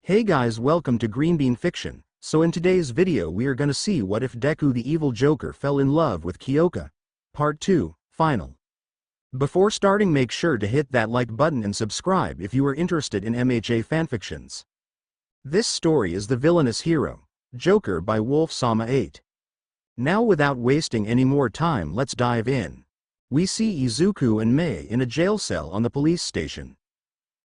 Hey guys, welcome to Green Bean Fiction. So in today's video we are gonna see what if Deku the evil Joker fell in love with Kiyoka. Part 2, Final. Before starting, make sure to hit that like button and subscribe if you are interested in MHA fanfictions. This story is The Villainous Hero, Joker by Wolf Sama 8. Now without wasting any more time, let's dive in. We see Izuku and Mei in a jail cell on the police station.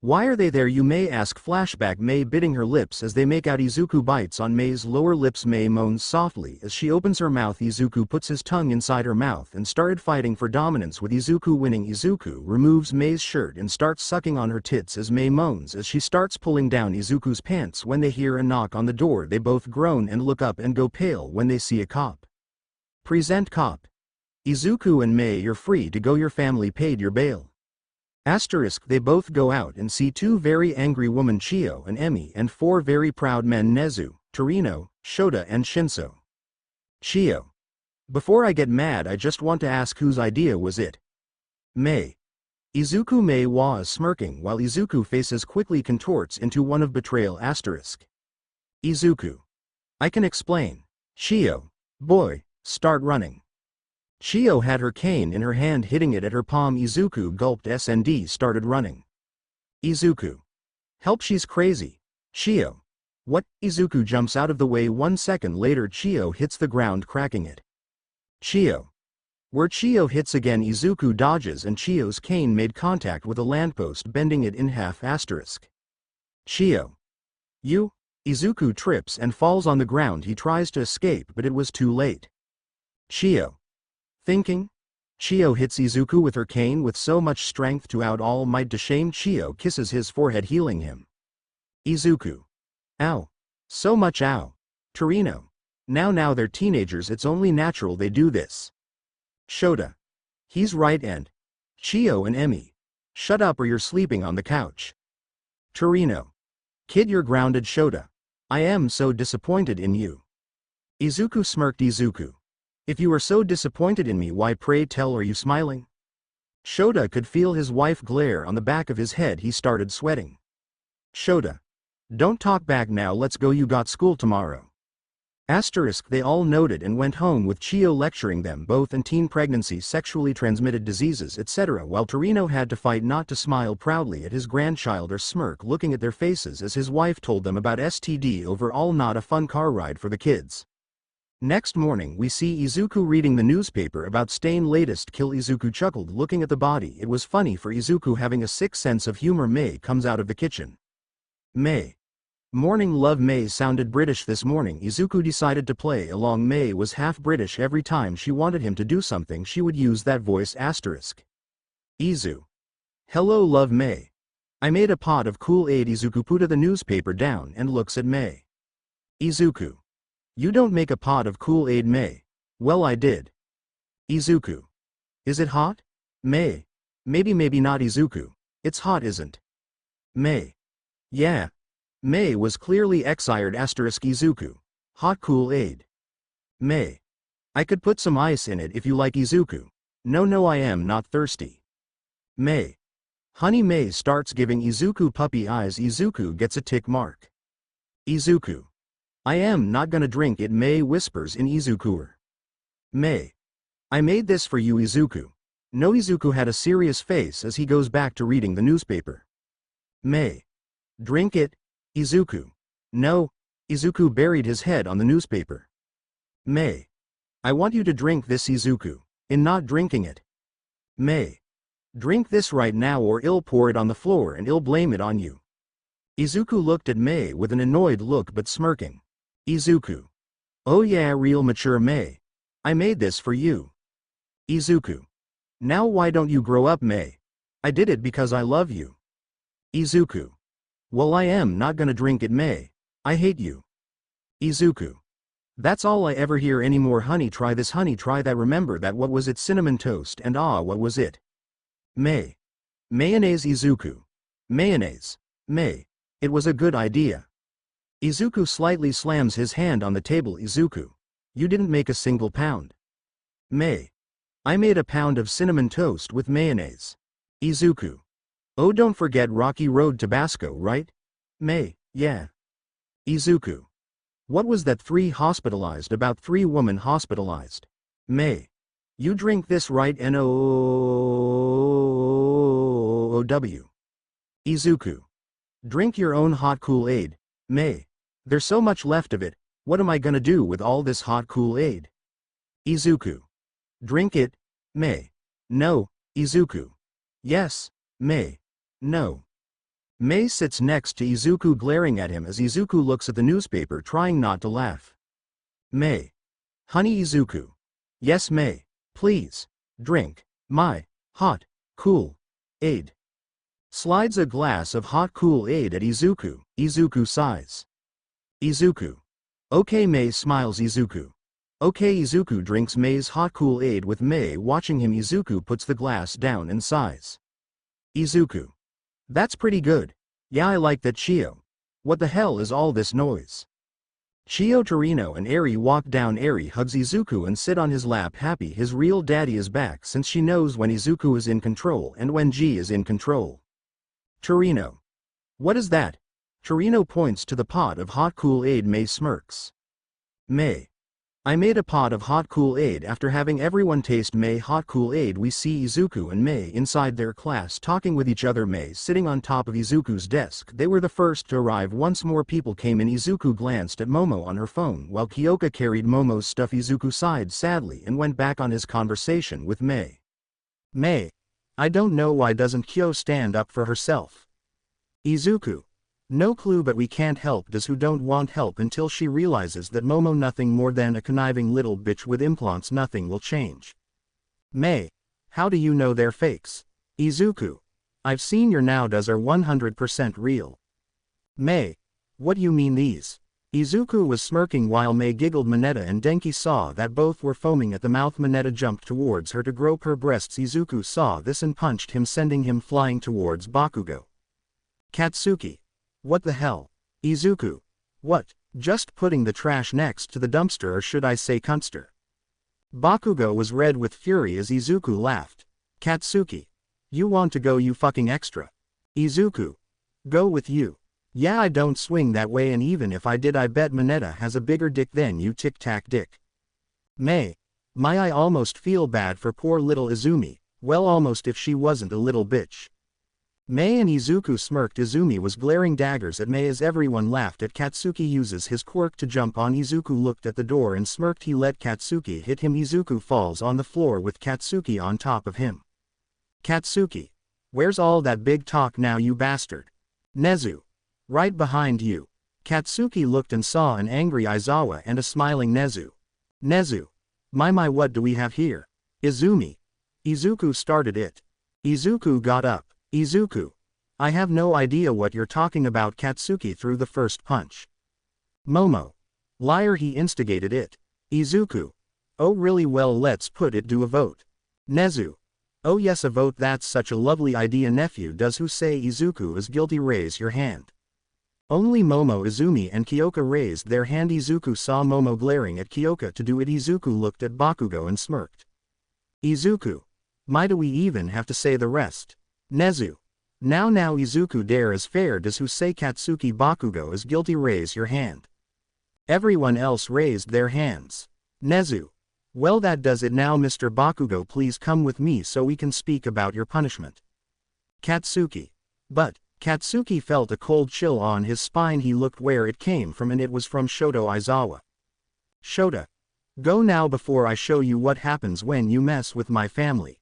Why are they there, you may ask? Flashback: Mei biting her lips as they make out. Izuku bites on Mei's lower lips. Mei moans softly as she opens her mouth. Izuku puts his tongue inside her mouth and started fighting for dominance, with Izuku winning. Izuku removes Mei's shirt and starts sucking on her tits as Mei moans as she starts pulling down Izuku's pants. When they hear a knock on the door, they both groan and look up and go pale when they see a cop. Present cop. Izuku and Mei, you're free to go, your family paid your bail. They both go out and see two very angry women, Chio and Emi, and four very proud men, Nezu, Torino, Shota and Shinso. Chio: before I get mad, I just want to ask, whose idea was it? Mei: Izuku. Mei was smirking while Izuku faces quickly contorts into one of betrayal. Izuku: I can explain. Chio: boy, start running. Chio had her cane in her hand, hitting it at her palm. Izuku gulped and started running. Izuku: help, she's crazy. Chio: what? Izuku jumps out of the way. 1 second later, Chio hits the ground, cracking it. Chio: where? Chio hits again. Izuku dodges and Chio's cane made contact with a lamppost, bending it in half. Chio: you? Izuku trips and falls on the ground. He tries to escape, but it was too late. Chio: thinking? Chio hits Izuku with her cane with so much strength to out all might. To shame, Chio kisses his forehead, healing him. Izuku: ow. So much ow. Torino: now they're teenagers, it's only natural they do this. Shota: he's right. And Chio and Emi: shut up or you're sleeping on the couch. Torino: kid, you're grounded. Shota: I am so disappointed in you. Izuku smirked. Izuku: if you are so disappointed in me, why, pray tell, are you smiling? Shota could feel his wife glare on the back of his head. He started sweating. Shota: don't talk back now, let's go, you got school tomorrow. They all noted and went home with Chio lecturing them both in teen pregnancy, sexually transmitted diseases, etc., while Torino had to fight not to smile proudly at his grandchild or smirk looking at their faces as his wife told them about STD. Overall, not a fun car ride for the kids. Next morning we see Izuku reading the newspaper about Stain latest kill. Izuku chuckled looking at the body. It was funny for Izuku having a sick sense of humor. Mei comes out of the kitchen. Mei: morning love. Mei sounded British this morning. Izuku decided to play along. Mei was half British. Every time she wanted him to do something she would use that voice. Izu: hello love. Mei: I made a pot of Kool-Aid. Izuku put the newspaper down and looks at Mei. Izuku: you don't make a pot of Kool-Aid. Mei: well, I did. Izuku: is it hot? Mei: maybe not. Izuku: it's hot, isn't? Mei: yeah. Mei was clearly excited. Izuku: hot Kool-Aid. Mei: I could put some ice in it if you like. Izuku: no, I am not thirsty. Mei: honey. Mei starts giving Izuku puppy eyes. Izuku gets a tick mark. Izuku: I am not gonna drink it. Mei whispers in Izuku's ear. Mei: I made this for you. Izuku: no. Izuku had a serious face as he goes back to reading the newspaper. Mei: drink it. Izuku: no. Izuku buried his head on the newspaper. Mei: I want you to drink this. Izuku: in not drinking it. Mei: drink this right now or I'll pour it on the floor and I'll blame it on you. Izuku looked at Mei with an annoyed look but smirking. Izuku: oh yeah, real mature. Mei: I made this for you. Izuku: now why don't you grow up? Mei: I did it because I love you. Izuku: well, I am not gonna drink it. Mei: I hate you. Izuku: that's all I ever hear anymore. Honey, try this. Honey, try that. Remember that. What was it? Cinnamon toast. And what was it? Mei: mayonnaise. Izuku: mayonnaise. Mei: it was a good idea. Izuku slightly slams his hand on the table. Izuku: you didn't make a single pound. Mei: I made a pound of cinnamon toast with mayonnaise. Izuku: oh, don't forget Rocky Road Tabasco, right? Mei: yeah. Izuku. What was that 3 hospitalized about 3 women hospitalized? May. You drink this right NOW. Izuku. Drink your own hot Kool-Aid, May. There's so much left of it, what am I gonna do with all this hot Kool-Aid? Izuku. Drink it, May. No, Izuku. Yes, May. No. May sits next to Izuku glaring at him as Izuku looks at the newspaper trying not to laugh. May. Honey Izuku. Yes May, please, drink, my, hot, Kool-Aid. Slides a glass of hot Kool-Aid at Izuku, Izuku sighs. Izuku. Okay May smiles Izuku. Okay Izuku drinks May's hot Kool-Aid with May watching him. Izuku puts the glass down and sighs. Izuku. That's pretty good. Yeah I like that Chio. What the hell is all this noise? Chio, Torino and Eri walk down. Eri hugs Izuku and sit on his lap happy his real daddy is back since she knows when Izuku is in control and when G is in control. Torino. What is that? Torino points to the pot of hot Kool-Aid. May smirks. May. I made a pot of hot Kool-Aid after having everyone taste May hot Kool-Aid. We see Izuku and May inside their class talking with each other. May sitting on top of Izuku's desk. They were the first to arrive. Once more people came in. Izuku glanced at Momo on her phone while Kiyoka carried Momo's stuff. Izuku sighed sadly and went back on his conversation with May. May. I don't know why doesn't Kyo stand up for herself? Izuku. No clue but we can't help those who don't want help until she realizes that Momo nothing more than a conniving little bitch with implants. Nothing will change. May. How do you know they're fakes? Izuku. I've seen your now does are 100% real. May. What do you mean these? Izuku was smirking while May giggled. Mineta and Denki saw that both were foaming at the mouth. Mineta jumped towards her to grope her breasts. Izuku saw this and punched him sending him flying towards Bakugo. Katsuki. What the hell? Izuku. What? Just putting the trash next to the dumpster, or should I say cunster? Bakugo was red with fury as Izuku laughed. Katsuki. You want to go you fucking extra? Izuku. Go with you. Yeah I don't swing that way and even if I did I bet Mineta has a bigger dick than you tic-tac dick. May. I almost feel bad for poor little Izumi, well almost if she wasn't a little bitch. May and Izuku smirked. Izumi was glaring daggers at May as everyone laughed at Katsuki uses his quirk to jump on. Izuku looked at the door and smirked. He let Katsuki hit him. Izuku falls on the floor with Katsuki on top of him. Katsuki. Where's all that big talk now you bastard? Nezu. Right behind you. Katsuki looked and saw an angry Aizawa and a smiling Nezu. Nezu. My what do we have here? Izumi. Izuku started it. Izuku got up. Izuku. I have no idea what you're talking about. Katsuki threw the first punch. Momo. Liar, he instigated it. Izuku. Oh really, well let's put it to a vote. Nezu. Oh yes, a vote, that's such a lovely idea nephew. Does who say Izuku is guilty? Raise your hand. Only Momo, Izumi and Kiyoka raised their hand. Izuku saw Momo glaring at Kiyoka to do it. Izuku looked at Bakugo and smirked. Izuku. Do we even have to say the rest? Nezu. Now Izuku dare is fair. Does who say Katsuki Bakugo is guilty? Raise your hand. Everyone else raised their hands. Nezu. Well that does it now. Mr. Bakugo, please come with me so we can speak about your punishment. Katsuki. But, Katsuki felt a cold chill on his spine. He looked where it came from and it was from Shoto Aizawa. Shota. Go now before I show you what happens when you mess with my family.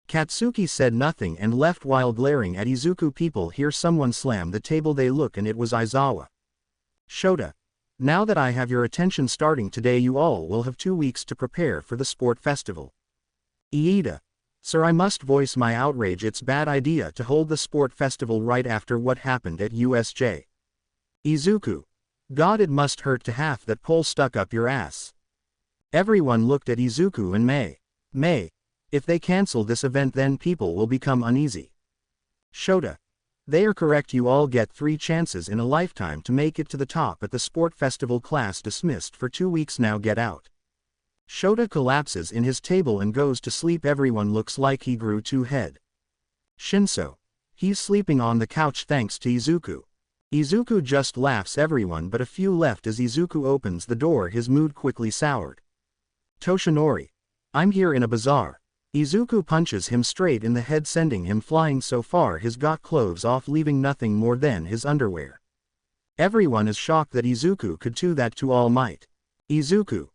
Katsuki said nothing and left while glaring at Izuku. People hear someone slam the table. They look and it was Aizawa. Shota. Now that I have your attention, starting today you all will have 2 weeks to prepare for the sport festival. Iida. Sir, I must voice my outrage. It's bad idea to hold the sport festival right after what happened at USJ. Izuku. God, it must hurt to have that pole stuck up your ass. Everyone looked at Izuku and May. May. If they cancel this event then people will become uneasy. Shota. They are correct. You all get 3 chances in a lifetime to make it to the top at the sport festival. Class dismissed for 2 weeks now, get out. Shota collapses in his table and goes to sleep. Everyone looks like he grew 2 head. Shinso. He's sleeping on the couch thanks to Izuku. Izuku just laughs everyone but a few left as Izuku opens the door his mood quickly soured. Toshinori. I'm here in a bazaar. Izuku punches him straight in the head sending him flying so far he's got clothes off leaving nothing more than his underwear. Everyone is shocked that Izuku could do that to All Might. Izuku.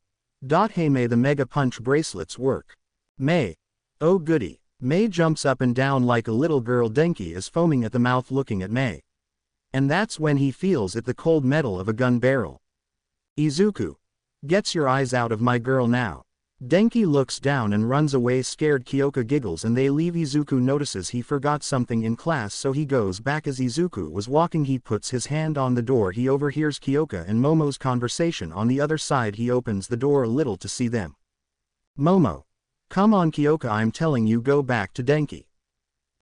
Hey, may the Mega Punch bracelets work. May. Oh goody. May jumps up and down like a little girl. Denki is foaming at the mouth looking at May. And that's when he feels it, the cold metal of a gun barrel. Izuku. Gets your eyes out of my girl now. Denki looks down and runs away scared. Kiyoka giggles and they leave. Izuku notices he forgot something in class so he goes back. As Izuku was walking he puts his hand on the door. He overhears Kiyoka and Momo's conversation on the other side. He opens the door a little to see them. Momo. Come on Kiyoka, I'm telling you, go back to Denki.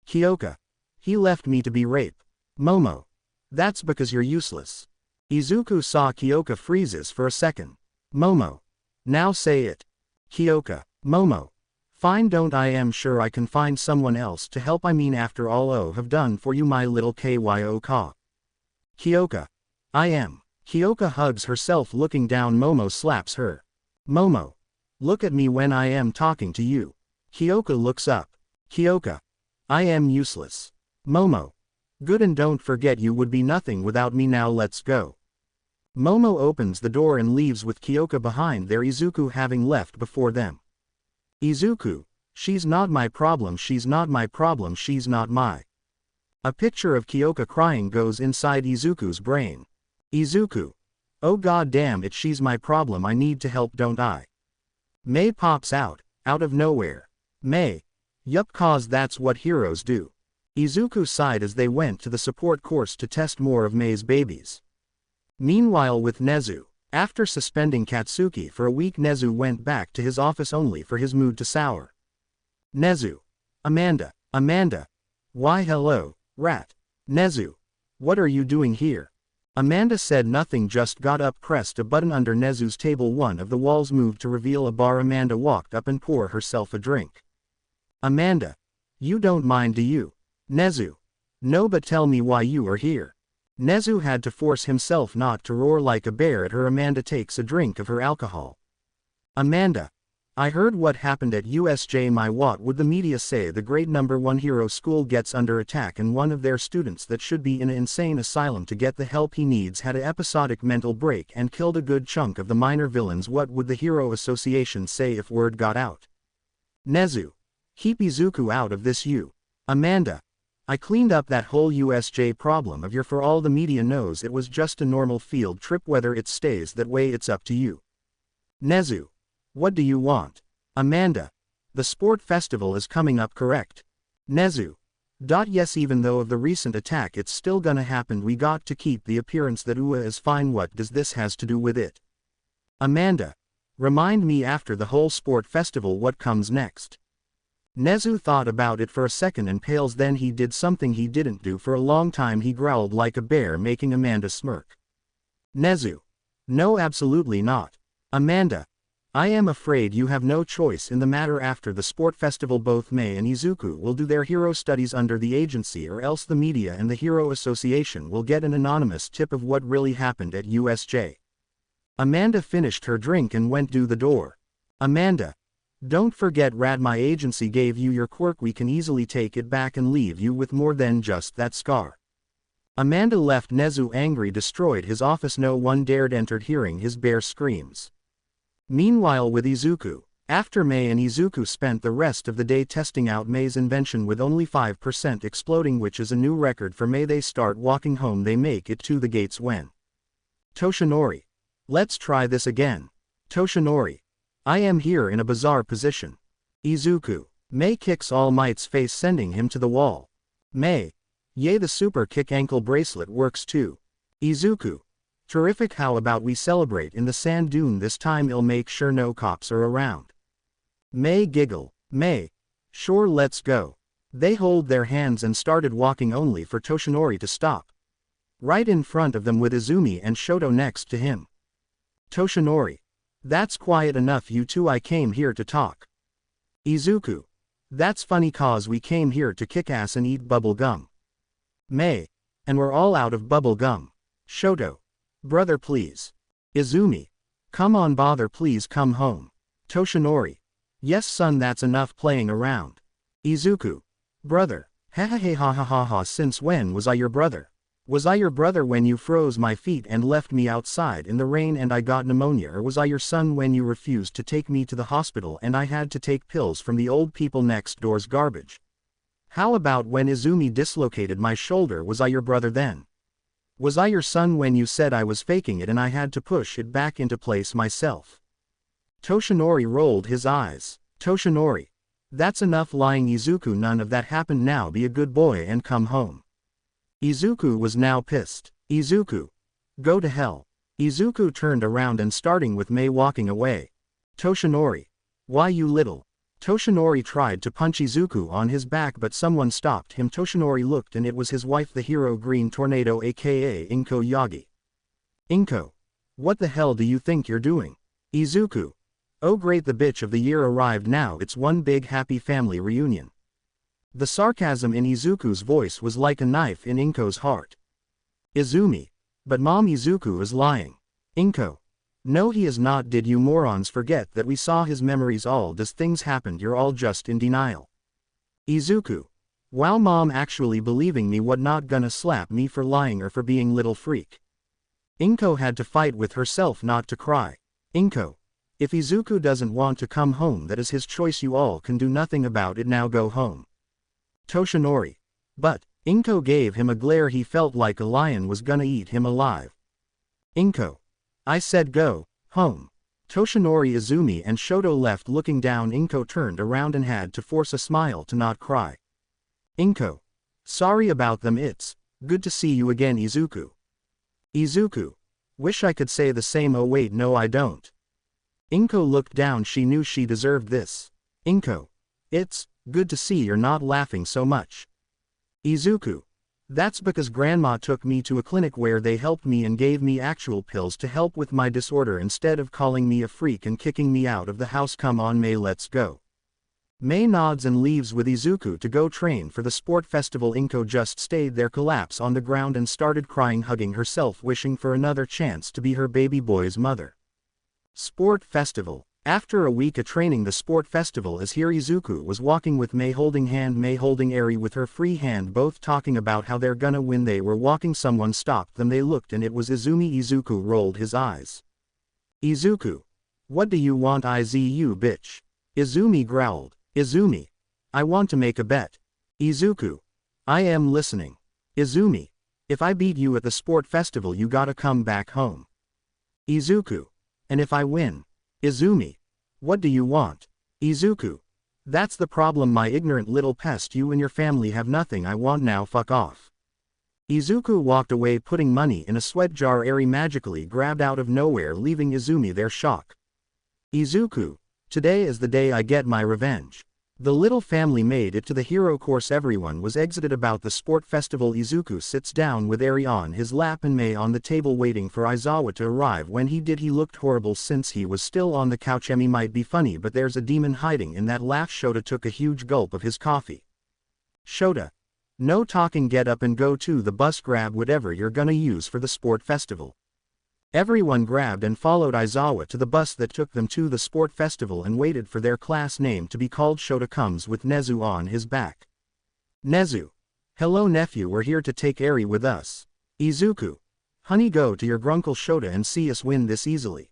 Kiyoka. He left me to be raped. Momo. That's because you're useless. Izuku saw Kiyoka freezes for a second. Momo. Now say it. Kiyoka. Momo. Fine, don't I am sure I can find someone else to help. I mean after all I have done for you my little Kyo. Kiyoka. I am. Kiyoka hugs herself looking down. Momo slaps her. Momo. Look at me when I am talking to you. Kiyoka looks up. Kiyoka. I am useless. Momo. Good, and don't forget you would be nothing without me. Now let's go. Momo opens the door and leaves with Kiyoka behind there. Izuku having left before them. Izuku. She's not my problem, she's not my problem, she's not my. A picture of Kiyoka crying goes inside Izuku's brain. Izuku. Oh god damn it, she's my problem, I need to help, don't I? May pops out of nowhere. May. Yup, cause that's what heroes do. Izuku sighed as they went to the support course to test more of May's babies. Meanwhile with Nezu, after suspending Katsuki for a week, Nezu went back to his office only for his mood to sour. Nezu. Amanda. Amanda. Why hello, rat. Nezu. What are you doing here? Amanda said nothing, just got up, pressed a button under Nezu's table. One of the walls moved to reveal a bar. Amanda walked up and poured herself a drink. Amanda. You don't mind, do you? Nezu. No, but tell me why you are here. Nezu had to force himself not to roar like a bear at her. Amanda takes a drink of her alcohol. Amanda. I heard what happened at USJ. My what would the media say? The grade #1 hero school gets under attack and one of their students that should be in an insane asylum to get the help he needs had an episodic mental break and killed a good chunk of the minor villains. What would the Hero Association say if word got out? Nezu. Keep Izuku out of this, you. Amanda. I cleaned up that whole USJ problem of your, for all the media knows it was just a normal field trip. Whether it stays that way it's up to you. Nezu. What do you want? Amanda. The sport festival is coming up, correct? Nezu. Yes, even though of the recent attack it's still gonna happen. We got to keep the appearance that Ua is fine. What does this has to do with it? Amanda. Remind me after the whole sport festival what comes next. Nezu thought about it for a second and pales. Then he did something he didn't do for a long time. He growled like a bear, making Amanda smirk. Nezu. No, absolutely not. Amanda. I am afraid you have no choice in the matter. After the sport festival both May and Izuku will do their hero studies under the agency, or else the media and the Hero Association will get an anonymous tip of what really happened at USJ. Amanda finished her drink and went to the door. Amanda. Don't forget, Rad, my agency gave you your quirk. We can easily take it back and leave you with more than just that scar. Amanda left. Nezu angry destroyed his office. No one dared enter hearing his bare screams. Meanwhile with Izuku, after May and Izuku spent the rest of the day testing out May's invention with only 5% exploding, which is a new record for May. They start walking home. They make it to the gates when Toshinori. Let's try this again. Toshinori. I am here in a bizarre position. Izuku. May kicks All Might's face sending him to the wall. May. Yay, the super kick ankle bracelet works too. Izuku. Terrific, how about we celebrate in the sand dune this time? I'll make sure no cops are around. May giggle. May. Sure, let's go. They hold their hands and started walking, only for Toshinori to stop. Right in front of them with Izumi and Shoto next to him. Toshinori. That's quiet enough, you two. I came here to talk. Izuku. That's funny cause we came here to kick ass and eat bubble gum. May. And we're all out of bubble gum. Shoto. Brother please. Izumi. Come on bother please come home. Toshinori. Yes son that's enough playing around. Izuku. Brother. Ha ha ha ha ha ha since when was I your brother? Was I your brother when you froze my feet and left me outside in the rain and I got pneumonia, or was I your son when you refused to take me to the hospital and I had to take pills from the old people next door's garbage? How about when Izumi dislocated my shoulder, was I your brother then? Was I your son when you said I was faking it and I had to push it back into place myself? Toshinori rolled his eyes. Toshinori. That's enough lying Izuku, none of that happened, now be a good boy and come home. Izuku was now pissed. Izuku. Go to hell. Izuku turned around and starting with Mei walking away. Toshinori. Why you little. Toshinori tried to punch Izuku on his back but someone stopped him. Toshinori looked and it was his wife, the hero Green Tornado aka Inko Yagi. Inko. What the hell do you think you're doing? Izuku. Oh great, the bitch of the year arrived now, it's one big happy family reunion. The sarcasm in Izuku's voice was like a knife in Inko's heart. Izumi. But mom, Izuku is lying. Inko. No he is not. Did you morons forget that we saw his memories? All these things happened, you're all just in denial. Izuku. Wow, mom actually believing me, what, not gonna slap me for lying or for being little freak? Inko had to fight with herself not to cry. Inko. If Izuku doesn't want to come home, that is his choice, you all can do nothing about it, now go home. Toshinori. But, Inko gave him a glare, he felt like a lion was gonna eat him alive. Inko. I said go home. Toshinori, Izumi and Shoto left looking down. Inko turned around and had to force a smile to not cry. Inko. Sorry about them, it's good to see you again Izuku. Izuku. Wish I could say the same, oh wait no I don't. Inko looked down, she knew she deserved this. Inko. It's good to see you're not laughing so much. Izuku. That's because grandma took me to a clinic where they helped me and gave me actual pills to help with my disorder instead of calling me a freak and kicking me out of the house. Come on Mei, let's go. Mei nods and leaves with Izuku to go train for the sport festival. Inko just stayed there, collapsed on the ground and started crying, hugging herself, wishing for another chance to be her baby boy's mother. Sport festival. After a week of training, the sport festival is here. Izuku was walking with Mei holding hand, Mei holding Eri with her free hand, both talking about how they're gonna win. They were walking, someone stopped them, they looked and it was Izumi. Izuku rolled his eyes. Izuku. What do you want, you bitch? Izumi growled. Izumi. I want to make a bet. Izuku. I am listening. Izumi. If I beat you at the sport festival you gotta come back home. Izuku. And if I win? Izumi. What do you want? Izuku. That's the problem, my ignorant little pest, you and your family have nothing I want, now fuck off. Izuku walked away putting money in a sweat jar. Eri magically grabbed out of nowhere, leaving Izumi there shock. Izuku. Today is the day I get my revenge. The little family made it to the hero course. Everyone was exited about the sport festival. Izuku sits down with Eri on his lap and Mei on the table waiting for Aizawa to arrive. When he did he looked horrible since he was still on the couch. Emi might be funny but there's a demon hiding in that laugh. Shota took a huge gulp of his coffee. Shota. No talking, get up and go to the bus, grab whatever you're gonna use for the sport festival. Everyone grabbed and followed Aizawa to the bus that took them to the sport festival and waited for their class name to be called. Shota comes with Nezu on his back. Nezu. Hello nephew, we're here to take Eri with us. Izuku. Honey, go to your grunkle Shota and see us win this easily.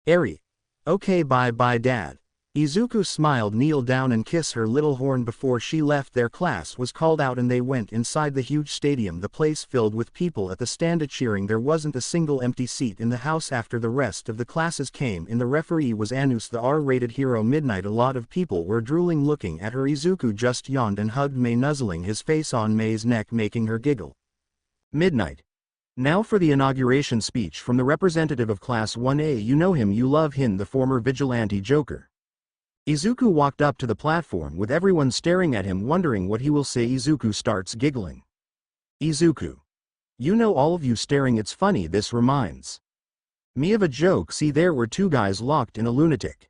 Eri. Okay, bye bye dad. Izuku smiled, kneel down and kiss her little horn. Before she left, their class was called out and they went inside the huge stadium, the place filled with people at the stand cheering. There wasn't a single empty seat in the house. After the rest of the classes came in, the referee was Anus, the R-rated hero. Midnight. A lot of people were drooling looking at her. Izuku just yawned and hugged Mei, nuzzling his face on Mei's neck, making her giggle. Midnight. Now for the inauguration speech from the representative of Class 1A. You know him, you love him, the former vigilante Joker. Izuku walked up to the platform with everyone staring at him, wondering what he will say. Izuku starts giggling. Izuku. You know, all of you staring, it's funny, this reminds me of a joke. See, there were two guys locked in a lunatic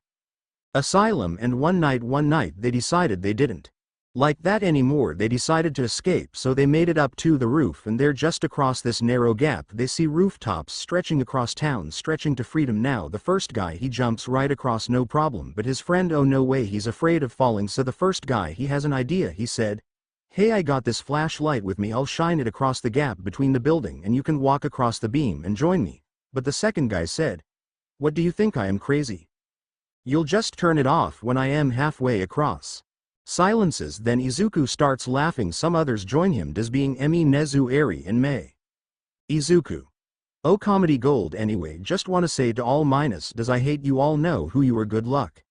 asylum and one night they decided they didn't Like that anymore. They decided to escape, so they made it up to the roof, and there just across this narrow gap they see rooftops stretching across town, stretching to freedom. Now the first guy, he jumps right across no problem, but his friend, oh no way, he's afraid of falling. So the first guy, he has an idea. He said, "Hey, I got this flashlight with me, I'll shine it across the gap between the building and you can walk across the beam and join me." But the second guy said, "What, do you think I am crazy? You'll just turn it off when I am halfway across." Silences. Then Izuku starts laughing. Some others join him, does being Emi, Nezu, Eri, and Mei. Izuku: "Oh, comedy gold. Anyway, just wanna say to all minus, does I hate you all, know who you are, good luck."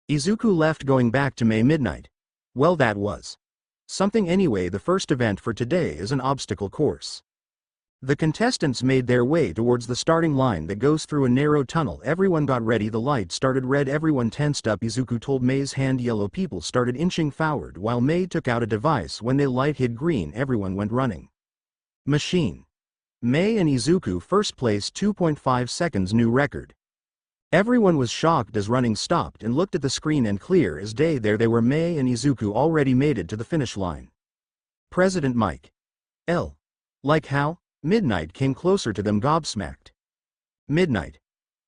Izuku left, going back to Mei. Midnight: "Well, that was something. Anyway, the first event for today is an obstacle course." The contestants made their way towards the starting line that goes through a narrow tunnel. Everyone got ready. The light started red. Everyone tensed up. Izuku told Mei's hand yellow. People started inching forward while Mei took out a device. When the light hit green, everyone went running. Machine. Mei and Izuku first place, 2.5 seconds, new record. Everyone was shocked as running stopped and looked at the screen, and clear as day there they were. Mei and Izuku already made it to the finish line. President Mike L. "Like how?" Midnight came closer to them, gobsmacked. Midnight: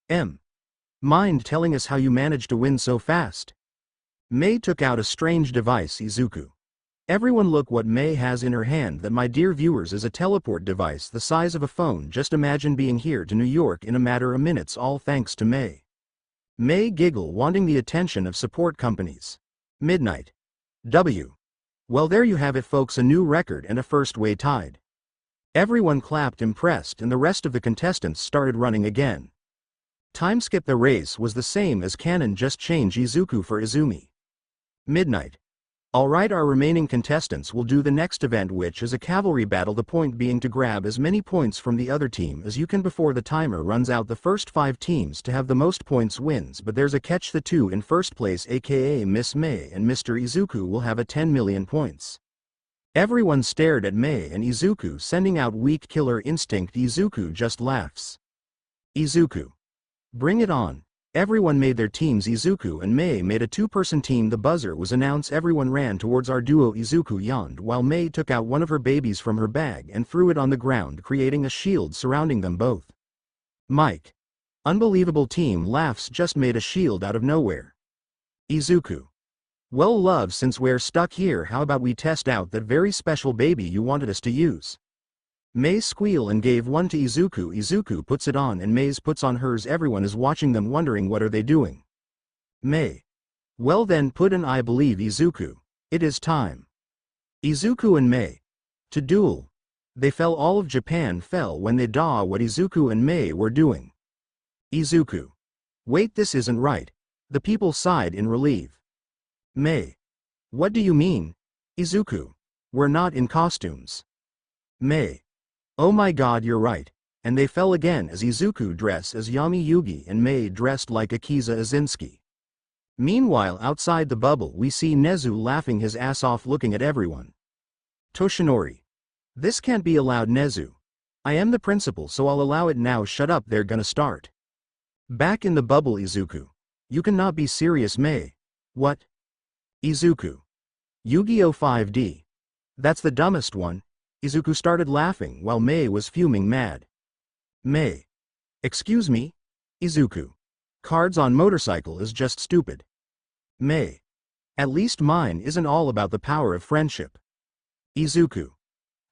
"M. Mind telling us how you managed to win so fast?" Mei took out a strange device. Izuku: "Everyone look what Mei has in her hand. That, my dear viewers, is a teleport device the size of a phone. Just imagine being here to New York in a matter of minutes, all thanks to Mei." Mei giggle, wanting the attention of support companies. Midnight: "W. Well, there you have it, folks, a new record and a first way tied." Everyone clapped, impressed, and the rest of the contestants started running again. Time skip. The race was the same as canon, just change Izuku for Izumi. Midnight: "Alright, our remaining contestants will do the next event, which is a cavalry battle. The point being to grab as many points from the other team as you can before the timer runs out. The first 5 teams to have the most points wins, but there's a catch. The 2 in first place, aka Miss Mei and Mr. Izuku, will have a 10 million points. Everyone stared at Mei and Izuku, sending out weak killer instinct. Izuku just laughs. Izuku: "Bring it on." Everyone made their teams. Izuku and Mei made a 2-person team. The buzzer was announced. Everyone ran towards our duo. Izuku yawned while Mei took out one of her babies from her bag and threw it on the ground, creating a shield surrounding them both. Mike: "Unbelievable." Team laughs. "Just made a shield out of nowhere." Izuku: "Well, love, since we're stuck here, how about we test out that very special baby you wanted us to use?" Mei squeal and gave one to Izuku. Izuku puts it on and Mei's puts on hers. Everyone is watching them, wondering what are they doing. Mei: "Well then, put in, I believe." Izuku: "It is time." Izuku and Mei: "To duel." They fell. All of Japan fell when they saw what Izuku and Mei were doing. Izuku: "Wait, this isn't right." The people sighed in relief. Mei: "What do you mean?" Izuku: "We're not in costumes." Mei: "Oh my god, you're right." And they fell again as Izuku dressed as Yami Yugi and Mei dressed like Akiza Azinski. Meanwhile, outside the bubble we see Nezu laughing his ass off, looking at everyone. Toshinori: "This can't be allowed, Nezu. I am the principal, so I'll allow it now. Shut up, they're gonna start." Back in the bubble, Izuku: "You cannot be serious, Mei." "What?" Izuku: "Yu-Gi-Oh! 5D. That's the dumbest one." Izuku started laughing while Mei was fuming mad. Mei: "Excuse me?" Izuku: "Cards on motorcycle is just stupid." Mei: "At least mine isn't all about the power of friendship." Izuku: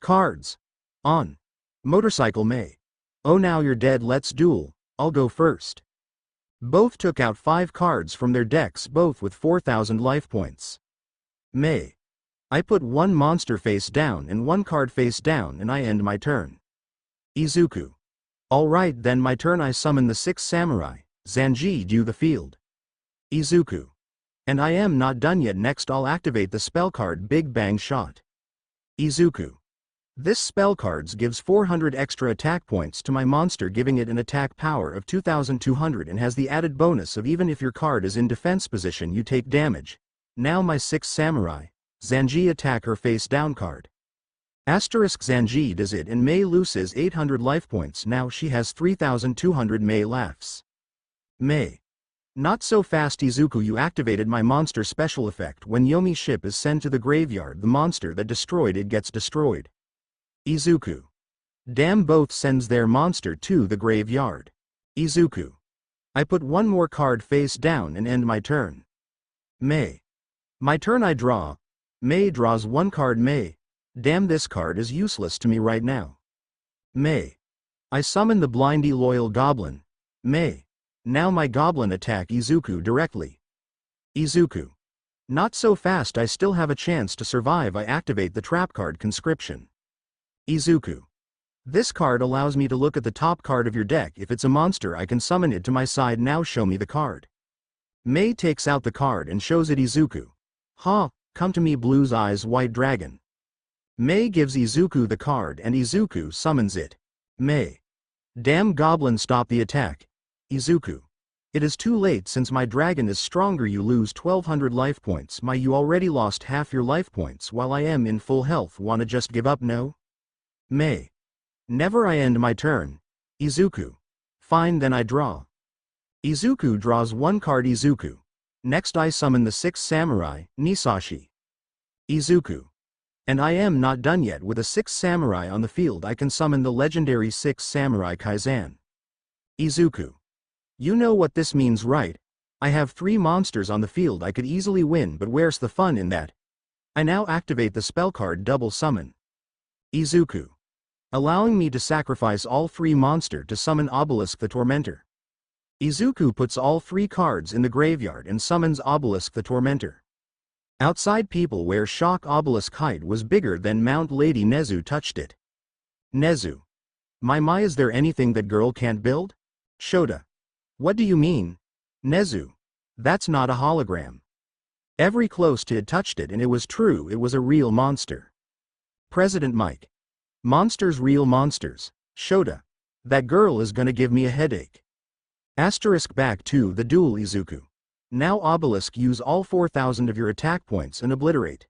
"Cards on motorcycle." Mei: "Oh, now you're dead, let's duel. I'll go first." Both took out 5 cards from their decks, both with 4,000 life points. Mei: "I put 1 monster face down and 1 card face down and I end my turn." Izuku: "Alright then, my turn. I summon the 6 samurai. Zanji, do the field." Izuku: "And I am not done yet. Next I'll activate the spell card Big Bang Shot." Izuku: "This spell cards gives 400 extra attack points to my monster, giving it an attack power of 2,200 and has the added bonus of even if your card is in defense position you take damage. Now my 6 samurai. Zanji attack her face down card." Asterisk Zanji does it and Mei loses 800 life points. Now she has 3,200. Mei laughs. Mei: Not so fast Izuku, you activated my monster special effect. When Yomi's ship is sent to the graveyard, the monster that destroyed it gets destroyed. Izuku. Damn, both sends their monster to the graveyard. Izuku. I put one more card face down and end my turn. Mei. My turn, I draw. Mei draws one card. Mei. Damn, this card is useless to me right now. Mei. I summon the blindy loyal goblin. Mei. Now my goblin attack Izuku directly. Izuku. Not so fast, I still have a chance to survive. I activate the trap card conscription. Izuku. This card allows me to look at the top card of your deck. If it's a monster, I can summon it to my side. Now show me the card. Mei takes out the card and shows it Izuku. Ha, come to me, Blue's Eyes White Dragon. Mei gives Izuku the card and Izuku summons it. Mei. Damn, goblin, stop the attack. Izuku. It is too late, since my dragon is stronger. You lose 1200 life points. You already lost half your life points while I am in full health. Wanna just give up? No? Mei. Never, I end my turn. Izuku. Fine, then I draw. Izuku draws one card. Izuku. Next I summon the 6th samurai, Nisashi. Izuku. And I am not done yet. With a 6th samurai on the field, I can summon the legendary 6th samurai Kaizan. Izuku. You know what this means, right? I have 3 monsters on the field. I could easily win, but where's the fun in that? I now activate the spell card double summon. Izuku. Allowing me to sacrifice all 3 monsters to summon Obelisk the Tormentor. Izuku puts all 3 cards in the graveyard and summons Obelisk the Tormentor. Outside people were shocked. Obelisk height was bigger than Mount Lady Nezu touched it. Nezu. My, is there anything that girl can't build? Shota. What do you mean? Nezu. That's not a hologram. Every close to it touched it and it was true, it was a real monster. President Mike. Monsters, real monsters. Shota. That girl is gonna give me a headache. Asterisk, back to the duel. Izuku. Now Obelisk, use all 4000 of your attack points and obliterate.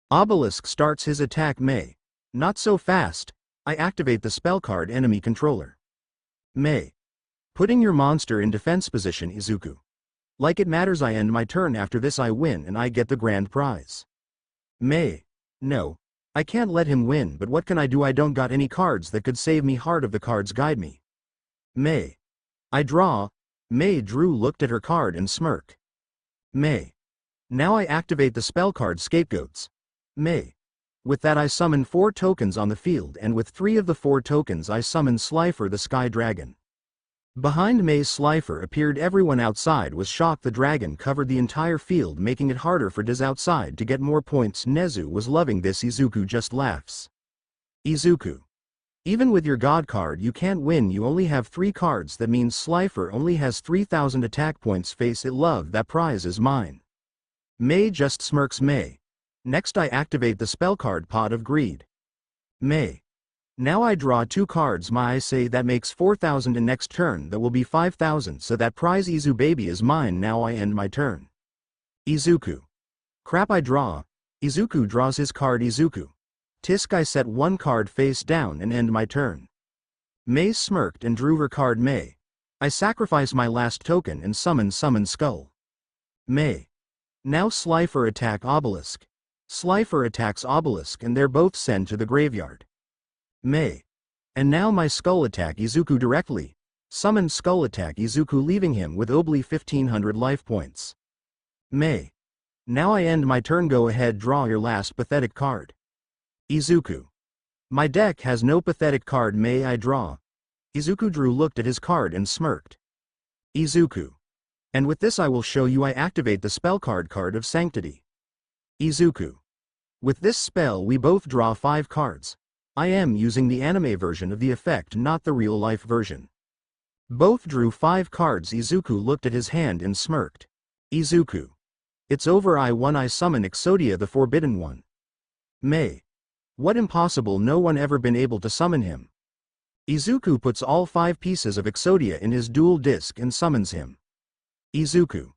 Obelisk starts his attack. Mei. Not so fast. I activate the spell card enemy controller. Mei. Putting your monster in defense position. Izuku. Like it matters, I end my turn. After this I win and I get the grand prize. Mei. No. I can't let him win, but what can I do? I don't got any cards that could save me. Heart of the cards guide me. Mei. I draw. Mei drew, looked at her card and smirked. Mei. Now I activate the spell card Scapegoats. Mei. With that I summon 4 tokens on the field, and with 3 of the 4 tokens I summon Slifer the Sky Dragon. Behind Mei's Slifer appeared. Everyone outside was shocked. The dragon covered the entire field, making it harder for Diz outside to get more points. Nezu was loving this. Izuku just laughs. Izuku. Even with your god card you can't win. You only have 3 cards. That means Slifer only has 3000 attack points. Face it, love, that prize is mine. Mei just smirks. Mei. Next I activate the spell card Pot of Greed. Mei. Now I draw 2 cards. I say that makes 4000, and next turn that will be 5000, so that prize Izu baby is mine. Now I end my turn. Izuku. Crap, I draw. Izuku draws his card. Izuku. Tisk, I set 1 card face down and end my turn. Mei smirked and drew her card. Mei. I sacrifice my last token and summon Skull. Mei. Now Slifer attack Obelisk. Slifer attacks Obelisk and they're both sent to the graveyard. Mei. And now my Skull attack Izuku directly. Summon Skull attack Izuku, leaving him with only 1500 life points. Mei. Now I end my turn. Go ahead, draw your last pathetic card. Izuku. My deck has no pathetic card. Mei. I draw. Izuku drew, looked at his card and smirked. Izuku. And with this I will show you. I activate the spell card of Sanctity. Izuku. With this spell we both draw 5 cards. I am using the anime version of the effect, not the real life version. Both drew 5 cards. Izuku looked at his hand and smirked. Izuku. It's over. I won. I summon Exodia the Forbidden One. Mei. What, impossible, no one ever been able to summon him. Izuku puts all 5 pieces of Exodia in his dual disc and summons him. Izuku.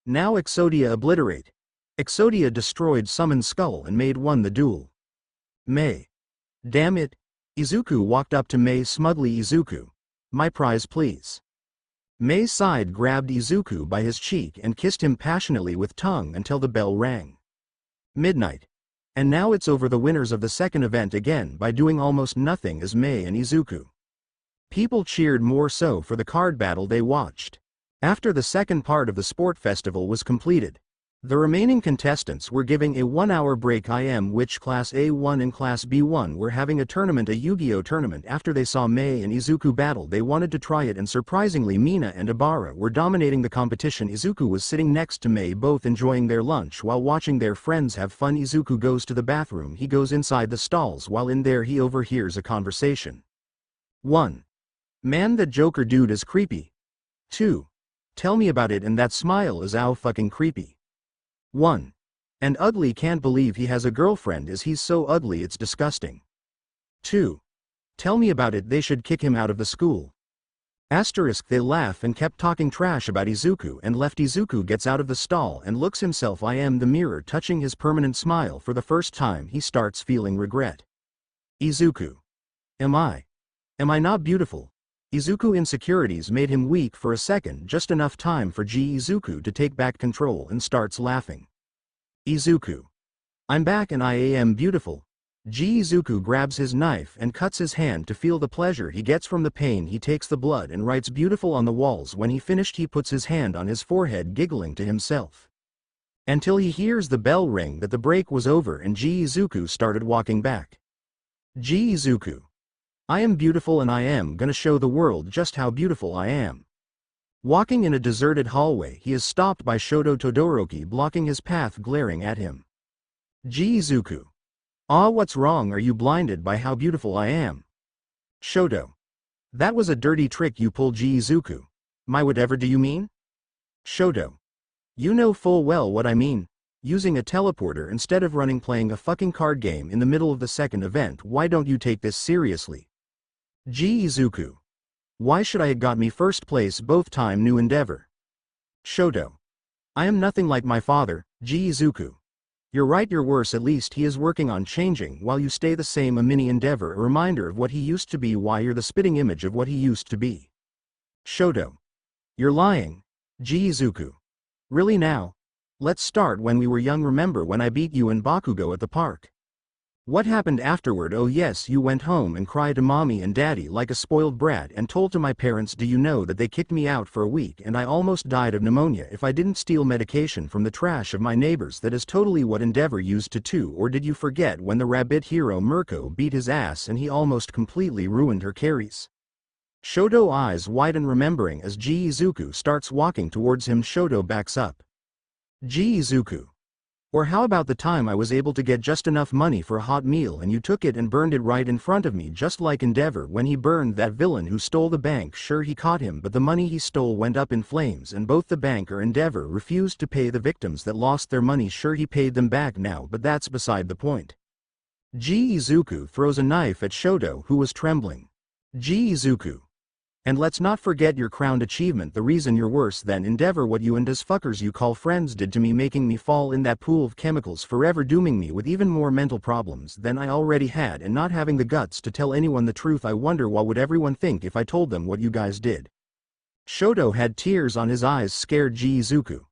Now Exodia obliterate. Exodia destroyed Summon Skull and made won the duel. Mei. Damn it. Izuku walked up to Mei smugly. Izuku. My prize please. Mei's side grabbed Izuku by his cheek and kissed him passionately with tongue until the bell rang. Midnight. And now it's over. The winners of the second event again by doing almost nothing as Mei and Izuku. People cheered more so for the card battle they watched. After the second part of the sport festival was completed, the remaining contestants were giving a 1-hour break. Which Class A1 and Class B1 were having a tournament, a Yu-Gi-Oh tournament. After they saw Mei and Izuku battle, they wanted to try it, and surprisingly Mina and Ibara were dominating the competition. Izuku was sitting next to Mei, both enjoying their lunch while watching their friends have fun. Izuku goes to the bathroom. He goes inside the stalls. While in there he overhears a conversation. 1. Man, that Joker dude is creepy. 2. Tell me about it, and that smile is ow fucking creepy. 1. And ugly, can't believe he has a girlfriend, is he's so ugly it's disgusting. 2. Tell me about it, they should kick him out of the school. Asterisk. They laugh and kept talking trash about Izuku and left. Izuku gets out of the stall and looks himself in the mirror, touching his permanent smile. For the first time he starts feeling regret. Izuku. Am I not beautiful? Izuku insecurities made him weak for a second, just enough time for Izuku to take back control, and starts laughing. Izuku. I'm back and I am beautiful. Izuku grabs his knife and cuts his hand to feel the pleasure he gets from the pain. He takes the blood and writes beautiful on the walls. When he finished he puts his hand on his forehead, giggling to himself. Until he hears the bell ring that the break was over, and Izuku started walking back. Izuku. I am beautiful and I am gonna show the world just how beautiful I am. Walking in a deserted hallway, he is stopped by Shoto Todoroki, blocking his path, glaring at him. Izuku. What's wrong? Are you blinded by how beautiful I am? Shoto. That was a dirty trick you pulled, Izuku. My whatever do you mean? Shoto. You know full well what I mean. Using a teleporter instead of running, playing a fucking card game in the middle of the second event. Why don't you take this seriously? Izuku. Why should I have got me first place both time? New endeavor. Shoto. I am nothing like my father, Izuku. You're right, you're worse. At least he is working on changing while you stay the same. A mini endeavor, a reminder of what he used to be. Why, you're the spitting image of what he used to be. Shoto. You're lying. Izuku. Really now? Let's start when we were young. Remember when I beat you and Bakugo at the park? What happened afterward? Oh yes, you went home and cried to mommy and daddy like a spoiled brat and told to my parents. Do you know that they kicked me out for a week and I almost died of pneumonia if I didn't steal medication from the trash of my neighbors? That is totally what Endeavor used to do. Or did you forget when the rabbit hero Mirko beat his ass and he almost completely ruined her carries? Shoto eyes widen, remembering as Izuku starts walking towards him. Shoto backs up. Izuku. Or how about the time I was able to get just enough money for a hot meal and you took it and burned it right in front of me, just like Endeavor when he burned that villain who stole the bank? Sure, he caught him, but the money he stole went up in flames and both the bank or Endeavor refused to pay the victims that lost their money. Sure, he paid them back now, but that's beside the point. Izuku throws a knife at Shoto, who was trembling. Izuku. And let's not forget your crowned achievement, the reason you're worse than Endeavor, what you and those fuckers you call friends did to me, making me fall in that pool of chemicals, forever dooming me with even more mental problems than I already had, and not having the guts to tell anyone the truth. I wonder what would everyone think if I told them what you guys did. Shoto had tears on his eyes, scared. Izuku.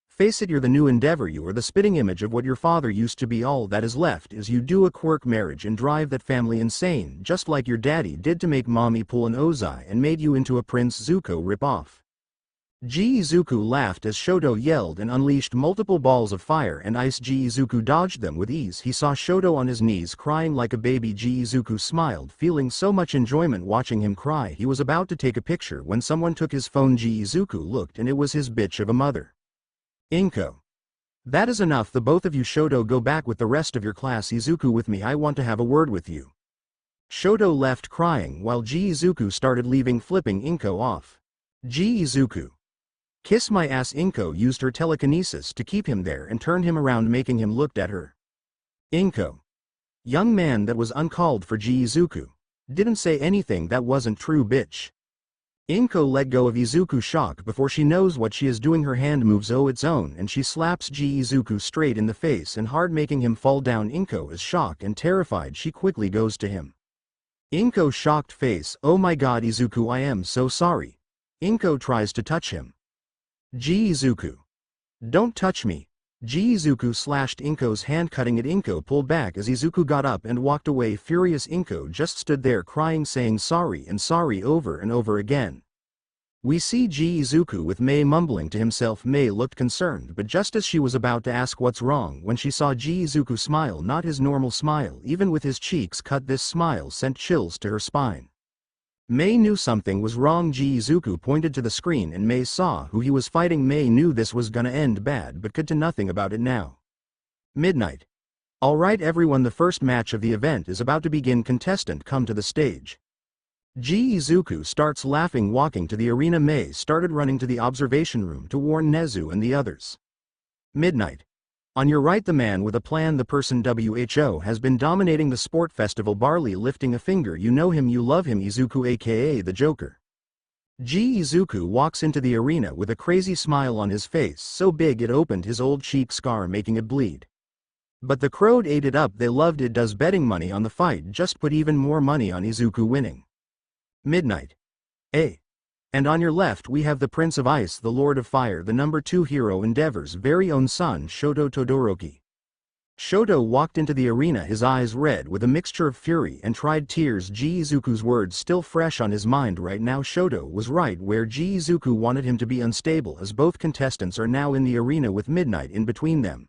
Face it, you're the new Endeavor. You are the spitting image of what your father used to be. All that is left is you do a quirk marriage and drive that family insane, just like your daddy did to make mommy pull an Ozai and made you into a Prince Zuko ripoff. Izuku laughed as Shoto yelled and unleashed multiple balls of fire and ice. Izuku dodged them with ease. He saw Shoto on his knees crying like a baby. Izuku smiled, feeling so much enjoyment watching him cry. He was about to take a picture when someone took his phone. Izuku looked and it was his bitch of a mother. Inko. That is enough, the both of you. Shoto, go back with the rest of your class. Izuku, with me, I want to have a word with you. Shoto left crying while Izuku started leaving, flipping Inko off. Izuku. Kiss my ass. Inko used her telekinesis to keep him there and turned him around, making him look at her. Inko. Young man, that was uncalled for. Izuku. Didn't say anything that wasn't true, bitch. Inko let go of Izuku's shock before she knows what she is doing. Her hand moves its own and she slaps Izuku straight in the face and hard, making him fall down. Inko is shocked and terrified. She quickly goes to him. Inko's shocked face. Oh my god, Izuku, I am so sorry. Inko tries to touch him. Izuku. Don't touch me. Izuku slashed Inko's hand, cutting it. Inko pulled back as Izuku got up and walked away. Furious Inko just stood there crying, saying sorry and sorry over and over again. We see Izuku with Mei mumbling to himself. Mei looked concerned, but just as she was about to ask what's wrong when she saw Izuku smile, not his normal smile, even with his cheeks cut, this smile sent chills to her spine. Mei knew something was wrong. Izuku pointed to the screen and Mei saw who he was fighting. Mei knew this was gonna end bad but could do nothing about it now. Midnight. Alright everyone, the first match of the event is about to begin. Contestant, come to the stage. Izuku starts laughing, walking to the arena. Mei started running to the observation room to warn Nezu and the others. Midnight. On your right, the man with a plan, the person WHO has been dominating the sport festival. Barley lifting a finger. You know him, you love him, Izuku aka the Joker. Izuku walks into the arena with a crazy smile on his face, so big it opened his old cheek scar, making it bleed. But the crowd ate it up, they loved it. Does betting money on the fight just put even more money on Izuku winning? Midnight. And on your left we have the Prince of Ice, the Lord of Fire, the number 2 hero, Endeavor's very own son, Shoto Todoroki. Shoto walked into the arena, his eyes red with a mixture of fury and tried tears. Izuku's words still fresh on his mind right now. Shoto was right where Izuku wanted him to be, unstable, as both contestants are now in the arena with Midnight in between them.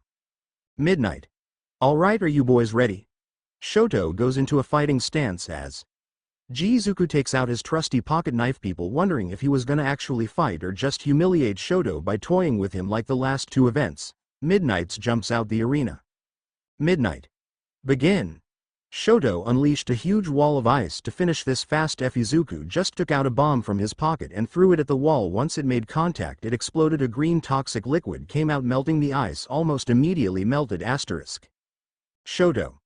Midnight. Alright, are you boys ready? Shoto goes into a fighting stance as Izuku takes out his trusty pocket knife, people wondering if he was gonna actually fight or just humiliate Shoto by toying with him like the last 2 events. Midnight jumps out the arena. Midnight. Begin. Shoto unleashed a huge wall of ice to finish this fast. Izuku just took out a bomb from his pocket and threw it at the wall. Once it made contact, it exploded. A green toxic liquid came out, melting the ice almost immediately. Melted. Shoto.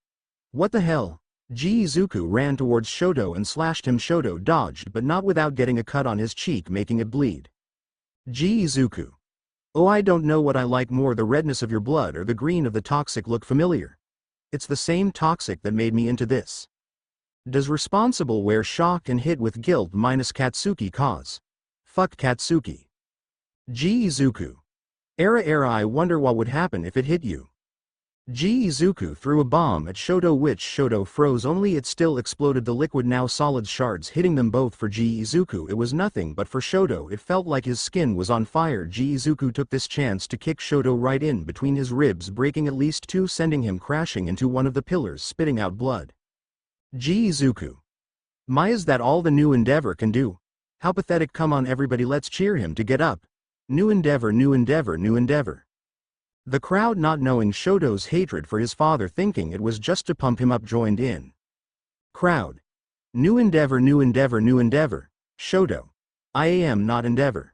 What the hell? Izuku ran towards Shoto and slashed him. Shoto dodged, but not without getting a cut on his cheek, making it bleed. Izuku. Oh, I don't know what I like more, the redness of your blood or the green of the toxic. Look familiar. It's the same toxic that made me into this. Does responsible wear shock and hit with guilt minus Katsuki cause? Fuck Katsuki. Izuku. Era, I wonder what would happen if it hit you. Izuku threw a bomb at Shoto, which Shoto froze, only it still exploded. The liquid now solid shards hitting them both. For Izuku it was nothing, but for Shoto it felt like his skin was on fire. Izuku took this chance to kick Shoto right in between his ribs, breaking at least 2, sending him crashing into one of the pillars, spitting out blood. Izuku. My, is that all the new Endeavor can do? How pathetic. Come on everybody, let's cheer him to get up. New Endeavor, new Endeavor, new Endeavor. The crowd, not knowing Shoto's hatred for his father, thinking it was just to pump him up, joined in. Crowd. New Endeavor, new Endeavor, new Endeavor. Shoto. I am not Endeavor.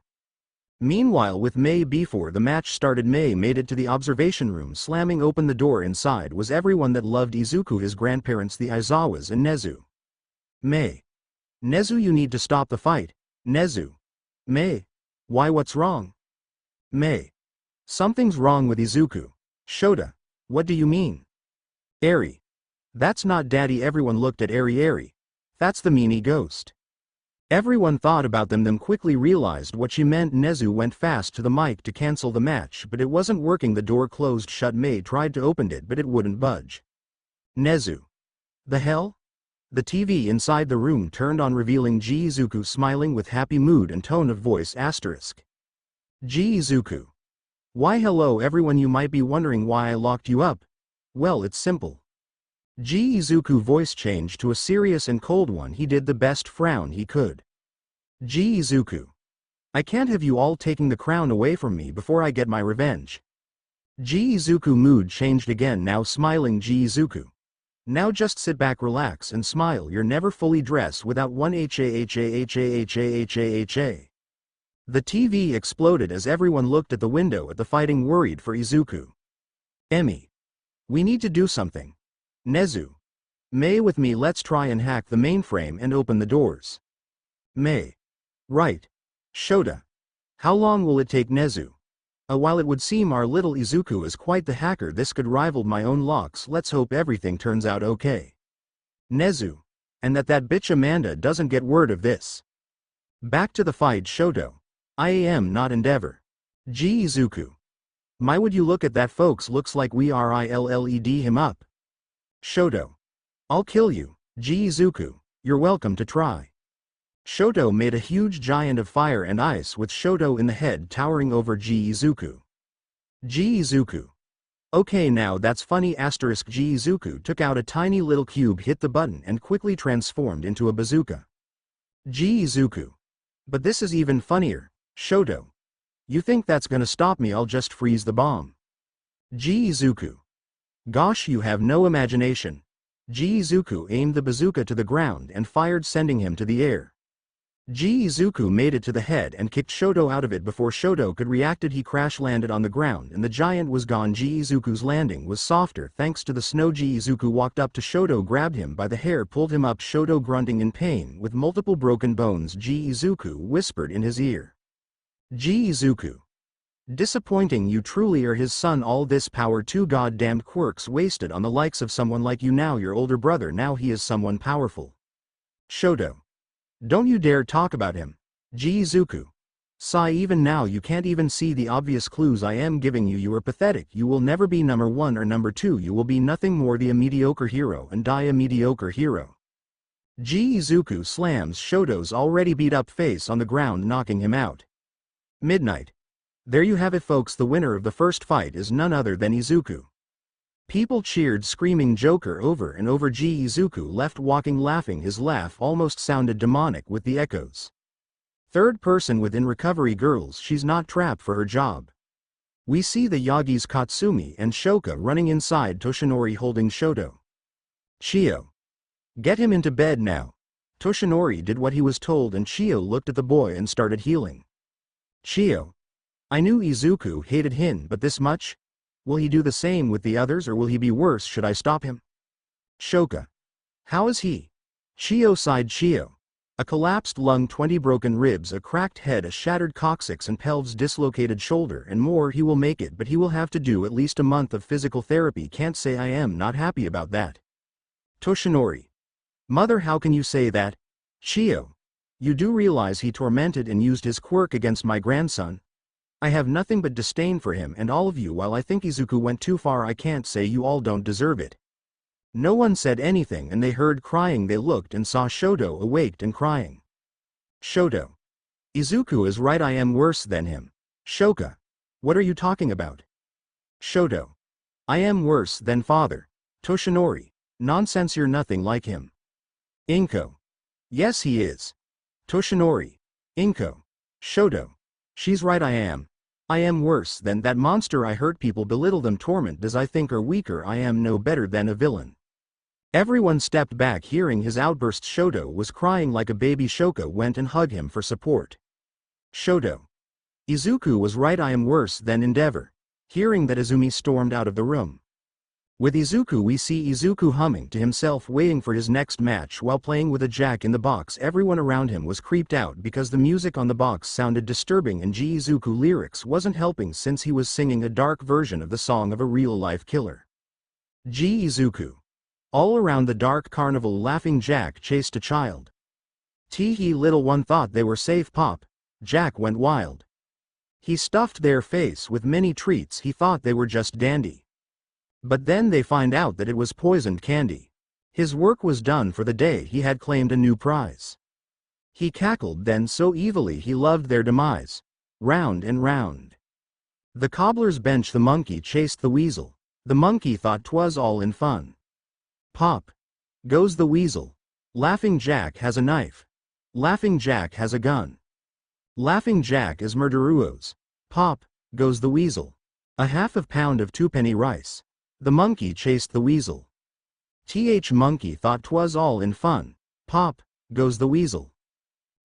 Meanwhile, with Mei, before the match started, Mei made it to the observation room. Slamming open the door, inside was everyone that loved Izuku, his grandparents, the Aizawas, and Nezu. Mei. Nezu, you need to stop the fight. Nezu. Mei. Why, what's wrong? Mei. Something's wrong with Izuku. Shota. What do you mean? Eri. That's not Daddy. Everyone looked at Eri. That's the meanie ghost. Everyone thought about them, then quickly realized what she meant. Nezu went fast to the mic to cancel the match, but it wasn't working. The door closed shut. Mei tried to open it, but it wouldn't budge. Nezu. The hell? The TV inside the room turned on, revealing Izuku smiling with happy mood and tone of voice. Izuku. Why hello everyone, you might be wondering why I locked you up. Well, it's simple. Izuku voice changed to a serious and cold one. He did the best frown he could. Izuku. I can't have you all taking the crown away from me before I get my revenge. Izuku mood changed again, now smiling. Izuku. Now just sit back, relax and smile. You're never fully dressed without one ha. The TV exploded as everyone looked at the window at the fighting, worried for Izuku. Emi. We need to do something. Nezu. Mei, with me, let's try and hack the mainframe and open the doors. Mei. Right. Shota. How long will it take, Nezu? While it would seem our little Izuku is quite the hacker, this could rival my own locks. Let's hope everything turns out okay. Nezu. And that bitch Amanda doesn't get word of this. Back to the fight Shoto. I am not Endeavor. Izuku. My would you look at that folks looks like we RILLED him up. Shoto. I'll kill you, Izuku, you're welcome to try. Shoto made a huge giant of fire and ice with Shoto in the head towering over Izuku. Izuku. Okay now that's funny asterisk Izuku took out a tiny little cube hit the button and quickly transformed into a bazooka. Izuku. But this is even funnier, Shoto. You think that's gonna stop me? I'll just freeze the bomb. Izuku. Gosh you have no imagination. Izuku aimed the bazooka to the ground and fired sending him to the air. Izuku made it to the head and kicked Shoto out of it before Shoto could react. He crash landed on the ground and the giant was gone. Izuku's landing was softer thanks to the snow. Izuku walked up to Shoto, grabbed him by the hair, pulled him up. Shoto grunting in pain with multiple broken bones. Izuku whispered in his ear. Izuku. Disappointing, you truly are his son. All this power, two goddamned quirks wasted on the likes of someone like you. Now your older brother, now he is someone powerful. Shoto. Don't you dare talk about him. Izuku. Sigh, even now you can't even see the obvious clues I am giving you. You are pathetic. You will never be number 1 or number 2. You will be nothing more than a mediocre hero and die a mediocre hero. Izuku slams Shoto's already beat up face on the ground, knocking him out. Midnight. There you have it folks, the winner of the first fight is none other than Izuku. People cheered, screaming Joker over and over. Izuku left walking laughing. His laugh almost sounded demonic with the echoes. Third person within recovery girls, she's not trapped for her job. We see the Yagis Katsumi and Shoka running inside, Toshinori holding Shoto. Chio. Get him into bed now. Toshinori did what he was told and Chio looked at the boy and started healing. Chio. I knew Izuku hated him, but this much? Will he do the same with the others or will he be worse? Should I stop him? Shoka. How is he? Chio sighed. Chio. A collapsed lung, 20 broken ribs, a cracked head, a shattered coccyx and pelvis, dislocated shoulder and more. He will make it, but he will have to do at least a month of physical therapy. Can't say I am not happy about that. Toshinori. Mother, how can you say that? Chio. You do realize he tormented and used his quirk against my grandson? I have nothing but disdain for him and all of you. While I think Izuku went too far, I can't say you all don't deserve it. No one said anything and they heard crying. They looked and saw Shoto awake and crying. Shoto. Izuku is right, I am worse than him. Shoka. What are you talking about? Shoto. I am worse than father. Toshinori. Nonsense, you're nothing like him. Inko. Yes he is. Toshinori. Inko. Shoto. She's right, I am worse than that monster. I hurt people, belittle them, torment those I think are weaker. I am no better than a villain. Everyone stepped back hearing his outburst. Shoto was crying like a baby. Shoka went and hugged him for support. Shoto. Izuku was right, I am worse than Endeavor. Hearing that, Izumi stormed out of the room. With Izuku, we see Izuku humming to himself, waiting for his next match while playing with a jack in the box. Everyone around him was creeped out because the music on the box sounded disturbing and Izuku lyrics wasn't helping since he was singing a dark version of the song of a real-life killer. Izuku. All around the dark carnival, laughing Jack chased a child. Tee-hee, little one thought they were safe. Pop. Jack went wild. He stuffed their face with many treats. He thought they were just dandy. But then they find out that it was poisoned candy. His work was done for the day. He had claimed a new prize. He cackled then so evilly he loved their demise. Round and round the cobbler's bench the monkey chased the weasel. The monkey thought 'twas all in fun. Pop. Goes the weasel. Laughing Jack has a knife. Laughing Jack has a gun. Laughing Jack is murderuos. Pop. Goes the weasel. A half of pound of 2-penny rice. The monkey chased the weasel. Monkey thought 'twas all in fun. Pop. Goes the weasel.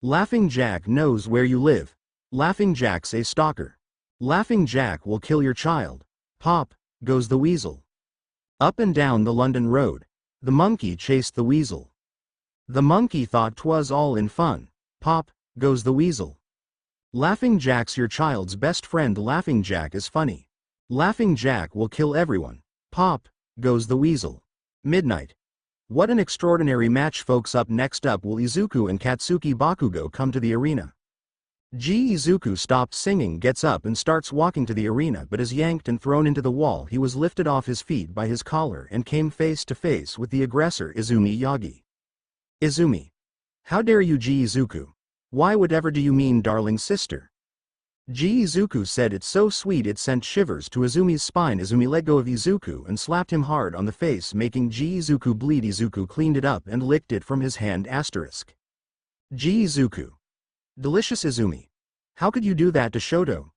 Laughing Jack knows where you live. Laughing Jack's a stalker. Laughing Jack will kill your child. Pop. Goes the weasel. Up and down the London road. The monkey chased the weasel. The monkey thought 'twas all in fun. Pop. Goes the weasel. Laughing Jack's your child's best friend. Laughing Jack is funny. Laughing Jack will kill everyone. Pop. Goes the weasel. Midnight. What an extraordinary match, folks. Up next up will Izuku and Katsuki Bakugo come to the arena. Izuku stops singing, gets up and starts walking to the arena, but is yanked and thrown into the wall. He was lifted off his feet by his collar and came face to face with the aggressor Izumi Yagi. Izumi. How dare you, Izuku? Why whatever do you mean, darling sister? Izuku said it so sweet it sent shivers to Izumi's spine. Izumi let go of Izuku and slapped him hard on the face, making Izuku bleed. Izuku cleaned it up and licked it from his hand. Izuku. Delicious. Izumi. How could you do that to Shoto?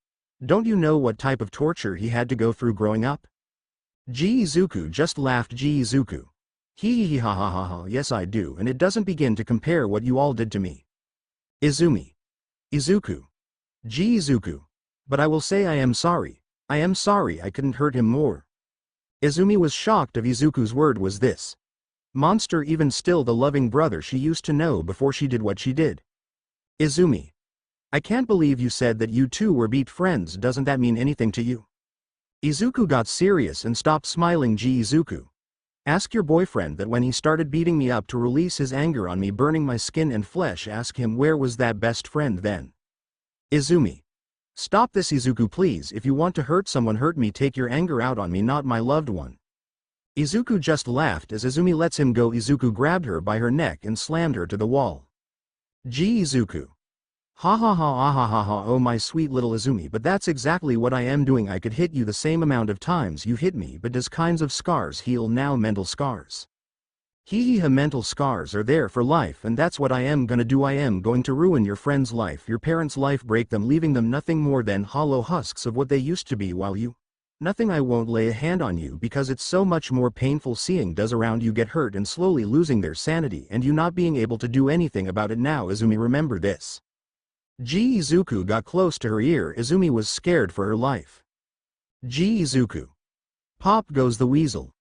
Don't you know what type of torture he had to go through growing up? Izuku just laughed. Izuku. Hee ha ha ha ha, yes I do, and it doesn't begin to compare what you all did to me. Izumi. Izuku. Izuku. But I will say I am sorry. I am sorry I couldn't hurt him more. Izumi was shocked of Izuku's word. Was this monster even still the loving brother she used to know before she did what she did? Izumi. I can't believe you said that you two were beat friends. Doesn't that mean anything to you? Izuku got serious and stopped smiling. Izuku. Ask your boyfriend that when he started beating me up to release his anger on me, burning my skin and flesh, ask him where was that best friend then. Izumi. Stop this, Izuku, please. If you want to hurt someone, hurt me. Take your anger out on me, not my loved one. Izuku just laughed as Izumi lets him go. Izuku grabbed her by her neck and slammed her to the wall. Izuku. Ha ha ha ah ha ha ha, oh my sweet little Izumi, but that's exactly what I am doing. I could hit you the same amount of times you hit me, but does kinds of scars heal now? Mental scars. Hee ha, mental scars are there for life, and that's what I am gonna do. I am going to ruin your friend's life, your parents' life, break them, leaving them nothing more than hollow husks of what they used to be, while you nothing. I won't lay a hand on you because it's so much more painful seeing those around you get hurt and slowly losing their sanity and you not being able to do anything about it. Now Izumi, remember this. Izuku got close to her ear. Izumi was scared for her life. Izuku. Pop goes the weasel.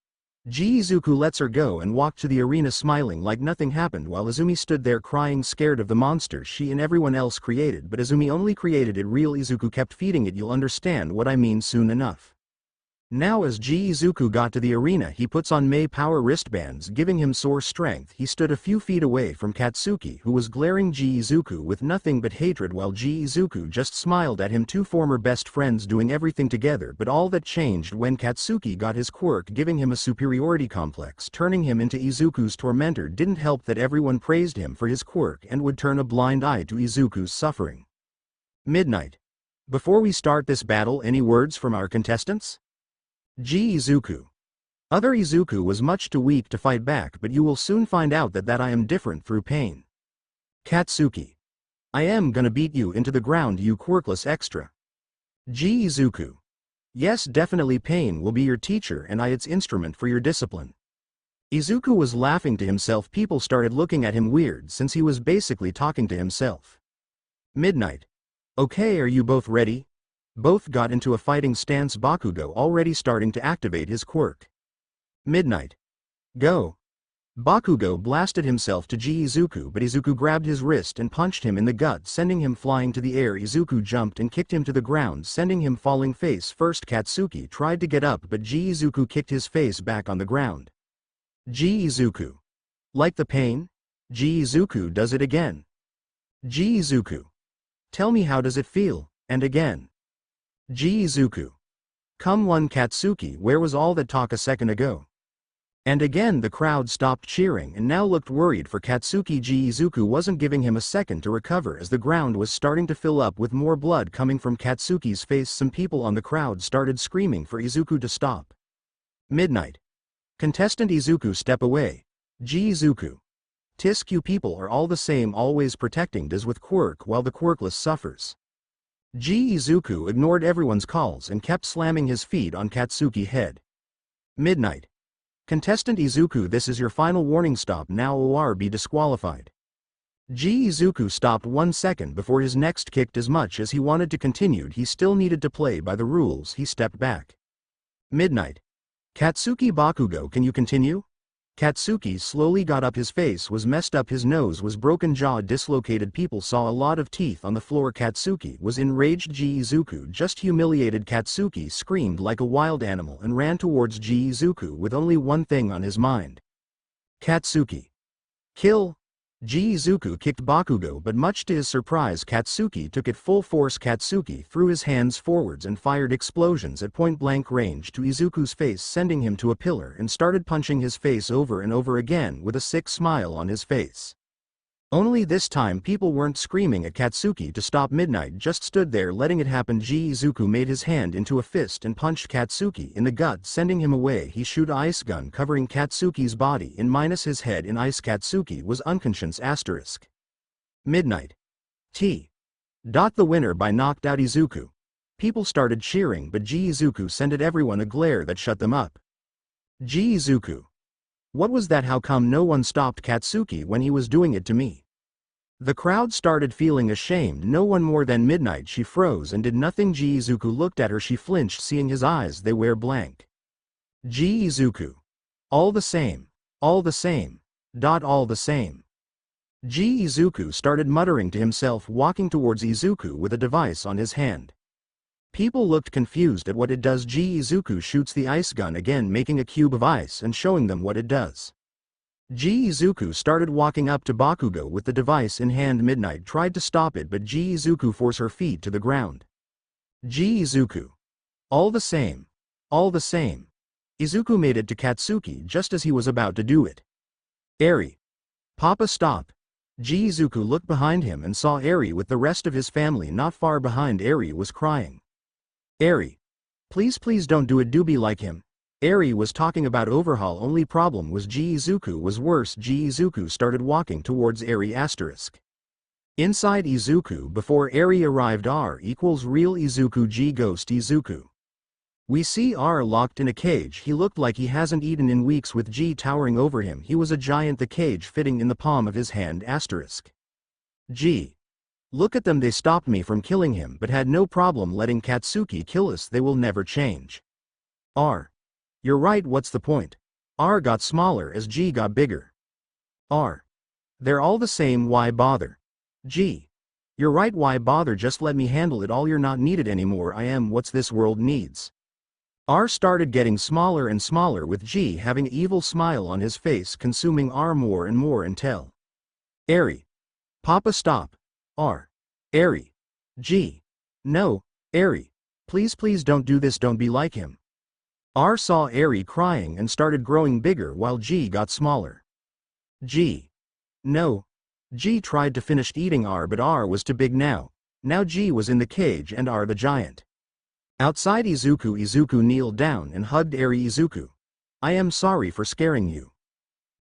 Izuku lets her go and walked to the arena smiling like nothing happened, while Izumi stood there crying, scared of the monster she and everyone else created, but Izumi only created it real. Izuku kept feeding it. You'll understand what I mean soon enough. Now as Izuku got to the arena, he puts on May power wristbands, giving him soar strength. He stood a few feet away from Katsuki, who was glaring Izuku with nothing but hatred, while Izuku just smiled at him. Two former best friends doing everything together, but all that changed when Katsuki got his quirk, giving him a superiority complex, turning him into Izuku's tormentor. Didn't help that everyone praised him for his quirk and would turn a blind eye to Izuku's suffering. Midnight. Before we start this battle, any words from our contestants? Izuku. Other Izuku was much too weak to fight back, but you will soon find out that I am different through pain. Katsuki. I am gonna beat you into the ground, you quirkless extra. Izuku. Yes, definitely, pain will be your teacher and I its instrument for your discipline. Izuku was laughing to himself. People started looking at him weird since he was basically talking to himself. Midnight. Okay, are you both ready? Both got into a fighting stance. Bakugo already starting to activate his quirk. Midnight. Go. Bakugo blasted himself to Izuku, but Izuku grabbed his wrist and punched him in the gut, sending him flying to the air. Izuku jumped and kicked him to the ground, sending him falling face first. Katsuki tried to get up, but Izuku kicked his face back on the ground. Izuku. Like the pain? Izuku does it again. Izuku. Tell me, how does it feel? And again. Izuku. Come on, Katsuki, where was all that talk a second ago? And again the crowd stopped cheering and now looked worried for Katsuki. Izuku wasn't giving him a second to recover as the ground was starting to fill up with more blood coming from Katsuki's face. Some people on the crowd started screaming for Izuku to stop. Midnight. Contestant Izuku, step away. Izuku. Tisk, you people are all the same, always protecting Diz with quirk while the quirkless suffers. Izuku ignored everyone's calls and kept slamming his feet on Katsuki's head. Midnight. Contestant Izuku, this is your final warning, stop now or be disqualified. Izuku stopped 1 second before his next kicked. As much as he wanted to continue, he still needed to play by the rules. He stepped back. Midnight. Katsuki Bakugo, can you continue? Katsuki slowly got up. His face was messed up, his nose was broken, jaw dislocated. People saw a lot of teeth on the floor. Katsuki was enraged. Izuku just humiliated. Katsuki screamed like a wild animal and ran towards Izuku with only one thing on his mind. Katsuki. Kill. Izuku kicked Bakugo, but much to his surprise Katsuki took it full force. Katsuki threw his hands forwards and fired explosions at point-blank range to Izuku's face, sending him to a pillar, and started punching his face over and over again with a sick smile on his face. Only this time people weren't screaming at Katsuki to stop. Midnight just stood there letting it happen. Izuku made his hand into a fist and punched Katsuki in the gut, sending him away. He shoot ice gun covering Katsuki's body in minus his head in ice. Katsuki was unconscious. Asterisk. Midnight. T. The winner by knocked out Izuku. People started cheering, but Izuku sent at everyone a glare that shut them up. Izuku. What was that? How come no one stopped Katsuki when he was doing it to me? The crowd started feeling ashamed. No one more than Midnight. She froze and did nothing. Izuku looked at her. She flinched, seeing his eyes. They were blank. Izuku. All the same. All the same. All the same. Izuku started muttering to himself, walking towards Izuku with a device on his hand. People looked confused at what it does. Izuku shoots the ice gun again, making a cube of ice and showing them what it does. Izuku started walking up to Bakugo with the device in hand. Midnight tried to stop it, but Izuku forced her feet to the ground. Izuku. All the same. All the same. Izuku made it to Katsuki just as he was about to do it. Eri. Papa, stop. Izuku looked behind him and saw Eri with the rest of his family not far behind. Eri was crying. Eri. Please don't do it. Do be like him. Eri was talking about overhaul. Only problem was Izuku was worse. Izuku started walking towards Eri. Asterisk. Inside Izuku before Eri arrived. R equals real Izuku. Ghost Izuku. We see R locked in a cage. He looked like he hasn't eaten in weeks with G towering over him. He was a giant, the cage fitting in the palm of his hand. Asterisk. G. Look at them. They stopped me from killing him but had no problem letting Katsuki kill us. They will never change. R. You're right. What's the point? R got smaller as G got bigger. R. They're all the same. Why bother? G. You're right. Why bother? Just let me handle it all. You're not needed anymore. I am what's this world needs. R started getting smaller and smaller with G having an evil smile on his face, consuming R more and more until. Eri. Papa, stop. R. Eri. G. No, Eri. Please don't do this. Don't be like him. R saw Eri crying and started growing bigger while G got smaller. G. No. G tried to finish eating R, but R was too big now. Now G was in the cage and R the giant. Outside Izuku kneeled down and hugged Eri. Izuku. I am sorry for scaring you.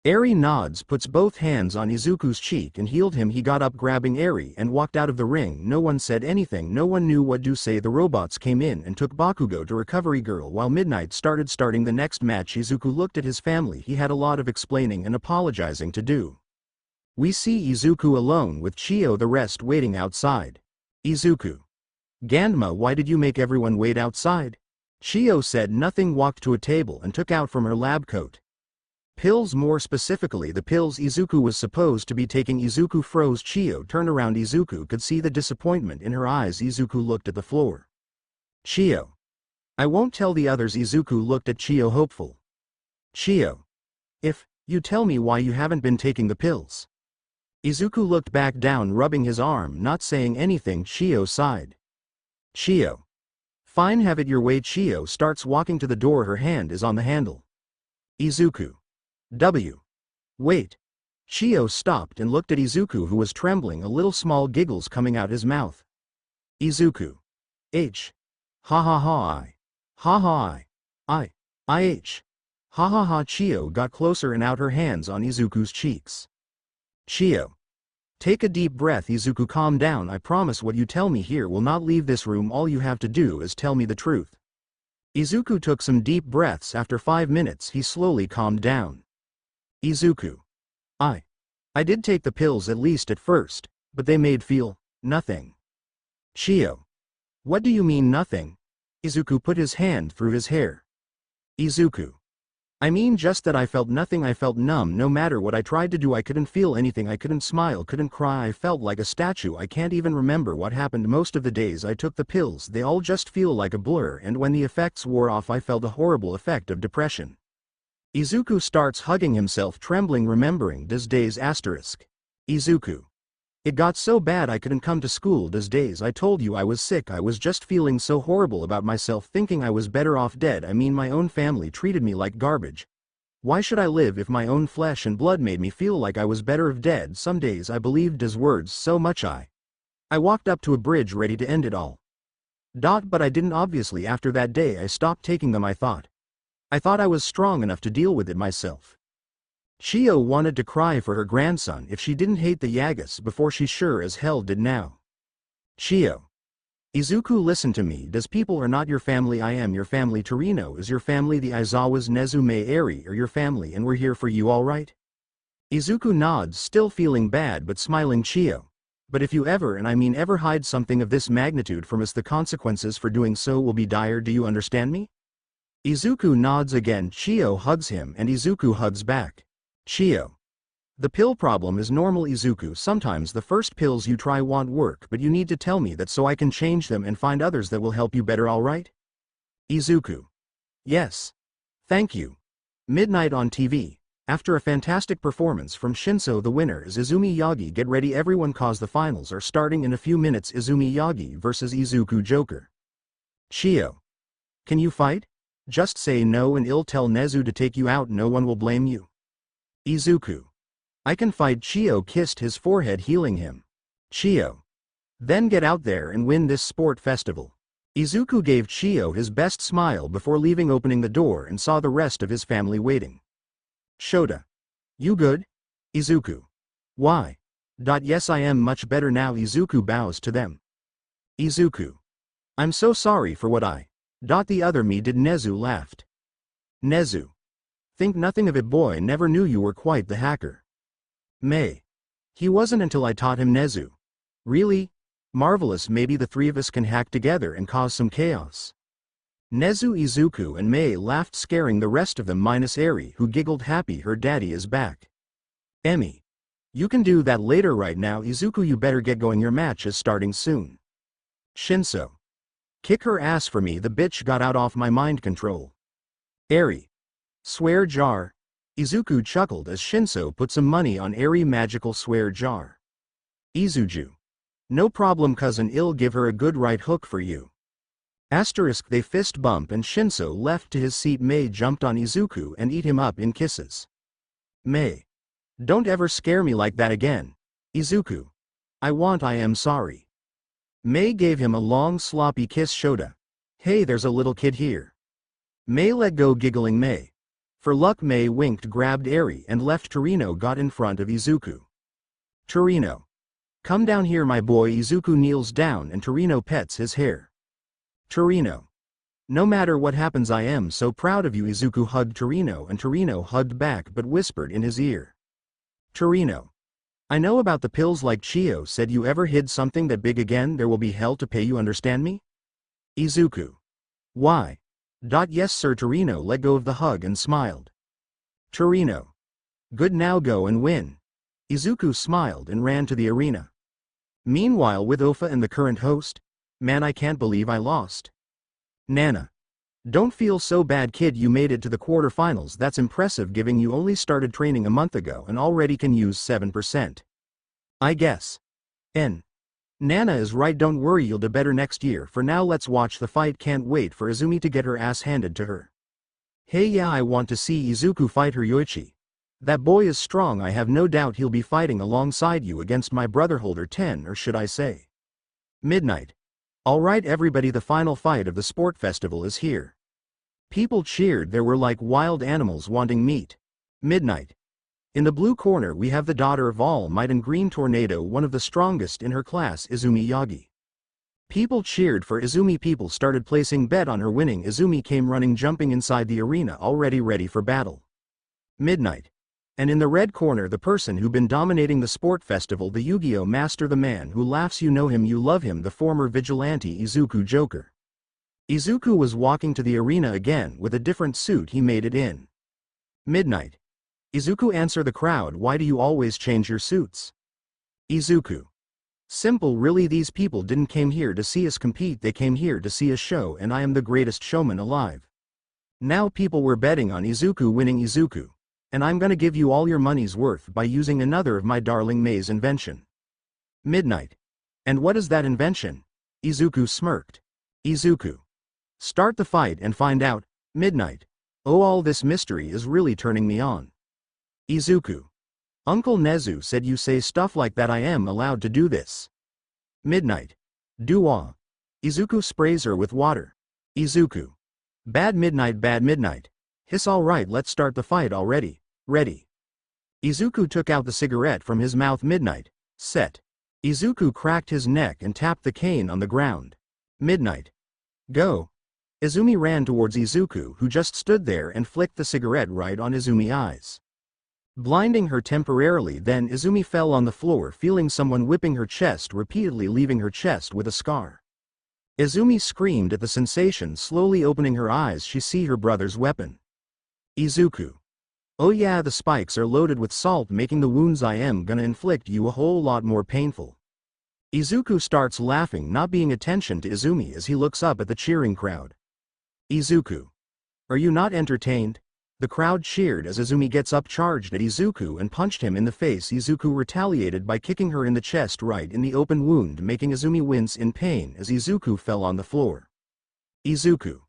Eri nods, puts both hands on Izuku's cheek and healed him. He got up grabbing Eri and walked out of the ring. No one said anything. No one knew what to say. The robots came in and took Bakugo to Recovery Girl while Midnight starting the next match. Izuku looked at his family. He had a lot of explaining and apologizing to do. We see Izuku alone with Chio, the rest waiting outside. Izuku. Gandma, why did you make everyone wait outside? Chio said nothing, walked to a table and took out from her lab coat pills, more specifically the pills Izuku was supposed to be taking. Izuku froze. Chio turned around. Izuku could see the disappointment in her eyes. Izuku looked at the floor. Chio. I won't tell the others. Izuku looked at Chio, hopeful. Chio. If you tell me why you haven't been taking the pills. Izuku looked back down, rubbing his arm, not saying anything. Chio sighed. Chio. Fine, have it your way. Chio starts walking to the door. Her hand is on the handle. Izuku. W. Wait. Chio stopped and looked at Izuku, who was trembling a little, small giggles coming out his mouth. Izuku. H. Ha ha ha I. Ha ha I. H. Ha ha ha. Chio got closer and out her hands on Izuku's cheeks. Chio. Take a deep breath. Izuku, calm down. I promise what you tell me here will not leave this room. All you have to do is tell me the truth. Izuku took some deep breaths. After 5 minutes he slowly calmed down. Izuku. I did take the pills, at least at first, but they made feel nothing. Chio. What do you mean nothing? Izuku put his hand through his hair. Izuku. I mean just that I felt nothing. I felt numb. No matter what I tried to do I couldn't feel anything. I couldn't smile, couldn't cry. I felt like a statue. I can't even remember what happened most of the days I took the pills. They all just feel like a blur, and when the effects wore off I felt a horrible effect of depression. Izuku starts hugging himself, trembling, remembering those days. Izuku. It got so bad I couldn't come to school those days. I told you I was sick. I was just feeling so horrible about myself, thinking I was better off dead. I mean, my own family treated me like garbage. Why should I live if my own flesh and blood made me feel like I was better off dead? Some days I believed his words so much I walked up to a bridge ready to end it all. But I didn't. Obviously after that day I stopped taking them. I thought I was strong enough to deal with it myself. Chio wanted to cry for her grandson if she didn't hate the Yagas before. She sure as hell did now. Chio. Izuku, listen to me. Those people are not your family. I am your family. Torino is your family. The Aizawas, Nezu, Eri are your family, and we're here for you, alright? Izuku nods, still feeling bad but smiling. Chio. But if you ever, and I mean ever, hide something of this magnitude from us, the consequences for doing so will be dire. Do you understand me? Izuku nods again. Chio hugs him and Izuku hugs back. Chio. The pill problem is normal, Izuku. Sometimes the first pills you try won't work, but you need to tell me that so I can change them and find others that will help you better, alright? Izuku. Yes. Thank you. Midnight on TV. After a fantastic performance from Shinso, the winner is Izumi Yagi. Get ready everyone, cause the finals are starting in a few minutes. Izumi Yagi versus Izuku Joker. Chio. Can you fight? Just say no and I'll tell Nezu to take you out. No one will blame you. Izuku. I can fight. Chio kissed his forehead, healing him. Chio. Then get out there and win this sport festival. Izuku gave Chio his best smile before leaving, opening the door, and saw the rest of his family waiting. Shota. You good? Izuku. Why? Yes, I am much better now. Izuku bows to them. Izuku. I'm so sorry for what I. The other me did. Nezu laughed. Nezu. Think nothing of it, boy. Never knew you were quite the hacker. May. He wasn't until I taught him. Nezu. Really? Marvelous. Maybe the three of us can hack together and cause some chaos. Nezu, Izuku and May laughed, scaring the rest of them minus Eri, who giggled happy her daddy is back. Emi. You can do that later. Right now, Izuku, you better get going. Your match is starting soon. Shinso. Kick her ass for me. The bitch got out off my mind control. Eri. Swear jar. Izuku chuckled as Shinso put some money on Eri magical swear jar. Izuju. No problem, cousin. I'll give her a good right hook for you. They fist bump and Shinso left to his seat. May jumped on Izuku and eat him up in kisses. May. Don't ever scare me like that again. Izuku. I am sorry. May gave him a long sloppy kiss. Shota. Hey, there's a little kid here. May let go, giggling. May. For luck. May winked, grabbed Eri and left. Torino got in front of Izuku. Torino. Come down here, my boy. Izuku kneels down and Torino pets his hair. Torino. No matter what happens, I am so proud of you. Izuku hugged Torino and Torino hugged back but whispered in his ear. Torino. I know about the pills, like Chio said. You ever hid something that big again, there will be hell to pay. You understand me? Izuku. Why? Yes sir. Torino let go of the hug and smiled. Torino. Good, now go and win. Izuku smiled and ran to the arena. Meanwhile, with Ofa and the current host. Man, I can't believe I lost. Nana. Don't feel so bad, kid. You made it to the quarterfinals. That's impressive, given you only started training a month ago and already can use 7%. I guess. Nana is right. Don't worry, you'll do better next year. For now, let's watch the fight. Can't wait for Izumi to get her ass handed to her. Hey, yeah, I want to see Izuku fight her. Yoichi. That boy is strong. I have no doubt he'll be fighting alongside you against my brother. Holder 10, or should I say. Midnight. Alright everybody, the final fight of the sport festival is here. People cheered. There were like wild animals wanting meat. Midnight. In the blue corner we have the daughter of All Might and Green Tornado, one of the strongest in her class, Izumi Yagi. People cheered for Izumi. People started placing bet on her winning. Izumi came running, jumping inside the arena, already ready for battle. Midnight. And in the red corner, the person who'd been dominating the sport festival, the Yu-Gi-Oh master, the man who laughs. You know him, you love him, the former vigilante Izuku Joker. Izuku was walking to the arena again with a different suit he made it in. Midnight. Izuku answer the crowd. Why do you always change your suits? Izuku. Simple, really. These people didn't came here to see us compete, they came here to see a show, and I am the greatest showman alive. Now people were betting on Izuku winning Izuku. And I'm gonna give you all your money's worth by using another of my darling May's invention. Midnight. And what is that invention? Izuku smirked. Izuku. Start the fight and find out. Midnight. Oh, all this mystery is really turning me on. Izuku. Uncle Nezu said you say stuff like that. I am allowed to do this. Midnight. Duel. Izuku sprays her with water. Izuku. Bad midnight, bad midnight. Hiss, alright, let's start the fight already. Ready. Izuku took out the cigarette from his mouth. Midnight. Set. Izuku cracked his neck and tapped the cane on the ground. Midnight. Go. Izumi ran towards Izuku, who just stood there, and flicked the cigarette right on Izumi's eyes, blinding her temporarily. Then Izumi fell on the floor, feeling someone whipping her chest repeatedly, leaving her chest with a scar. Izumi screamed at the sensation. Slowly opening her eyes, she see her brother's weapon. Izuku. Oh yeah, the spikes are loaded with salt, making the wounds I am gonna inflict you a whole lot more painful. Izuku starts laughing, not paying attention to Izumi as he looks up at the cheering crowd. Izuku. Are you not entertained? The crowd cheered as Izumi gets up, charged at Izuku, and punched him in the face. Izuku retaliated by kicking her in the chest right in the open wound, making Izumi wince in pain as Izuku fell on the floor. Izuku.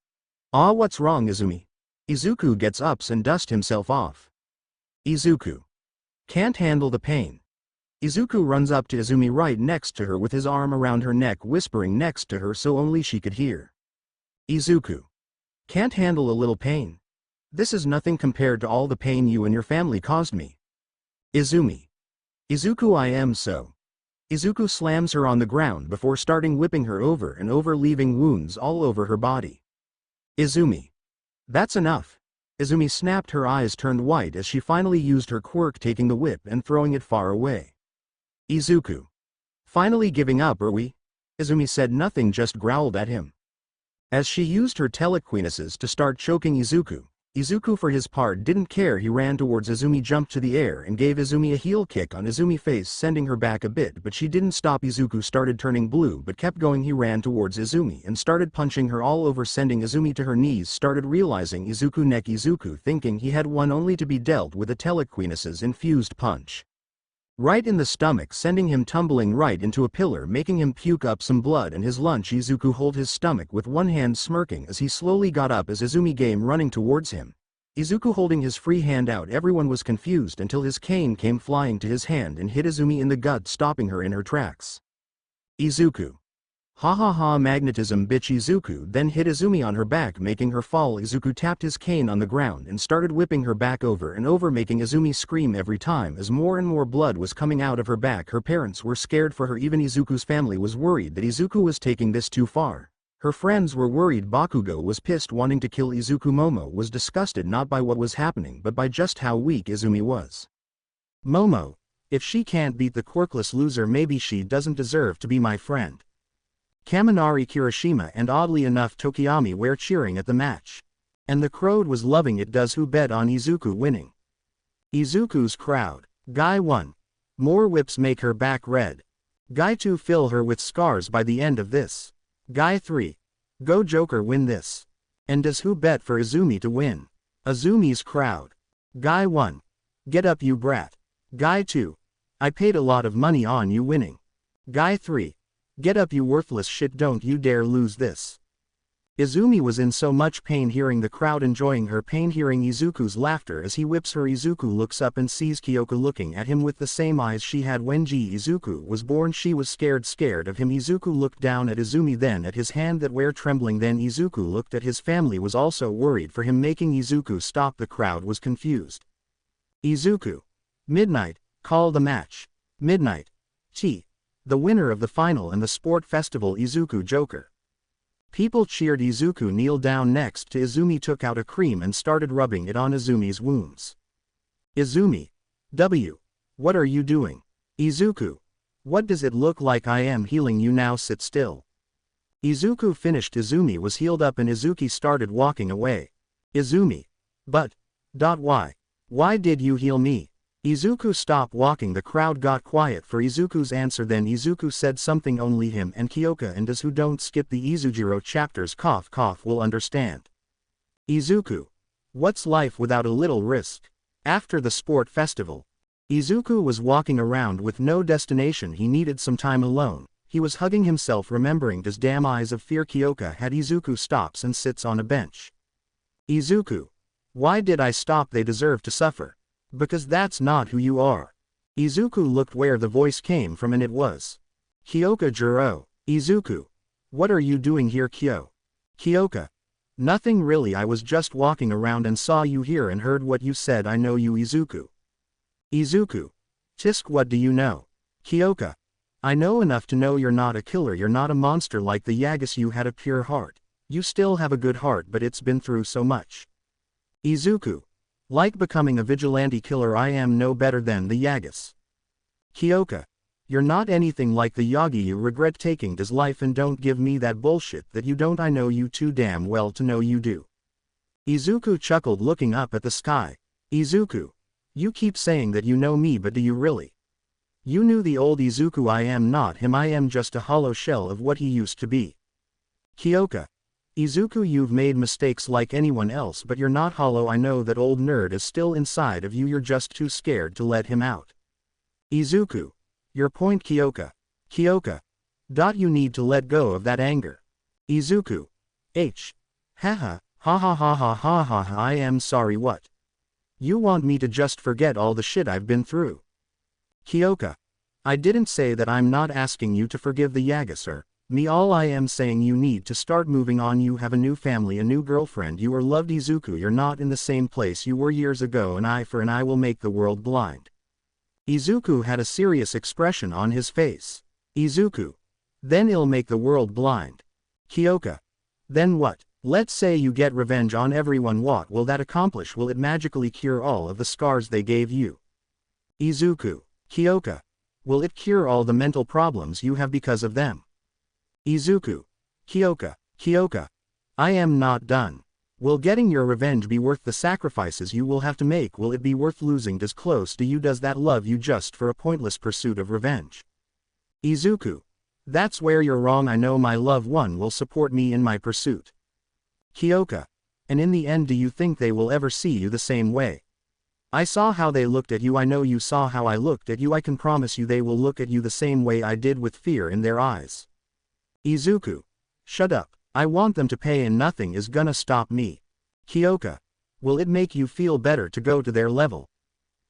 Ah, what's wrong, Izumi? Izuku gets up and dusts himself off. Izuku. Can't handle the pain. Izuku runs up to Izumi right next to her with his arm around her neck, whispering next to her so only she could hear. Izuku. Can't handle a little pain. This is nothing compared to all the pain you and your family caused me. Izumi. Izuku, I am so. Izuku slams her on the ground before starting whipping her over and over, leaving wounds all over her body. Izumi. That's enough. Izumi snapped. Her eyes turned white as she finally used her quirk, taking the whip and throwing it far away. Izuku. Finally giving up, are we? Izumi said nothing, just growled at him. As she used her telekinesis to start choking Izuku, Izuku for his part didn't care. He ran towards Izumi, jumped to the air, and gave Izumi a heel kick on Izumi's face, sending her back a bit, but she didn't stop. Izuku started turning blue but kept going. He ran towards Izumi and started punching her all over, sending Izumi to her knees. Started realizing Izuku neck. Izuku thinking he had won, only to be dealt with a telekinesis infused punch right in the stomach, sending him tumbling right into a pillar, making him puke up some blood and his lunch. Izuku hold his stomach with one hand, smirking as he slowly got up as Izumi came running towards him. Izuku holding his free hand out. Everyone was confused until his cane came flying to his hand and hit Izumi in the gut, stopping her in her tracks. Izuku. Ha ha ha, magnetism bitch. Izuku then hit Izumi on her back, making her fall. Izuku tapped his cane on the ground and started whipping her back over and over, making Izumi scream every time as more and more blood was coming out of her back. Her parents were scared for her. Even Izuku's family was worried that Izuku was taking this too far. Her friends were worried. Bakugo was pissed, wanting to kill Izuku. Momo was disgusted not by what was happening but by just how weak Izumi was. Momo. If she can't beat the quirkless loser, maybe she doesn't deserve to be my friend. Kaminari, Kirishima, and oddly enough Tokiyami were cheering at the match. And the crowd was loving it. Does who bet on Izuku winning? Izuku's crowd. Guy 1. More whips make her back red. Guy 2. Fill her with scars by the end of this. Guy 3. Go Joker, win this. And does who bet for Izumi to win? Izumi's crowd. Guy 1. Get up, you brat. Guy 2. I paid a lot of money on you winning. Guy 3. Get up, you worthless shit, don't you dare lose this. Izumi was in so much pain, hearing the crowd enjoying her pain, hearing Izuku's laughter as he whips her. Izuku looks up and sees Kiyoka looking at him with the same eyes she had when Izuku was born. She was scared of him. Izuku looked down at Izumi, then at his hand that were trembling. Then Izuku looked at his family, was also worried for him, making Izuku stop. The crowd was confused. Izuku. Midnight. Call the match. Midnight. The winner of the final and the sport festival, Izuku Joker. People cheered. Izuku kneeled down next to Izumi, took out a cream and started rubbing it on Izumi's wounds. Izumi. What are you doing? Izuku. What does it look like? I am healing you, now sit still. Izuku finished. Izumi was healed up and Izuki started walking away. Izumi. But. Why? Why did you heal me? Izuku stopped walking. The crowd got quiet for Izuku's answer. Then Izuku said something only him and Kiyoka and us who don't skip the Izujiro chapters will understand. Izuku. What's life without a little risk? After the sport festival, Izuku was walking around with no destination. He needed some time alone. He was hugging himself, remembering his damn eyes of fear. Kyoka had Izuku stops and sits on a bench. Izuku. Why did I stop? They deserve to suffer. Because that's not who you are. Izuku looked where the voice came from and it was Kyoka Juro. Izuku. What are you doing here, Kyo? Kyoka. Nothing really, I was just walking around and saw you here and heard what you said. I know you, Izuku. Izuku. Tisk, what do you know? Kyoka. I know enough to know you're not a killer, you're not a monster like the Yagus, you had a pure heart. You still have a good heart, but it's been through so much. Izuku. Like becoming a vigilante killer, I am no better than the Yagus. Kyoka. You're not anything like the Yagi, you regret taking his life and don't give me that bullshit that you don't. I know you too damn well to know you do. Izuku chuckled, looking up at the sky. Izuku. You keep saying that you know me, but do you really? You knew the old Izuku. I am not him, I am just a hollow shell of what he used to be. Kyoka. Izuku, you've made mistakes like anyone else, but you're not hollow. I know that old nerd is still inside of you, you're just too scared to let him out. Izuku. Your point, Kyoka. Kyoka. You need to let go of that anger. Izuku. Haha, ha ha ha ha ha ha ha, I am sorry, what? You want me to just forget all the shit I've been through? Kyoka. I didn't say that. I'm not asking you to forgive the Yagus or me. All I am saying, you need to start moving on. You have a new family, a new girlfriend, you are loved. Izuku, you're not in the same place you were years ago. An eye for an eye will make the world blind. Izuku had a serious expression on his face. Izuku. Then it'll make the world blind. Kyoka. Then what? Let's say you get revenge on everyone. What will that accomplish? Will it magically cure all of the scars they gave you? Izuku. Kyoka. Will it cure all the mental problems you have because of them? Izuku. Kyoka. Kyoka. I am not done. Will getting your revenge be worth the sacrifices you will have to make? Will it be worth losing this close to you? Does that love you just for a pointless pursuit of revenge? Izuku. That's where you're wrong. I know my loved one will support me in my pursuit. Kyoka. And in the end, do you think they will ever see you the same way? I saw how they looked at you. I know you saw how I looked at you. I can promise you they will look at you the same way I did, with fear in their eyes. Izuku. Shut up. I want them to pay and nothing is gonna stop me. Kyoka. Will it make you feel better to go to their level?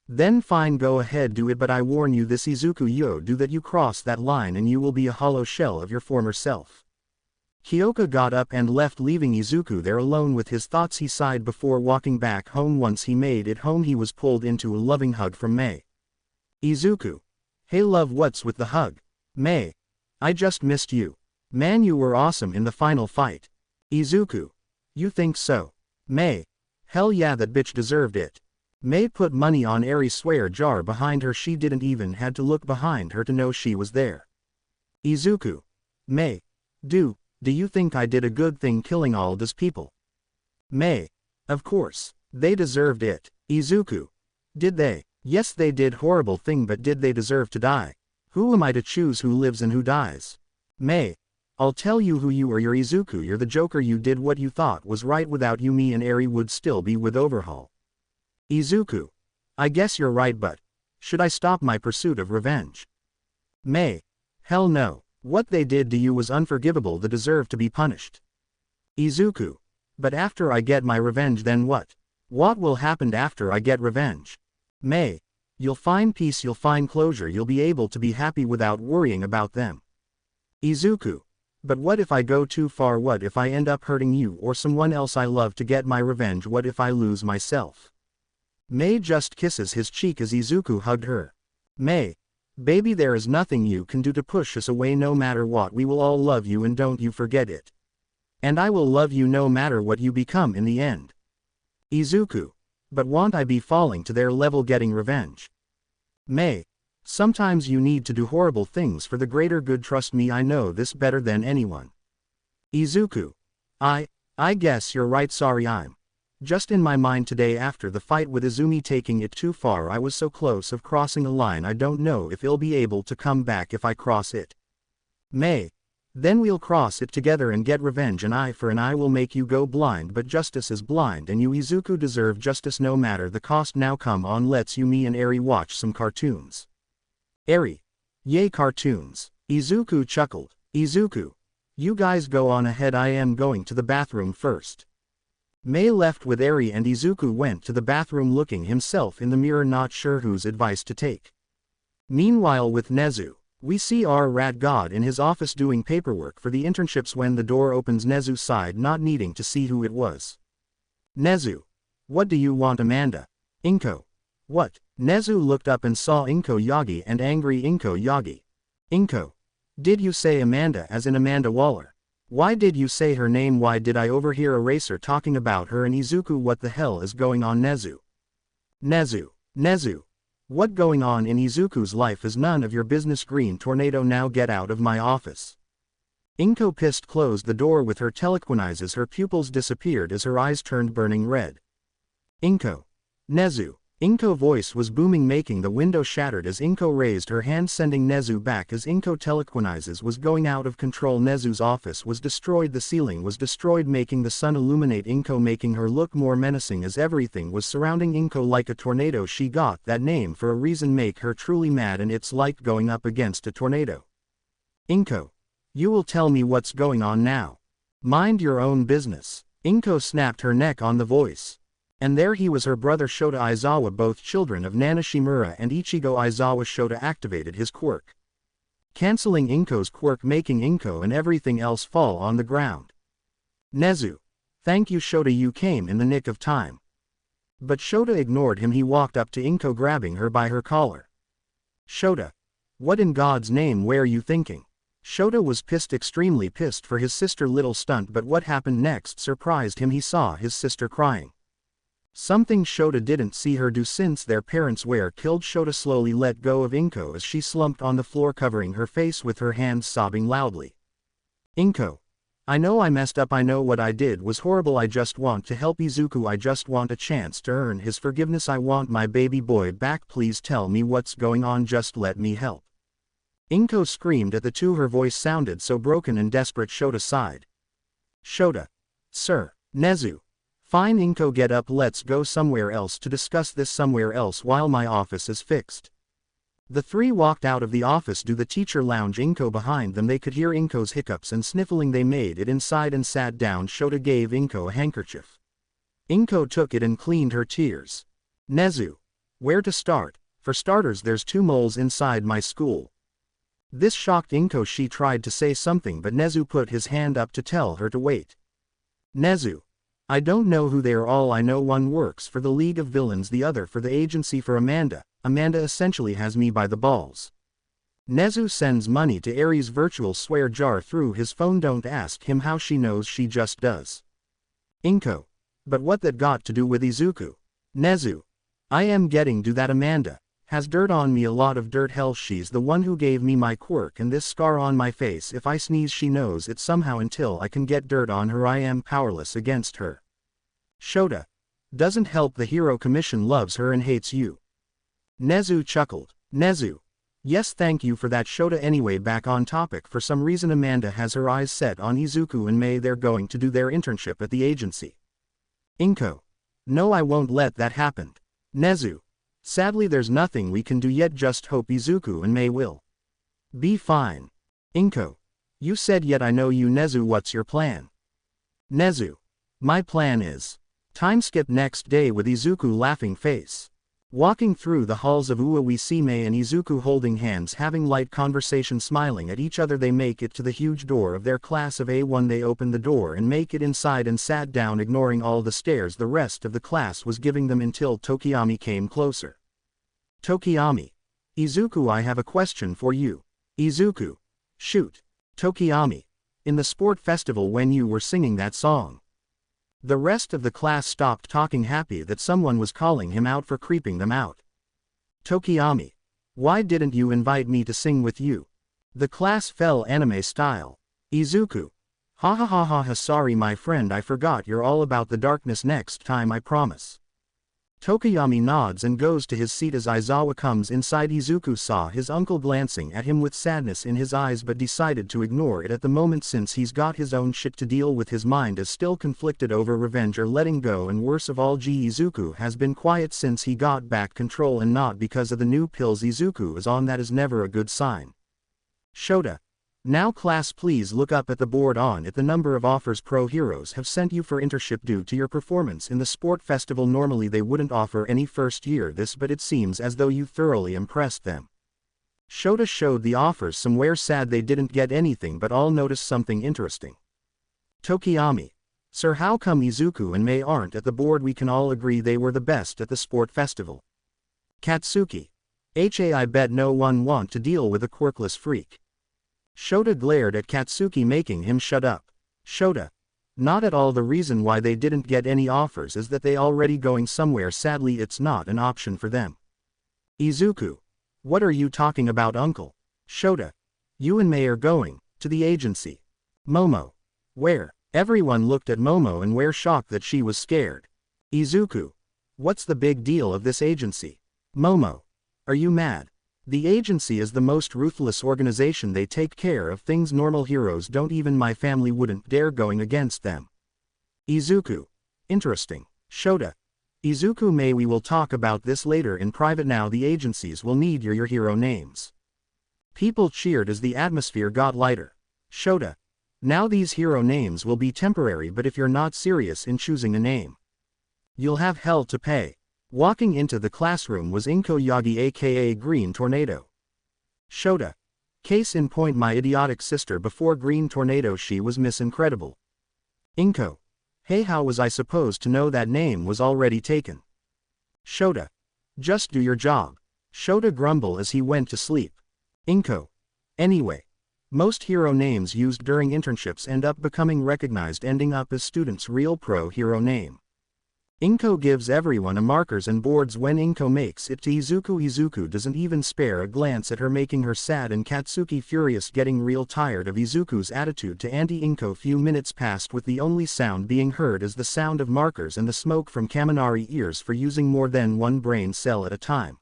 Then fine, go ahead, do it, but I warn you this, Izuku, yo, do that, you cross that line and you will be a hollow shell of your former self. Kyoka got up and left, leaving Izuku there alone with his thoughts. He sighed before walking back home. Once he made it home, he was pulled into a loving hug from Mei. Izuku. Hey love, what's with the hug? Mei. I just missed you. Man, you were awesome in the final fight. Izuku. You think so? Mei. Hell yeah, that bitch deserved it. Mei put money on Eri's swear jar behind her. She didn't even had to look behind her to know she was there. Izuku. Mei. Do you think I did a good thing killing all those people? Mei. Of course. They deserved it. Izuku. Did they? Yes, they did horrible thing, but did they deserve to die? Who am I to choose who lives and who dies? Mei. I'll tell you who you are. You're Izuku. You're the Joker. You did what you thought was right. Without you, me and Eri would still be with Overhaul. Izuku. I guess you're right, but should I stop my pursuit of revenge? Mei. Hell no. What they did to you was unforgivable. They deserve to be punished. Izuku. But after I get my revenge, then what? What will happen after I get revenge? Mei. You'll find peace, you'll find closure, you'll be able to be happy without worrying about them. Izuku. But what if I go too far? What if I end up hurting you or someone else I love to get my revenge? What if I lose myself? Mei just kisses his cheek as Izuku hugged her. Mei. Baby, there is nothing you can do to push us away. No matter what, we will all love you, and don't you forget it. And I will love you no matter what you become in the end. Izuku. But won't I be falling to their level getting revenge? Mei. Sometimes you need to do horrible things for the greater good. Trust me, I know this better than anyone. Izuku. I guess you're right. Sorry, I'm just in my mind today after the fight with Izumi, taking it too far. I was so close of crossing a line. I don't know if I'll be able to come back if I cross it. Mei. Then we'll cross it together and get revenge. An eye for an eye will make you go blind, but justice is blind and you Izuku deserve justice no matter the cost. Now come on, let's me and Eri watch some cartoons. Eri. Yay, cartoons. Izuku chuckled. Izuku. You guys go on ahead, I am going to the bathroom first. Mei left with Eri and Izuku went to the bathroom looking himself in the mirror, not sure whose advice to take. Meanwhile with Nezu, we see our rat god in his office doing paperwork for the internships when the door opens. Nezu sighed, not needing to see who it was. Nezu. What do you want, Amanda? Inko. What? Nezu looked up and saw Inko Yagi and angry Inko Yagi. Inko. Did you say Amanda as in Amanda Waller? Why did you say her name? Why did I overhear a racer talking about her and Izuku? What the hell is going on, Nezu? Nezu. Nezu. What going on in Izuku's life is none of your business. Green tornado, now get out of my office. Inko pissed closed the door with her telekinesis. Her pupils disappeared as her eyes turned burning red. Inko. Nezu. Inko voice was booming, making the window shattered as Inko raised her hand, sending Nezu back as Inko telekinesis was going out of control. Nezu's office was destroyed, the ceiling was destroyed, making the sun illuminate Inko, making her look more menacing as everything was surrounding Inko like a tornado. She got that name for a reason, make her truly mad, and it's like going up against a tornado. Inko. You will tell me what's going on now. Mind your own business. Inko snapped her neck on the voice. And there he was, her brother Shota Aizawa, both children of Nana Shimura and Ichigo Aizawa. Shota activated his quirk, cancelling Inko's quirk, making Inko and everything else fall on the ground. Nezu. Thank you, Shota, you came in the nick of time. But Shota ignored him. He walked up to Inko, grabbing her by her collar. Shota. What in God's name were you thinking? Shota was pissed, extremely pissed for his sister little stunt, but what happened next surprised him. He saw his sister crying. Something Shota didn't see her do since their parents were killed. Shota slowly let go of Inko as she slumped on the floor, covering her face with her hands, sobbing loudly. Inko. I know I messed up, I know what I did was horrible, I just want to help Izuku, I just want a chance to earn his forgiveness, I want my baby boy back, please tell me what's going on, just let me help. Inko screamed at the two, her voice sounded so broken and desperate. Shota sighed. Shota. Sir. Nezu. Fine, Inko, get up, let's go somewhere else to discuss this, somewhere else while my office is fixed. The three walked out of the office to the teacher lounge, Inko behind them. They could hear Inko's hiccups and sniffling. They made it inside and sat down. Shota gave Inko a handkerchief. Inko took it and cleaned her tears. Nezu. Where to start? For starters, there's 2 moles inside my school. This shocked Inko. She tried to say something, but Nezu put his hand up to tell her to wait. Nezu. I don't know who they are all, I know one works for the League of Villains, the other for the agency for Amanda. Amanda essentially has me by the balls. Nezu sends money to Aries' virtual swear jar through his phone. Don't ask him how she knows, she just does. Inko. But what that got to do with Izuku? Nezu. I am getting to that. Amanda has dirt on me, a lot of dirt. Hell, she's the one who gave me my quirk and this scar on my face. If I sneeze she knows it somehow. Until I can get dirt on her I am powerless against her. Shota. Doesn't help, the Hero Commission loves her and hates you. Nezu chuckled. Nezu. Yes, thank you for that, Shota. Anyway, back on topic, for some reason Amanda has her eyes set on Izuku and Mei. They're going to do their internship at the agency. Inko. No, I won't let that happen. Nezu. Sadly, there's nothing we can do yet, just hope Izuku and Mei will be fine. Inko. You said yet, I know you. Nezu, what's your plan? Nezu. My plan is time skip next day with Izuku laughing face. Walking through the halls of Ua, we see Mei and Izuku holding hands, having light conversation, smiling at each other. They make it to the huge door of their class of A1. They open the door and make it inside and sat down, ignoring all the stares the rest of the class was giving them, until Tokiyami came closer. Tokiyami. Izuku, I have a question for you. Izuku. Shoot. Tokiyami. In the sport festival when you were singing that song. The rest of the class stopped talking, happy that someone was calling him out for creeping them out. Tokiyami. Why didn't you invite me to sing with you? The class fell anime style. Izuku. Ha ha ha ha ha, sorry my friend, I forgot, you're all about the darkness, next time I promise. Tokiyami nods and goes to his seat as Aizawa comes inside. Izuku saw his uncle glancing at him with sadness in his eyes but decided to ignore it at the moment since he's got his own shit to deal with. His mind is still conflicted over revenge or letting go, and worst of all, Izuku has been quiet since he got back control, and not because of the new pills Izuku is on. That is never a good sign. Shota. Now class, please look up at the board on it. The number of offers pro heroes have sent you for internship due to your performance in the sport festival. Normally they wouldn't offer any first year this, but it seems as though you thoroughly impressed them. Shota showed the offers somewhere. Sad they didn't get anything, but I'll notice something interesting. Tokiyami. Sir, how come Izuku and Mei aren't at the board? We can all agree they were the best at the sport festival. Katsuki. I bet no one want to deal with a quirkless freak. Shota glared at Katsuki, making him shut up. Shota. Not at all. The reason why they didn't get any offers is that they already going somewhere. Sadly it's not an option for them. Izuku. What are you talking about, uncle? Shota. You and Mei are going to the agency. Momo. Where? Everyone looked at Momo and were shocked that she was scared. Izuku. What's the big deal of this agency? Momo. Are you mad? The agency is the most ruthless organization. They take care of things normal heroes don't. Even my family wouldn't dare going against them. Izuku. Interesting. Shota. Izuku, Mei, we will talk about this later in private. Now the agencies will need your hero names. People cheered as the atmosphere got lighter. Shota. Now these hero names will be temporary, but if you're not serious in choosing a name, you'll have hell to pay. Walking into the classroom was Inko Yagi, aka Green Tornado. Shota. Case in point, my idiotic sister before Green Tornado, she was Miss Incredible. Inko. Hey, how was I supposed to know that name was already taken? Shota. Just do your job. Shota grumbled as he went to sleep. Inko. Anyway. Most hero names used during internships end up becoming recognized, ending up as students' real pro hero name. Inko gives everyone a markers and boards when Inko makes it to Izuku. Izuku doesn't even spare a glance at her, making her sad and Katsuki furious, getting real tired of Izuku's attitude to Auntie Inko. Few minutes passed with the only sound being heard as the sound of markers and the smoke from Kaminari ears for using more than one brain cell at a time.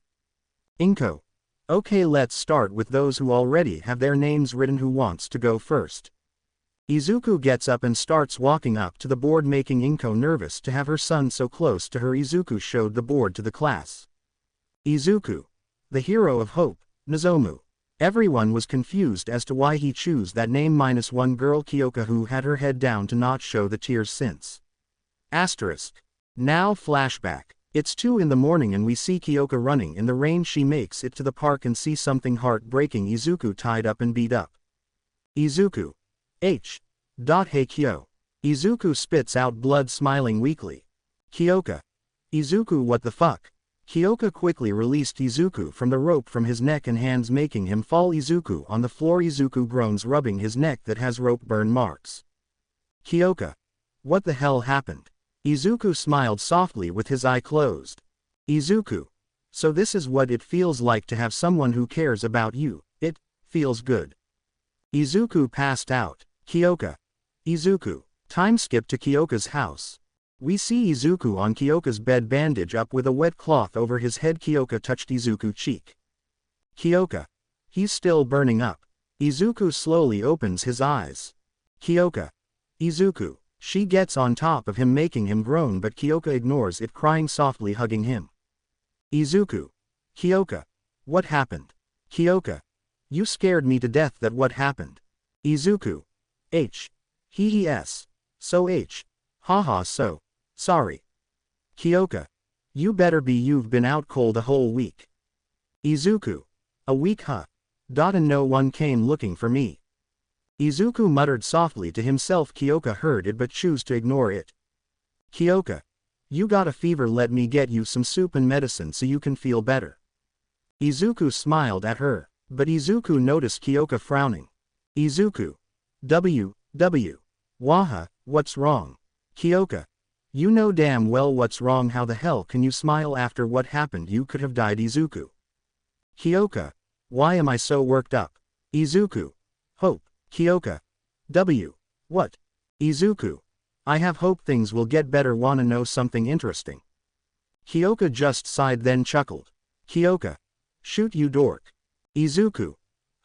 Inko. Okay, let's start with those who already have their names written. Who wants to go first? Izuku gets up and starts walking up to the board, making Inko nervous to have her son so close to her. Izuku showed the board to the class. Izuku. The hero of hope, Nozomu. Everyone was confused as to why he chose that name minus one girl, Kiyoka, who had her head down to not show the tears since. Asterisk. Now flashback. It's 2 in the morning and we see Kiyoka running in the rain. She makes it to the park and sees something heartbreaking: Izuku tied up and beat up. Izuku. Hey Kyo. Izuku spits out blood, smiling weakly. Kiyoka. Izuku, what the fuck? Kiyoka quickly released Izuku from the rope from his neck and hands, making him fall. Izuku on the floor. Izuku groans, rubbing his neck that has rope burn marks. Kiyoka. What the hell happened? Izuku smiled softly with his eye closed. Izuku. So this is what it feels like to have someone who cares about you. It feels good. Izuku passed out. Kiyoka. Izuku. Time skip to Kiyoka's house. We see Izuku on Kiyoka's bed, bandage up with a wet cloth over his head. Kiyoka touched Izuku's cheek. Kiyoka. He's still burning up. Izuku slowly opens his eyes. Kiyoka. Izuku. She gets on top of him, making him groan, but Kiyoka ignores it, crying softly, hugging him. Izuku. Kiyoka. What happened? Kiyoka. You scared me to death. That what happened? Izuku. Yes. So haha, so. Sorry. Kiyoka. You better be, you've been out cold a whole week. Izuku. A week, huh? And no one came looking for me. Izuku muttered softly to himself. Kiyoka heard it but chose to ignore it. Kiyoka. You got a fever, let me get you some soup and medicine so you can feel better. Izuku smiled at her, but Izuku noticed Kiyoka frowning. Izuku. Waha, what's wrong? Kiyoka. You know damn well what's wrong. How the hell can you smile after what happened? You could have died. Izuku. Kiyoka. Why am I so worked up? Izuku. Hope. Kiyoka. What? Izuku. I have hope things will get better. Wanna know something interesting? Kiyoka just sighed then chuckled. Kiyoka. Shoot you dork. Izuku.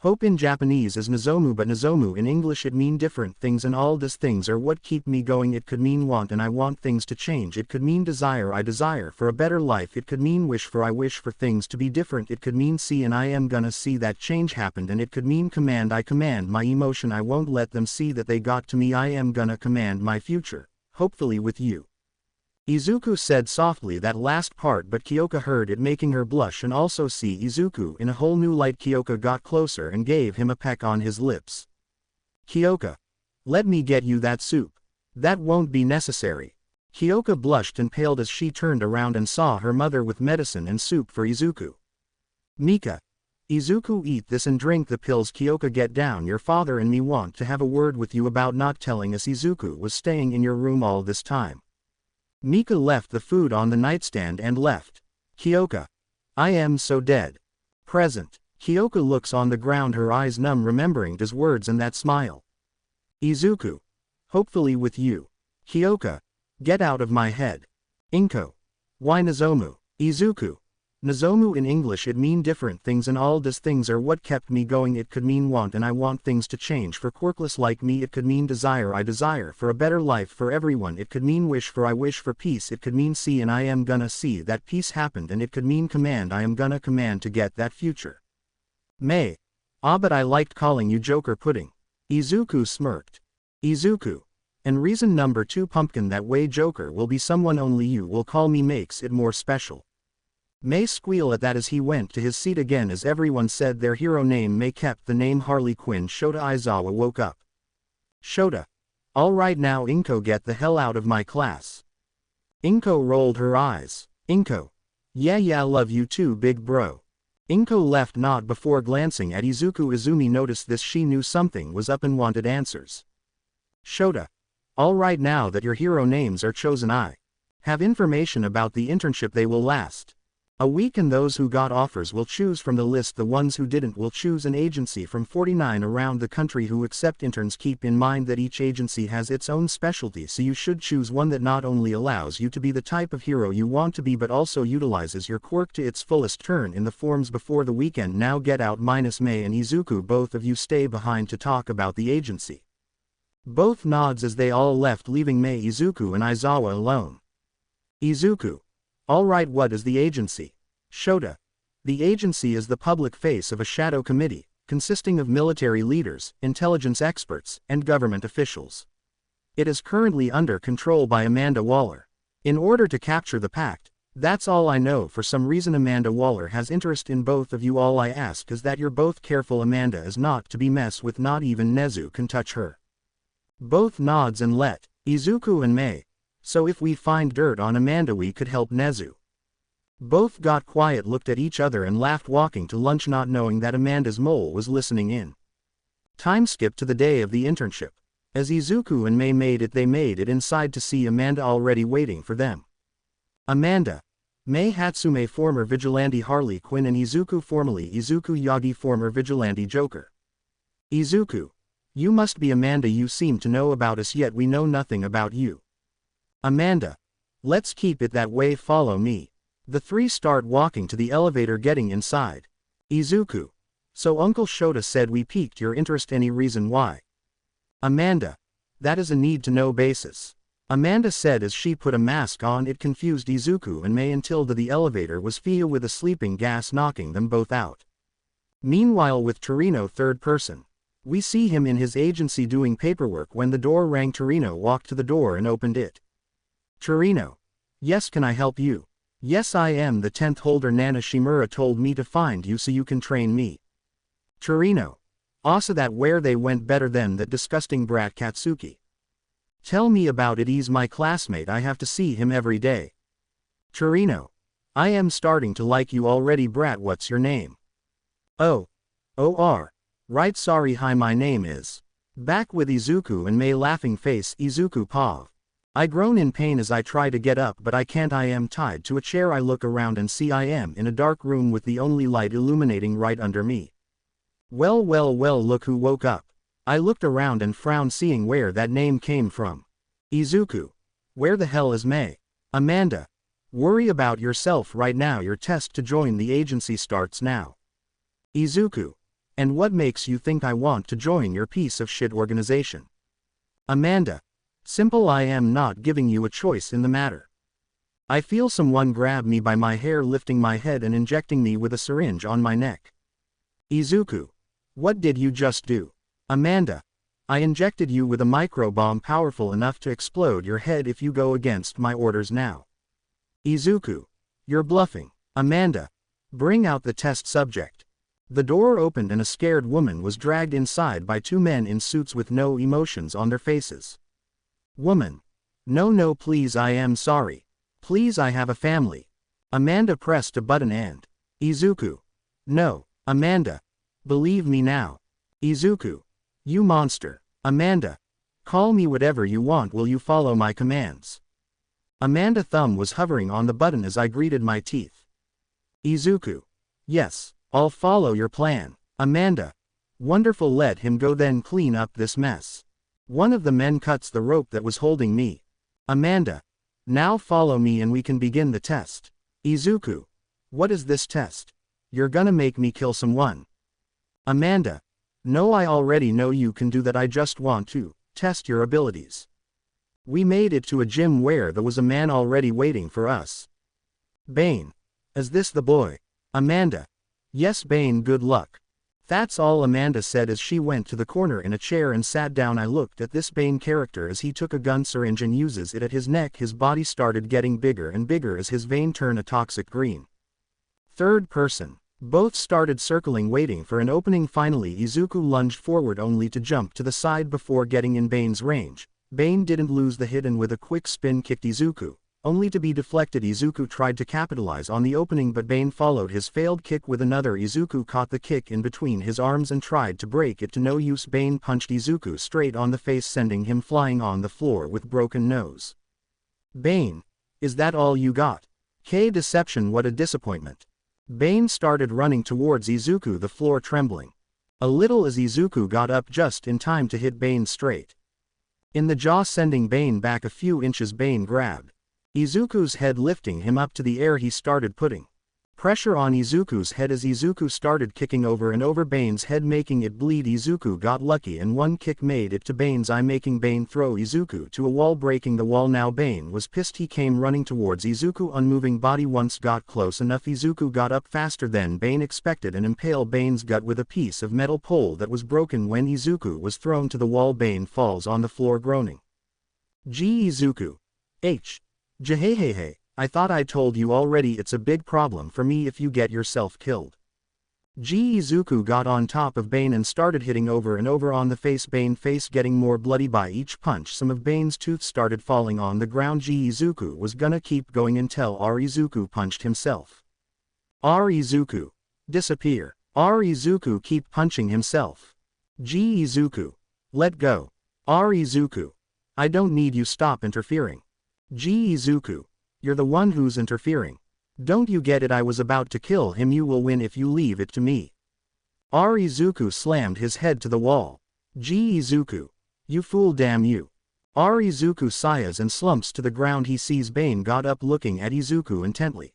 Hope in Japanese is Nozomu but Nozomu in English it mean different things and all these things are what keep me going it could mean want and I want things to change it could mean desire I desire for a better life it could mean wish for I wish for things to be different it could mean see and I am gonna see that change happened and it could mean command I command my emotion I won't let them see that they got to me I am gonna command my future, hopefully with you. Izuku said softly that last part but Kiyoka heard it making her blush and also see Izuku in a whole new light Kiyoka got closer and gave him a peck on his lips. Kiyoka. Let me get you that soup. That won't be necessary. Kiyoka blushed and paled as she turned around and saw her mother with medicine and soup for Izuku. Mika. Izuku eat this and drink the pills Kiyoka get down your father and me want to have a word with you about not telling us Izuku was staying in your room all this time. Mika left the food on the nightstand and left. Kiyoka. I am so dead. Present. Kiyoka looks on the ground her eyes numb remembering his words and that smile. Izuku. Hopefully with you. Kiyoka. Get out of my head. Inko. Why Nozomu? Izuku. Nozomu in English it mean different things and all these things are what kept me going it could mean want and I want things to change for quirkless like me it could mean desire I desire for a better life for everyone it could mean wish for I wish for peace it could mean see and I am gonna see that peace happened and it could mean command I am gonna command to get that future. May. Ah but I liked calling you Joker Pudding. Izuku smirked. Izuku. And reason number 2 pumpkin that way Joker will be someone only you will call me makes it more special. May squeal at that as he went to his seat again as everyone said their hero name May kept the name Harley Quinn Shota Aizawa woke up. Shota. Alright now Inko get the hell out of my class. Inko rolled her eyes. Inko. Yeah love you too big bro. Inko left not before glancing at Izuku Izumi noticed this she knew something was up and wanted answers. Shota. Alright now that your hero names are chosen I have information about the internship they will last a week and those who got offers will choose from the list the ones who didn't will choose an agency from 49 around the country who accept interns keep in mind that each agency has its own specialty so you should choose one that not only allows you to be the type of hero you want to be but also utilizes your quirk to its fullest turn in the forms before the weekend now get out minus May and Izuku both of you stay behind to talk about the agency. Both nods as they all left leaving May Izuku and Aizawa alone. Izuku. Alright what is the agency? Shota. The agency is the public face of a shadow committee, consisting of military leaders, intelligence experts, and government officials. It is currently under control by Amanda Waller. In order to capture the pact, that's all I know for some reason Amanda Waller has interest in both of you all I ask is that you're both careful Amanda is not to be messed with not even Nezu can touch her. Both nods and let, Izuku and May. So if we find dirt on Amanda we could help Nezu. Both got quiet looked at each other and laughed walking to lunch not knowing that Amanda's mole was listening in. Time skipped to the day of the internship. As Izuku and May made it inside to see Amanda already waiting for them. Amanda. May Hatsume former vigilante Harley Quinn and Izuku formerly Izuku Yagi former vigilante Joker. Izuku. You must be Amanda you seem to know about us yet we know nothing about you. Amanda. Let's keep it that way follow me. The three start walking to the elevator getting inside. Izuku. So Uncle Shota said we piqued your interest any reason why? Amanda. That is a need-to-know basis. Amanda said as she put a mask on it confused Izuku and May until the elevator was filled with a sleeping gas knocking them both out. Meanwhile with Torino third person. We see him in his agency doing paperwork when the door rang Torino walked to the door and opened it. Torino. Yes can I help you? Yes I am the 10th holder Nana Shimura told me to find you so you can train me. Torino. Also that where they went better than that disgusting brat Katsuki. Tell me about it he's my classmate I have to see him every day. Torino. I am starting to like you already brat what's your name? Oh. O.R. Right sorry hi my name is. Back with Izuku and May laughing face Izuku Pav. I groan in pain as I try to get up but I can't I am tied to a chair I look around and see I am in a dark room with the only light illuminating right under me. Well look who woke up. I looked around and frowned seeing where that name came from. Izuku. Where the hell is May? Amanda. Worry about yourself right now. Your test to join the agency starts now. Izuku. And what makes you think I want to join your piece of shit organization? Amanda. Simple. I am not giving you a choice in the matter. I feel someone grab me by my hair, lifting my head and injecting me with a syringe on my neck. Izuku. What did you just do? Amanda. I injected you with a microbomb powerful enough to explode your head if you go against my orders now. Izuku. You're bluffing. Amanda. Bring out the test subject. The door opened and a scared woman was dragged inside by two men in suits with no emotions on their faces. Woman. No please, I am sorry. Please, I have a family. Amanda pressed a button and. Izuku. No, Amanda. Believe me now. Izuku. You monster. Amanda. Call me whatever you want. Will you follow my commands? Amanda thumb was hovering on the button as I greeted my teeth. Izuku. Yes, I'll follow your plan. Amanda. Wonderful, let him go then clean up this mess. One of the men cuts the rope that was holding me. Amanda. Now follow me and we can begin the test. Izuku. What is this test? You're gonna make me kill someone. Amanda. No, I already know you can do that. I just want to test your abilities. We made it to a gym where there was a man already waiting for us. Bane. Is this the boy? Amanda. Yes Bane, good luck. That's all Amanda said as she went to the corner in a chair and sat down. I looked at this Bane character as he took a gun syringe and uses it at his neck. His body started getting bigger and bigger as his vein turned a toxic green. Third person. Both started circling waiting for an opening. Finally Izuku lunged forward only to jump to the side before getting in Bane's range. Bane didn't lose the hit and with a quick spin kicked Izuku, only to be deflected. Izuku tried to capitalize on the opening but Bane followed his failed kick with another. Izuku caught the kick in between his arms and tried to break it to no use. Bane punched Izuku straight on the face, sending him flying on the floor with broken nose. Bane. Is that all you got? K deception, what a disappointment. Bane started running towards Izuku, the floor trembling a little as Izuku got up just in time to hit Bane straight in the jaw, sending Bane back a few inches. Bane grabbed Izuku's head, lifting him up to the air. He started putting pressure on Izuku's head as Izuku started kicking over and over Bane's head, making it bleed. Izuku got lucky and one kick made it to Bane's eye, making Bane throw Izuku to a wall, breaking the wall. Now Bane was pissed. He came running towards Izuku, unmoving body. Once got close enough, Izuku got up faster than Bane expected and impaled Bane's gut with a piece of metal pole that was broken. When Izuku was thrown to the wall, Bane falls on the floor groaning. Gee Izuku. H. Jehehehe. I thought I told you already, it's a big problem for me if you get yourself killed. Gee Izuku got on top of Bane and started hitting over and over on the face. Bane face getting more bloody by each punch. Some of Bane's tooth started falling on the ground. Gee Izuku was gonna keep going until Izuku punched himself. Izuku. Disappear. Izuku keep punching himself. Gee Izuku. Let go. Izuku. I don't need you, stop interfering. Gee Izuku. You're the one who's interfering. Don't you get it? I was about to kill him. You will win if you leave it to me. Izuku slammed his head to the wall. Gee Izuku. You fool, damn you. Izuku sighs and slumps to the ground. He sees Bane got up, looking at Izuku intently.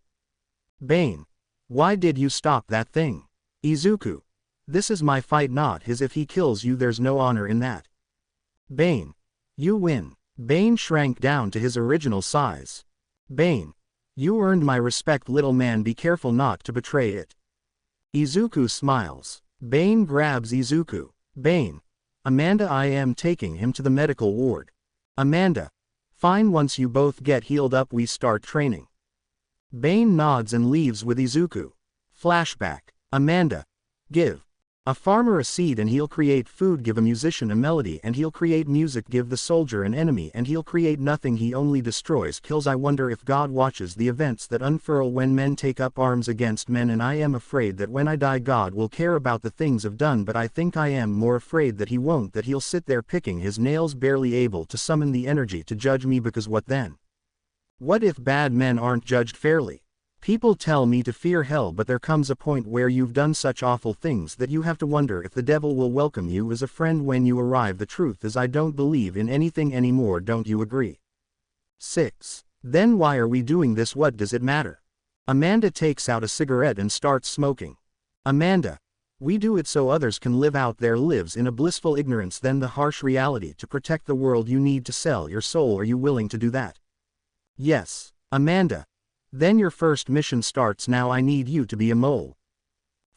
Bane. Why did you stop that thing? Izuku. This is my fight, not his. If he kills you, there's no honor in that. Bane. You win. Bane shrank down to his original size. Bane. You earned my respect, little man. Be careful not to betray it. Izuku smiles. Bane grabs Izuku. Bane. Amanda, I am taking him to the medical ward. Amanda. Fine, once you both get healed up we start training. Bane nods and leaves with Izuku. Flashback. Amanda. Give a farmer a seed and he'll create food. Give a musician a melody and he'll create music. Give the soldier an enemy and he'll create nothing. He only destroys, kills. I wonder if God watches the events that unfurl when men take up arms against men, and I am afraid that when I die God will care about the things I've done, but I think I am more afraid that he won't, that he'll sit there picking his nails, barely able to summon the energy to judge me, because what then? What if bad men aren't judged fairly? People tell me to fear hell, but there comes a point where you've done such awful things that you have to wonder if the devil will welcome you as a friend when you arrive. The truth is I don't believe in anything anymore, don't you agree? 6. Then why are we doing this? What does it matter? Amanda takes out a cigarette and starts smoking. Amanda. We do it so others can live out their lives in a blissful ignorance than the harsh reality to protect the world. You need to sell your soul. Are you willing to do that? Yes. Amanda. Then your first mission starts now. I need you to be a mole.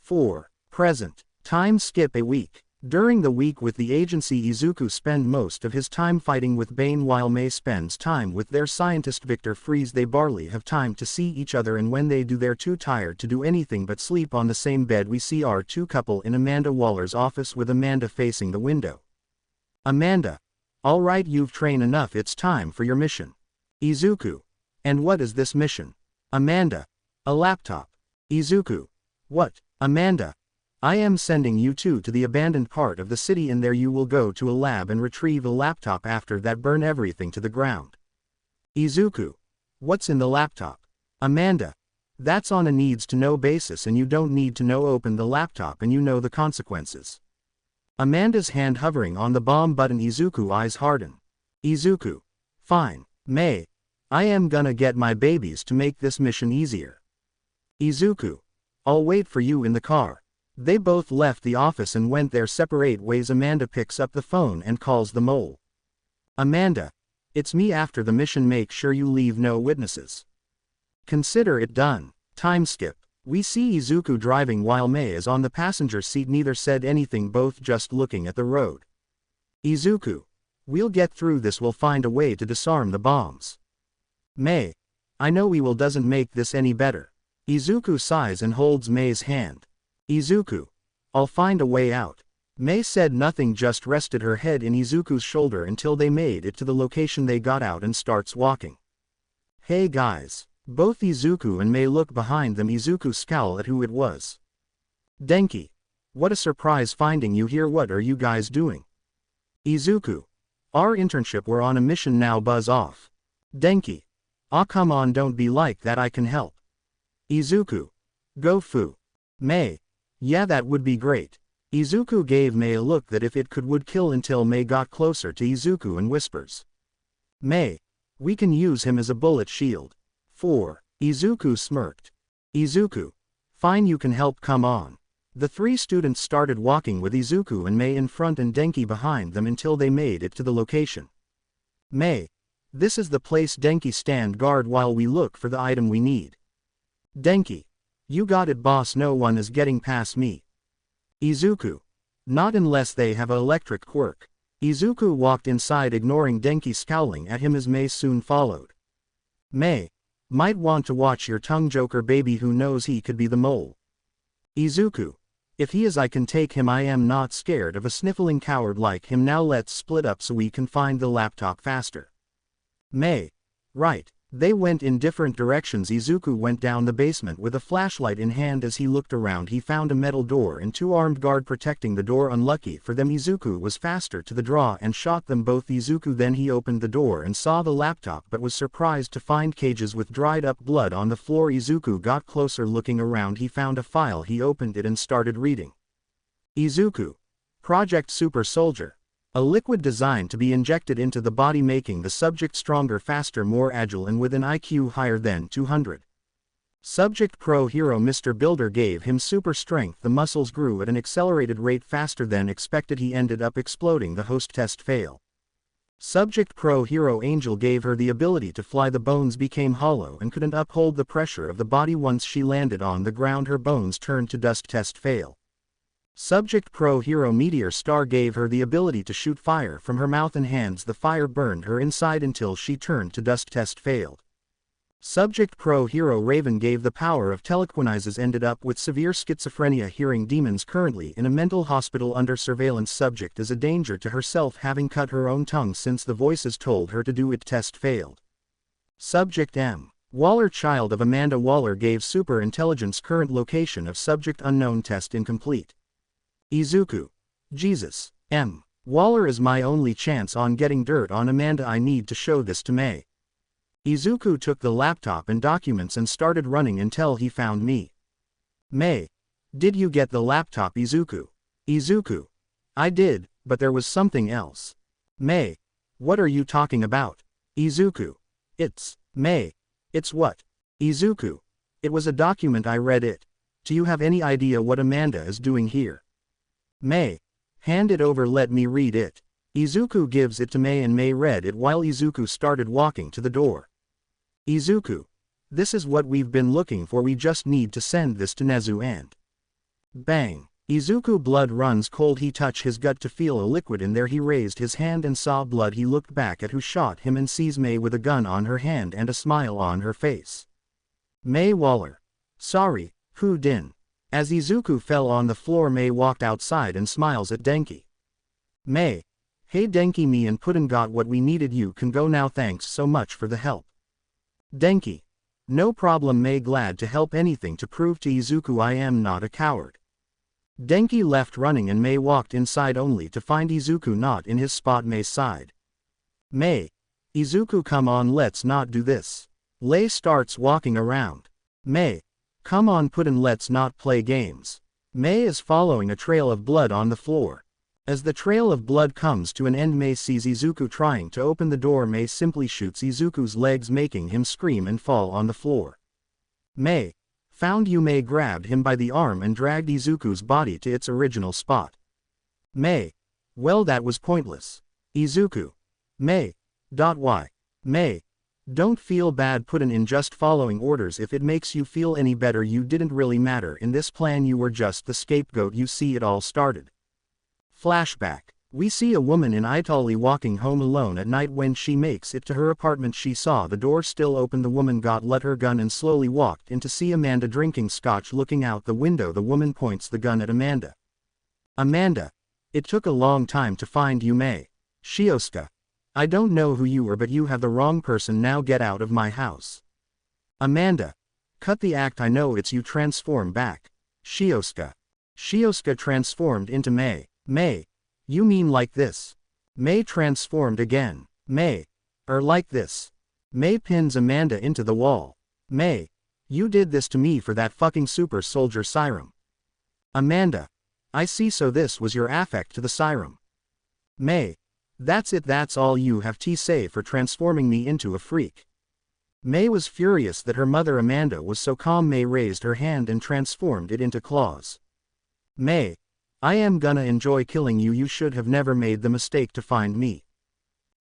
4. Present. Time skip a week. During the week with the agency, Izuku spends most of his time fighting with Bane while Mei spends time with their scientist Victor Freeze. They barely have time to see each other, and when they do they're too tired to do anything but sleep on the same bed. We see our two couple in Amanda Waller's office with Amanda facing the window. Amanda. All right, you've trained enough. It's time for your mission. Izuku. And what is this mission? Amanda. A laptop. Izuku. What? Amanda. I am sending you two to the abandoned part of the city, and there you will go to a lab and retrieve a laptop. After that, burn everything to the ground. Izuku. What's in the laptop? Amanda. That's on a needs-to-know basis, and you don't need to know. Open the laptop and you know the consequences. Amanda's hand hovering on the bomb button. Izuku eyes harden. Izuku. Fine. Mei. I am gonna get my babies to make this mission easier. Izuku. I'll wait for you in the car. They both left the office and went their separate ways. Amanda picks up the phone and calls the mole. Amanda. It's me. After the mission, make sure you leave no witnesses. Consider it done. Time skip. We see Izuku driving while Mei is on the passenger seat. Neither said anything, both just looking at the road. Izuku. We'll get through this. We'll find a way to disarm the bombs. Mei. I know we will. Doesn't make this any better. Izuku sighs and holds Mei's hand. Izuku. I'll find a way out. Mei said nothing, just rested her head in Izuku's shoulder until they made it to the location. They got out and starts walking. Hey guys. Both Izuku and Mei look behind them. Izuku scowled at who it was. Denki. What a surprise finding you here. What are you guys doing? Izuku. Our internship. We're on a mission now. Buzz off. Denki. Aw, come on, don't be like that. I can help. Izuku. Go fu. Mei. Yeah, that would be great. Izuku gave Mei a look that if it could would kill, until Mei got closer to Izuku and whispers. Mei. We can use him as a bullet shield. 4. Izuku smirked. Izuku. Fine, you can help, come on. The three students started walking with Izuku and Mei in front and Denki behind them until they made it to the location. Mei. This is the place. Denki, stand guard while we look for the item we need. Denki. You got it, boss. No one is getting past me. Izuku. Not unless they have a electric quirk. Izuku walked inside, ignoring Denki scowling at him as Mei soon followed. Mei. Might want to watch your tongue, Joker baby. Who knows, he could be the mole. Izuku. If he is, I can take him. I am not scared of a sniffling coward like him. Now let's split up so we can find the laptop faster. Mei. Right. They went in different directions. Izuku went down the basement with a flashlight in hand. As he looked around, he found a metal door and two armed guards protecting the door. Unlucky for them, Izuku was faster to the draw and shot them both. Izuku then he opened the door and saw the laptop, but was surprised to find cages with dried up blood on the floor. Izuku got closer. Looking around, he found a file. He opened it and started reading. Izuku. Project Super Soldier. A liquid designed to be injected into the body, making the subject stronger, faster, more agile, and with an IQ higher than 200. Subject Pro Hero. Mr. Builder gave him super strength. The muscles grew at an accelerated rate, faster than expected. He ended up exploding. The host test fail. Subject Pro Hero Angel gave her the ability to fly. The bones became hollow and couldn't uphold the pressure of the body. Once she landed on the ground, her bones turned to dust. Test fail. Subject Pro Hero Meteor Star gave her the ability to shoot fire from her mouth and hands. The fire burned her inside until she turned to dust. Test failed. Subject Pro Hero Raven gave the power of telekinesis. Ended up with severe schizophrenia, hearing demons, currently in a mental hospital under surveillance. Subject is a danger to herself, having cut her own tongue since the voices told her to do it. Test failed. Subject M. Waller, child of Amanda Waller, gave super intelligence. Current location of subject unknown. Test incomplete. Izuku. Jesus. M. Waller is my only chance on getting dirt on Amanda. I need to show this to Mei. Izuku took the laptop and documents and started running until he found me. Mei. Did you get the laptop? Izuku. Izuku. I did, but there was something else. Mei. What are you talking about? Izuku. It's May. It's what? Izuku. It was a document, I read it. Do you have any idea what Amanda is doing here? May. Hand it over, let me read it. Izuku gives it to May and May read it while Izuku started walking to the door. Izuku. This is what we've been looking for, we just need to send this to Nezu and. Bang. Izuku blood runs cold, he touched his gut to feel a liquid in there, he raised his hand and saw blood, he looked back at who shot him and sees May with a gun on her hand and a smile on her face. May Waller. Sorry, who din? As Izuku fell on the floor, May walked outside and smiles at Denki. May. Hey Denki, me and Puddin got what we needed, you can go now, thanks so much for the help. Denki. No problem, May, glad to help, anything to prove to Izuku I am not a coward. Denki left running and May walked inside only to find Izuku not in his spot. May's side. May. Izuku, come on, let's not do this. Lei starts walking around. May. Come on Puddin, let's not play games. May is following a trail of blood on the floor. As the trail of blood comes to an end, May sees Izuku trying to open the door. May simply shoots Izuku's legs, making him scream and fall on the floor. May. Found you. May grabbed him by the arm and dragged Izuku's body to its original spot. May. Well, that was pointless. Izuku. May. Why? May. Don't feel bad, Puddin, in just following orders. If it makes you feel any better, you didn't really matter in this plan, you were just the scapegoat. You see, it all started. Flashback. We see a woman in Italy walking home alone at night. When she makes it to her apartment, she saw the door still open. The woman got let her gun and slowly walked in to see Amanda drinking scotch. Looking out the window, the woman points the gun at Amanda. Amanda. It took a long time to find you, May. Shiosuka. I don't know who you are, but you have the wrong person. Now get out of my house. Amanda. Cut the act, I know it's you. Transform back. Shiosuka. Shiosuka transformed into May. May. You mean like this? May transformed again. May. Like this. May pins Amanda into the wall. May. You did this to me for that fucking super soldier serum. Amanda. I see, so this was your affect to the serum. May. That's it, that's all you have to say for transforming me into a freak. May was furious that her mother Amanda was so calm. May raised her hand and transformed it into claws. May. I am gonna enjoy killing you. You should have never made the mistake to find me.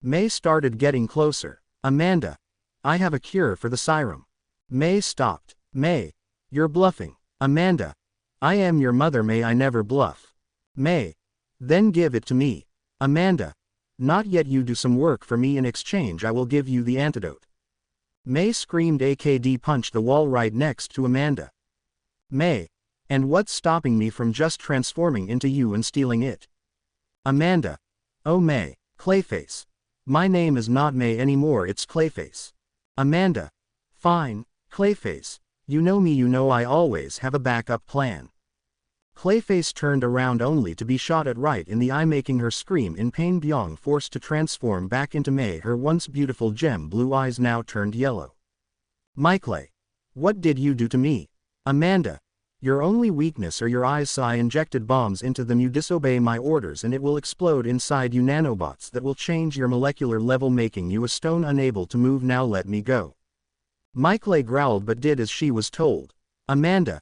May started getting closer. Amanda. I have a cure for the serum. May stopped. May. You're bluffing. Amanda. I am your mother. May, I never bluff. May. Then give it to me. Amanda. Not yet, you do some work for me. In exchange I will give you the antidote. May screamed. AKD punched the wall right next to Amanda. May. And what's stopping me from just transforming into you and stealing it? Amanda. Oh, May. Clayface. My name is not May anymore, it's Clayface. Amanda. Fine, Clayface. You know me, you know I always have a backup plan. Clayface turned around only to be shot at right in the eye, making her scream in pain. Byung forced to transform back into May. Her once beautiful gem blue eyes now turned yellow. My Clay. What did you do to me? Amanda. Your only weakness are your eyes, so I injected bombs into them. You disobey my orders and it will explode inside you. Nanobots that will change your molecular level, making you a stone, unable to move. Now let me go. Clay growled but did as she was told. Amanda.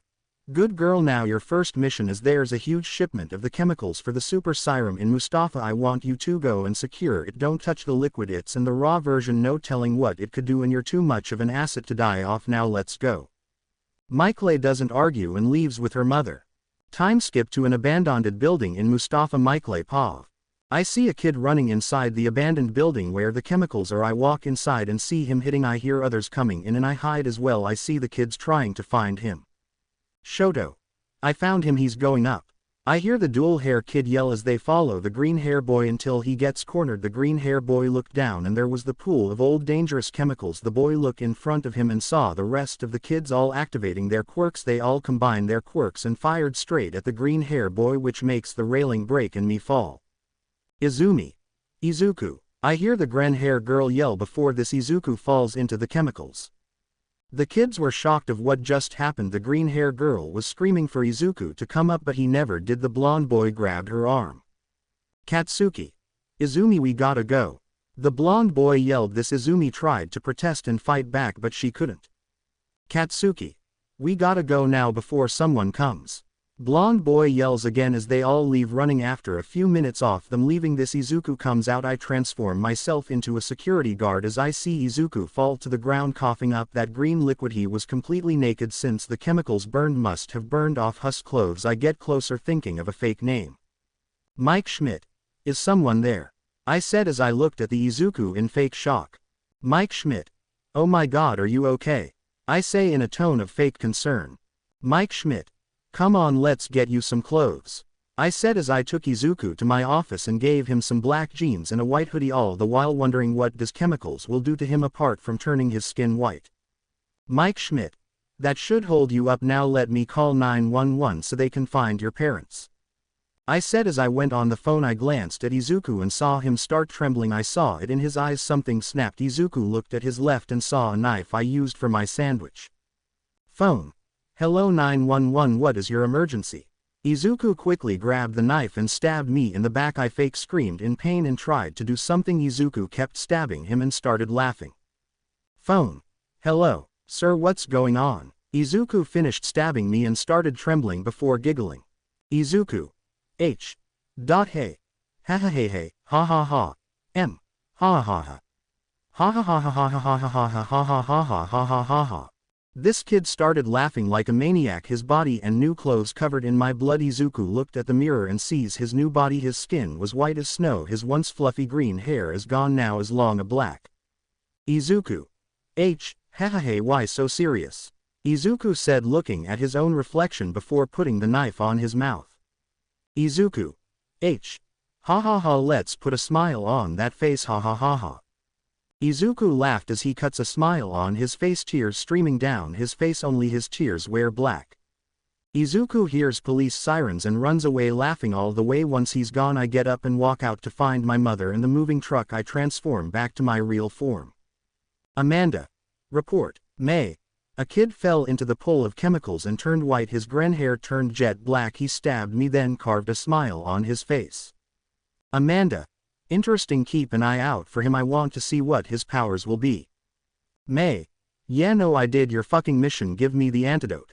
Good girl, now your first mission is there's a huge shipment of the chemicals for the super serum in Mustafa. I want you to go and secure it. Don't touch the liquid, it's in the raw version, no telling what it could do, and you're too much of an asset to die off. Now let's go. Clay doesn't argue and leaves with her mother. Time skip to an abandoned building in Mustafa. Clay Pav. I see a kid running inside the abandoned building where the chemicals are. I walk inside and see him hitting. I hear others coming in and I hide as well. I see the kids trying to find him. Shoto. I found him, he's going up. I hear the dual hair kid yell as they follow the green hair boy until he gets cornered. The green hair boy looked down and there was the pool of old dangerous chemicals. The boy looked in front of him and saw the rest of the kids all activating their quirks. They all combined their quirks and fired straight at the green hair boy, which makes the railing break and me fall. Izuku. I hear the green hair girl yell. Before this, Izuku falls into the chemicals. The kids were shocked of what just happened. The green hair girl was screaming for Izuku to come up but he never did. The blonde boy grabbed her arm. Katsuki. Izumi, we gotta go. The blonde boy yelled. This Izumi tried to protest and fight back but she couldn't. Katsuki. We gotta go now before someone comes. Blonde boy yells again as they all leave running. After a few minutes off them leaving this Izuku comes out. I transform myself into a security guard as I see Izuku fall to the ground coughing up that green liquid. He was completely naked since the chemicals burned must have burned off his clothes. I get closer thinking of a fake name. Mike Schmidt. Is someone there? I said as I looked at the Izuku in fake shock. Mike Schmidt. Oh my god, are you okay? I say in a tone of fake concern. Mike Schmidt. Come on, let's get you some clothes. I said as I took Izuku to my office and gave him some black jeans and a white hoodie, all the while wondering what these chemicals will do to him apart from turning his skin white. Mike Schmidt. That should hold you up. Now let me call 911 so they can find your parents. I said as I went on the phone. I glanced at Izuku and saw him start trembling. I saw it in his eyes. Something snapped. Izuku looked at his left and saw a knife I used for my sandwich. Phone. Hello 911, what is your emergency? Izuku quickly grabbed the knife and stabbed me in the back. I fake screamed in pain and tried to do something. Izuku kept stabbing him and started laughing. Phone. Hello, sir, what's going on? Izuku finished stabbing me and started trembling before giggling. Izuku. H. Hey. Ha ha hey hey, ha ha ha. M. Ha ha ha. Ha ha ha ha ha ha ha ha ha ha ha ha ha ha ha ha ha. This kid started laughing like a maniac. His body and new clothes covered in my blood. Izuku looked at the mirror and sees his new body. His skin was white as snow. His once fluffy green hair is gone, now as long a black. Izuku. H. Hey, why so serious? Izuku said, looking at his own reflection before putting the knife on his mouth. Izuku. H. Ha ha ha, let's put a smile on that face, ha ha ha ha. Izuku laughed as he cuts a smile on his face, tears streaming down his face, only his tears were black. Izuku hears police sirens and runs away laughing all the way. Once he's gone I get up and walk out to find my mother in the moving truck. I transform back to my real form. Amanda. Report. May. A kid fell into the pool of chemicals and turned white. His green hair turned jet black. He stabbed me then carved a smile on his face. Amanda. Interesting, keep an eye out for him. I want to see what his powers will be. May. Yeah, no, I did your fucking mission. Give me the antidote.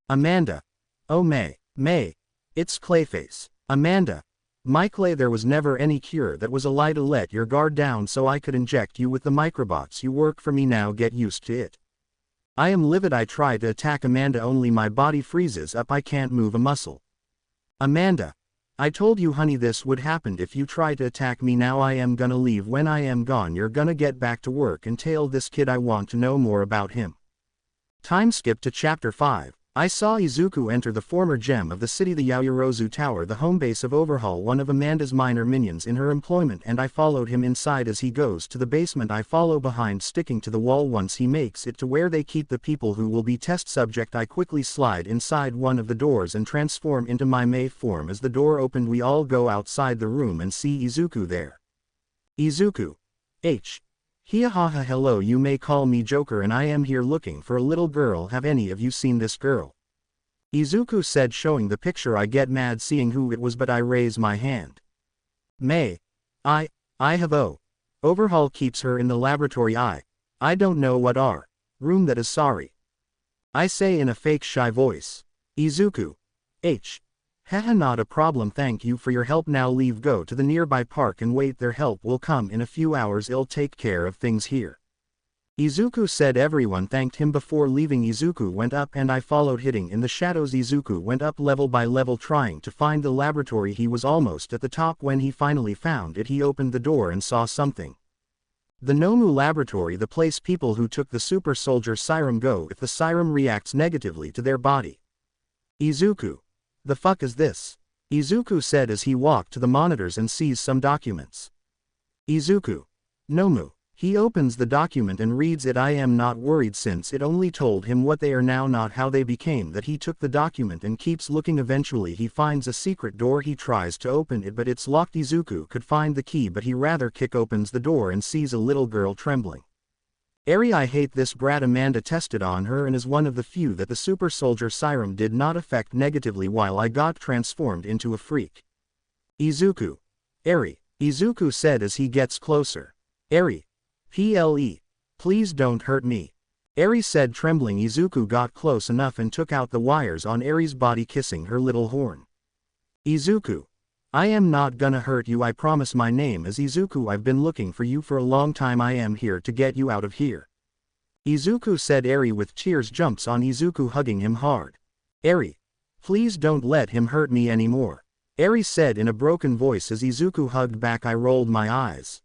Amanda. Oh May. May. It's Clayface. Amanda. My Clay, there was never any cure that was a lie to let your guard down so I could inject you with the microbots. You work for me now, get used to it. I am livid. I try to attack Amanda, only my body freezes up. I can't move a muscle. Amanda. I told you honey this would happen if you try to attack me. Now I am gonna leave. When I am gone you're gonna get back to work and tail this kid. I want to know more about him. Time skip to chapter 5. I saw Izuku enter the former gem of the city, the Yaoyorozu Tower, the home base of Overhaul, one of Amanda's minor minions in her employment, and I followed him inside. As he goes to the basement I follow behind, sticking to the wall. Once he makes it to where they keep the people who will be test subject, I quickly slide inside one of the doors and transform into my May form. As the door opened we all go outside the room and see Izuku there. Izuku. H. Hiahaha, hello, you may call me Joker and I am here looking for a little girl. Have any of you seen this girl? Izuku said, showing the picture. I get mad seeing who it was but I raise my hand. May. I have Overhaul keeps her in the laboratory. I don't know what room that is. Sorry. I say in a fake shy voice. Izuku. H. Haha, not a problem, thank you for your help. Now leave, go to the nearby park and wait, their help will come in a few hours. I'll take care of things here. Izuku said. Everyone thanked him before leaving. Izuku went up and I followed, hiding in the shadows. Izuku went up level by level trying to find the laboratory. He was almost at the top when he finally found it. He opened the door and saw something. The Nomu laboratory, the place people who took the super soldier serum go if the serum reacts negatively to their body. Izuku. The fuck is this? Izuku said as he walked to the monitors and sees some documents. Izuku. Nomu. He opens the document and reads it. I am not worried since it only told him what they are now, not how they became that. He took the document and keeps looking. Eventually he finds a secret door. He tries to open it but it's locked. Izuku could find the key but he rather opens the door and sees a little girl trembling. I hate this brat. Amanda tested on her and is one of the few that the super soldier serum did not affect negatively while I got transformed into a freak. Izuku. Izuku said as he gets closer. Eri. Ple. Please don't hurt me. Eri said, trembling. Izuku got close enough and took out the wires on Eri's body, kissing her little horn. Izuku. I am not gonna hurt you, I promise. My name is Izuku. I've been looking for you for a long time. I am here to get you out of here. Izuku said. Eri with tears jumps on Izuku, hugging him hard. Eri. Please don't let him hurt me anymore. Eri said in a broken voice as Izuku hugged back. I rolled my eyes.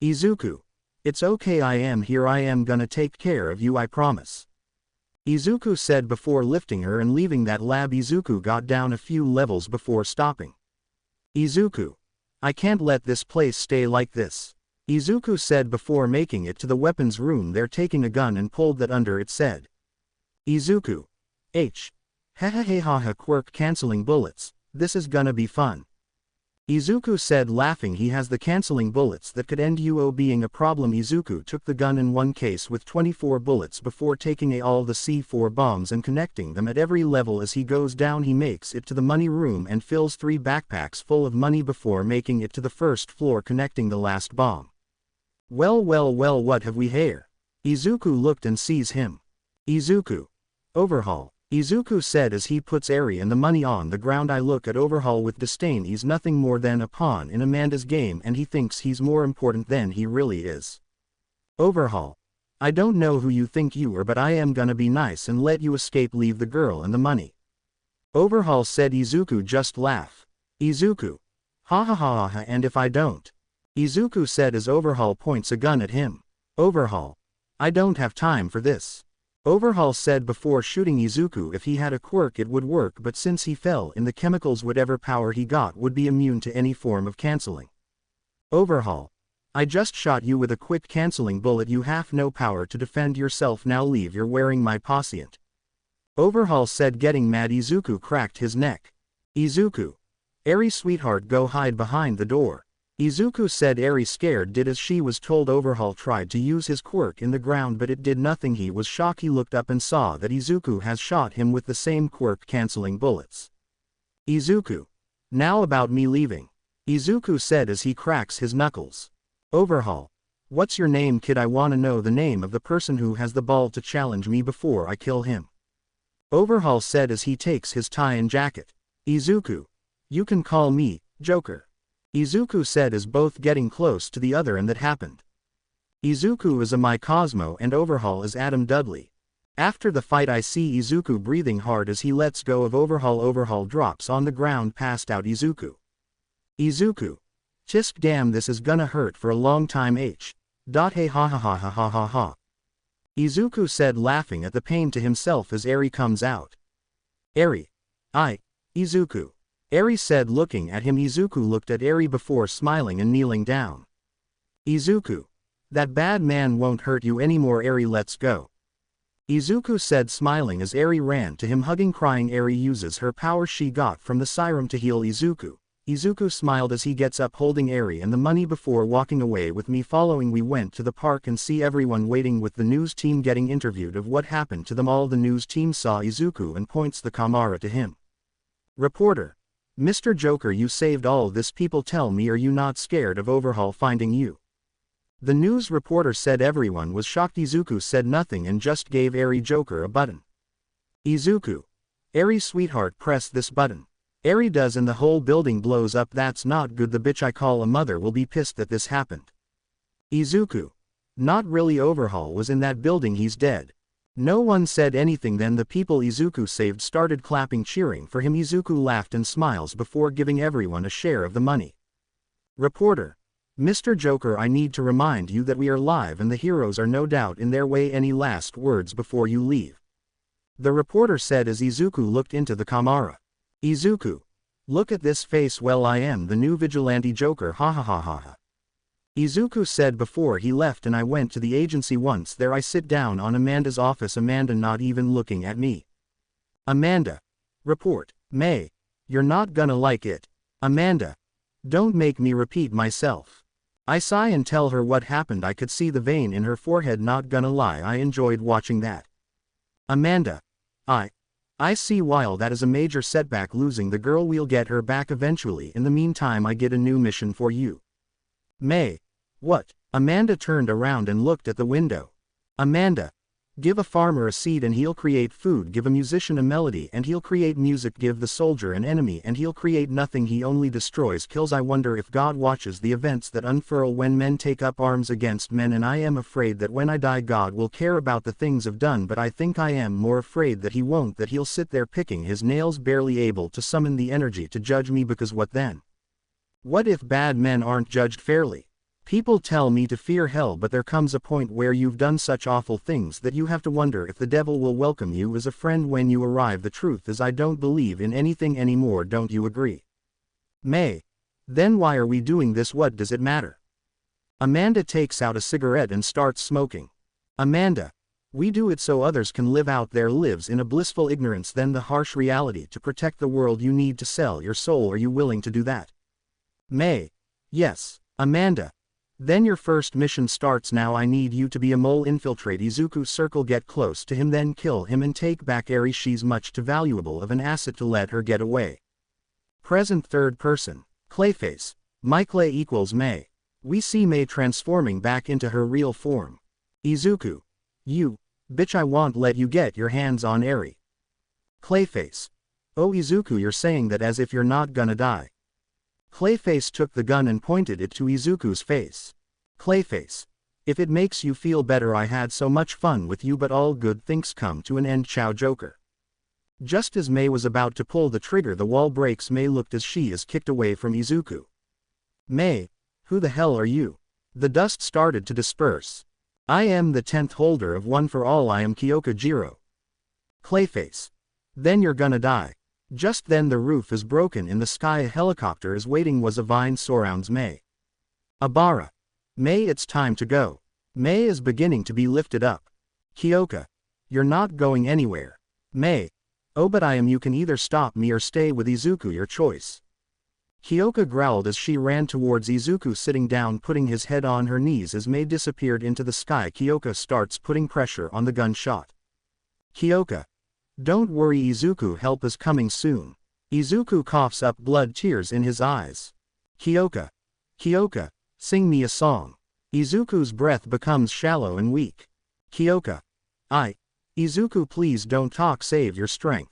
Izuku. It's okay, I am here. I am gonna take care of you, I promise. Izuku said before lifting her and leaving that lab. Izuku got down a few levels before stopping. Izuku. I can't let this place stay like this. Izuku said before making it to the weapons room. They're taking a gun and pulled that under it said. Izuku. Hehehehaha, quirk canceling bullets, this is gonna be fun. Izuku said, laughing. He has the canceling bullets that could end UO being a problem. Izuku took the gun in one case with 24 bullets before taking all the C4 bombs and connecting them at every level. As he goes down, he makes it to the money room and fills 3 backpacks full of money before making it to the first floor, connecting the last bomb. Well, what have we here? Izuku looked and sees him. Izuku. Overhaul. Izuku said as he puts Eri and the money on the ground. I look at Overhaul with disdain. He's nothing more than a pawn in Amanda's game, and he thinks he's more important than he really is. Overhaul. I don't know who you think you are, but I am gonna be nice and let you escape. Leave the girl and the money. Overhaul said. Izuku just laugh. Izuku. Ha ha ha ha, and if I don't? Izuku said as Overhaul points a gun at him. Overhaul. I don't have time for this. Overhaul said before shooting Izuku. If he had a quirk it would work, but since he fell in the chemicals, whatever power he got would be immune to any form of canceling. Overhaul. I just shot you with a quick canceling bullet. You have no power to defend yourself. Now leave, you're wearing my patient. Overhaul said, getting mad. Izuku cracked his neck. Izuku. Eri, sweetheart, go hide behind the door. Izuku said. Eri, scared, did as she was told. Overhaul tried to use his quirk in the ground, but it did nothing. He was shocked. He looked up and saw that Izuku has shot him with the same quirk canceling bullets. Izuku. Now about me leaving. Izuku said as he cracks his knuckles. Overhaul. What's your name, kid? I wanna know the name of the person who has the ball to challenge me before I kill him. Overhaul said as he takes his tie and jacket. Izuku. You can call me Joker. Izuku said as both getting close to the other. And that happened. Izuku is a my Cosmo and Overhaul is Adam Dudley. After the fight I see Izuku breathing hard as he lets go of Overhaul. Overhaul drops on the ground, passed out. Izuku. Izuku. Tisk, damn, this is gonna hurt for a long time. Hey ha ha ha ha ha ha ha. Izuku said, laughing at the pain to himself as Eri comes out. Eri. Izuku. Eri said, looking at him. Izuku looked at Eri before smiling and kneeling down. Izuku. That bad man won't hurt you anymore. Eri, let's go. Izuku said, smiling as Eri ran to him, hugging, crying. Eri uses her power she got from the serum to heal Izuku. Izuku smiled as he gets up, holding Eri and the money before walking away. With me following, we went to the park and see everyone waiting with the news team getting interviewed of what happened to them all. The news team saw Izuku and points the camera to him. Reporter. Mr. Joker, you saved all this. People tell me, are you not scared of Overhaul finding you? The news reporter said. Everyone was shocked. Izuku said nothing and just gave Eri Joker a button. Izuku. Eri, sweetheart, press this button. Eri does and the whole building blows up. That's not good. The bitch I call a mother will be pissed that this happened. Izuku. Not really. Overhaul was in that building. He's dead. No one said anything. Then the people Izuku saved started clapping, cheering for him. Izuku laughed and smiles before giving everyone a share of the money. Reporter. Mr. Joker, I need to remind you that we are live and the heroes are no doubt in their way. Any last words before you leave? The reporter said as Izuku looked into the camera. Izuku. Look at this face. Well, I am the new vigilante Joker. Ha ha ha ha ha. Izuku said before he left. And I went to the agency once. There I sit down on Amanda's office. Amanda not even looking at me. Amanda. Report. May. You're not gonna like it. Amanda. Don't make me repeat myself. I sigh and tell her what happened. I could see the vein in her forehead. Not gonna lie, I enjoyed watching that. Amanda. I see. While that is a major setback, losing the girl, we'll get her back eventually. In the meantime, I get a new mission for you. May. What? Amanda turned around and looked at the window. Amanda. Give a farmer a seed and he'll create food, give a musician a melody and he'll create music, give the soldier an enemy and he'll create nothing, he only destroys, kills. I wonder if God watches the events that unfurl when men take up arms against men, and I am afraid that when I die God will care about the things I've done, but I think I am more afraid that he won't, that he'll sit there picking his nails, barely able to summon the energy to judge me, because what then? What if bad men aren't judged fairly? People tell me to fear hell, but there comes a point where you've done such awful things that you have to wonder if the devil will welcome you as a friend when you arrive. The truth is I don't believe in anything anymore, don't you agree? May. Then why are we doing this? What does it matter? Amanda takes out a cigarette and starts smoking. Amanda. We do it so others can live out their lives in a blissful ignorance, then the harsh reality to protect the world you need to sell your soul. Are you willing to do that? May. Yes. Amanda. Then your first mission starts now. I need you to be a mole, infiltrate Izuku's circle, get close to him, then kill him and take back Eri. She's much too valuable of an asset to let her get away. Present third person. Clayface. My Clay equals May. We see May transforming back into her real form. Izuku. You. Bitch, I won't let you get your hands on Eri. Clayface. Oh Izuku, you're saying that as if you're not gonna die. Clayface took the gun and pointed it to Izuku's face. Clayface. If it makes you feel better, I had so much fun with you, but all good things come to an end. Ciao, Joker. Just as May was about to pull the trigger, the wall breaks. May looked as she is kicked away from Izuku. May. Who the hell are you? The dust started to disperse. I am the 10th holder of One for All. I am Kyoka Jiro. Clayface. Then you're gonna die. Just then the roof is broken in the sky. A helicopter is waiting. Was a vine surrounds May. Abara. May, it's time to go. May is beginning to be lifted up. Kiyoka. You're not going anywhere. May. Oh but I am. You can either stop me or stay with Izuku, your choice. Kiyoka growled as she ran towards Izuku, sitting down, putting his head on her knees as May disappeared into the sky. Kiyoka starts putting pressure on the gunshot. Kiyoka. Don't worry Izuku, help is coming soon. Izuku coughs up blood, tears in his eyes. Kiyoka. Kiyoka, sing me a song. Izuku's breath becomes shallow and weak. Kiyoka. Izuku, please don't talk, save your strength.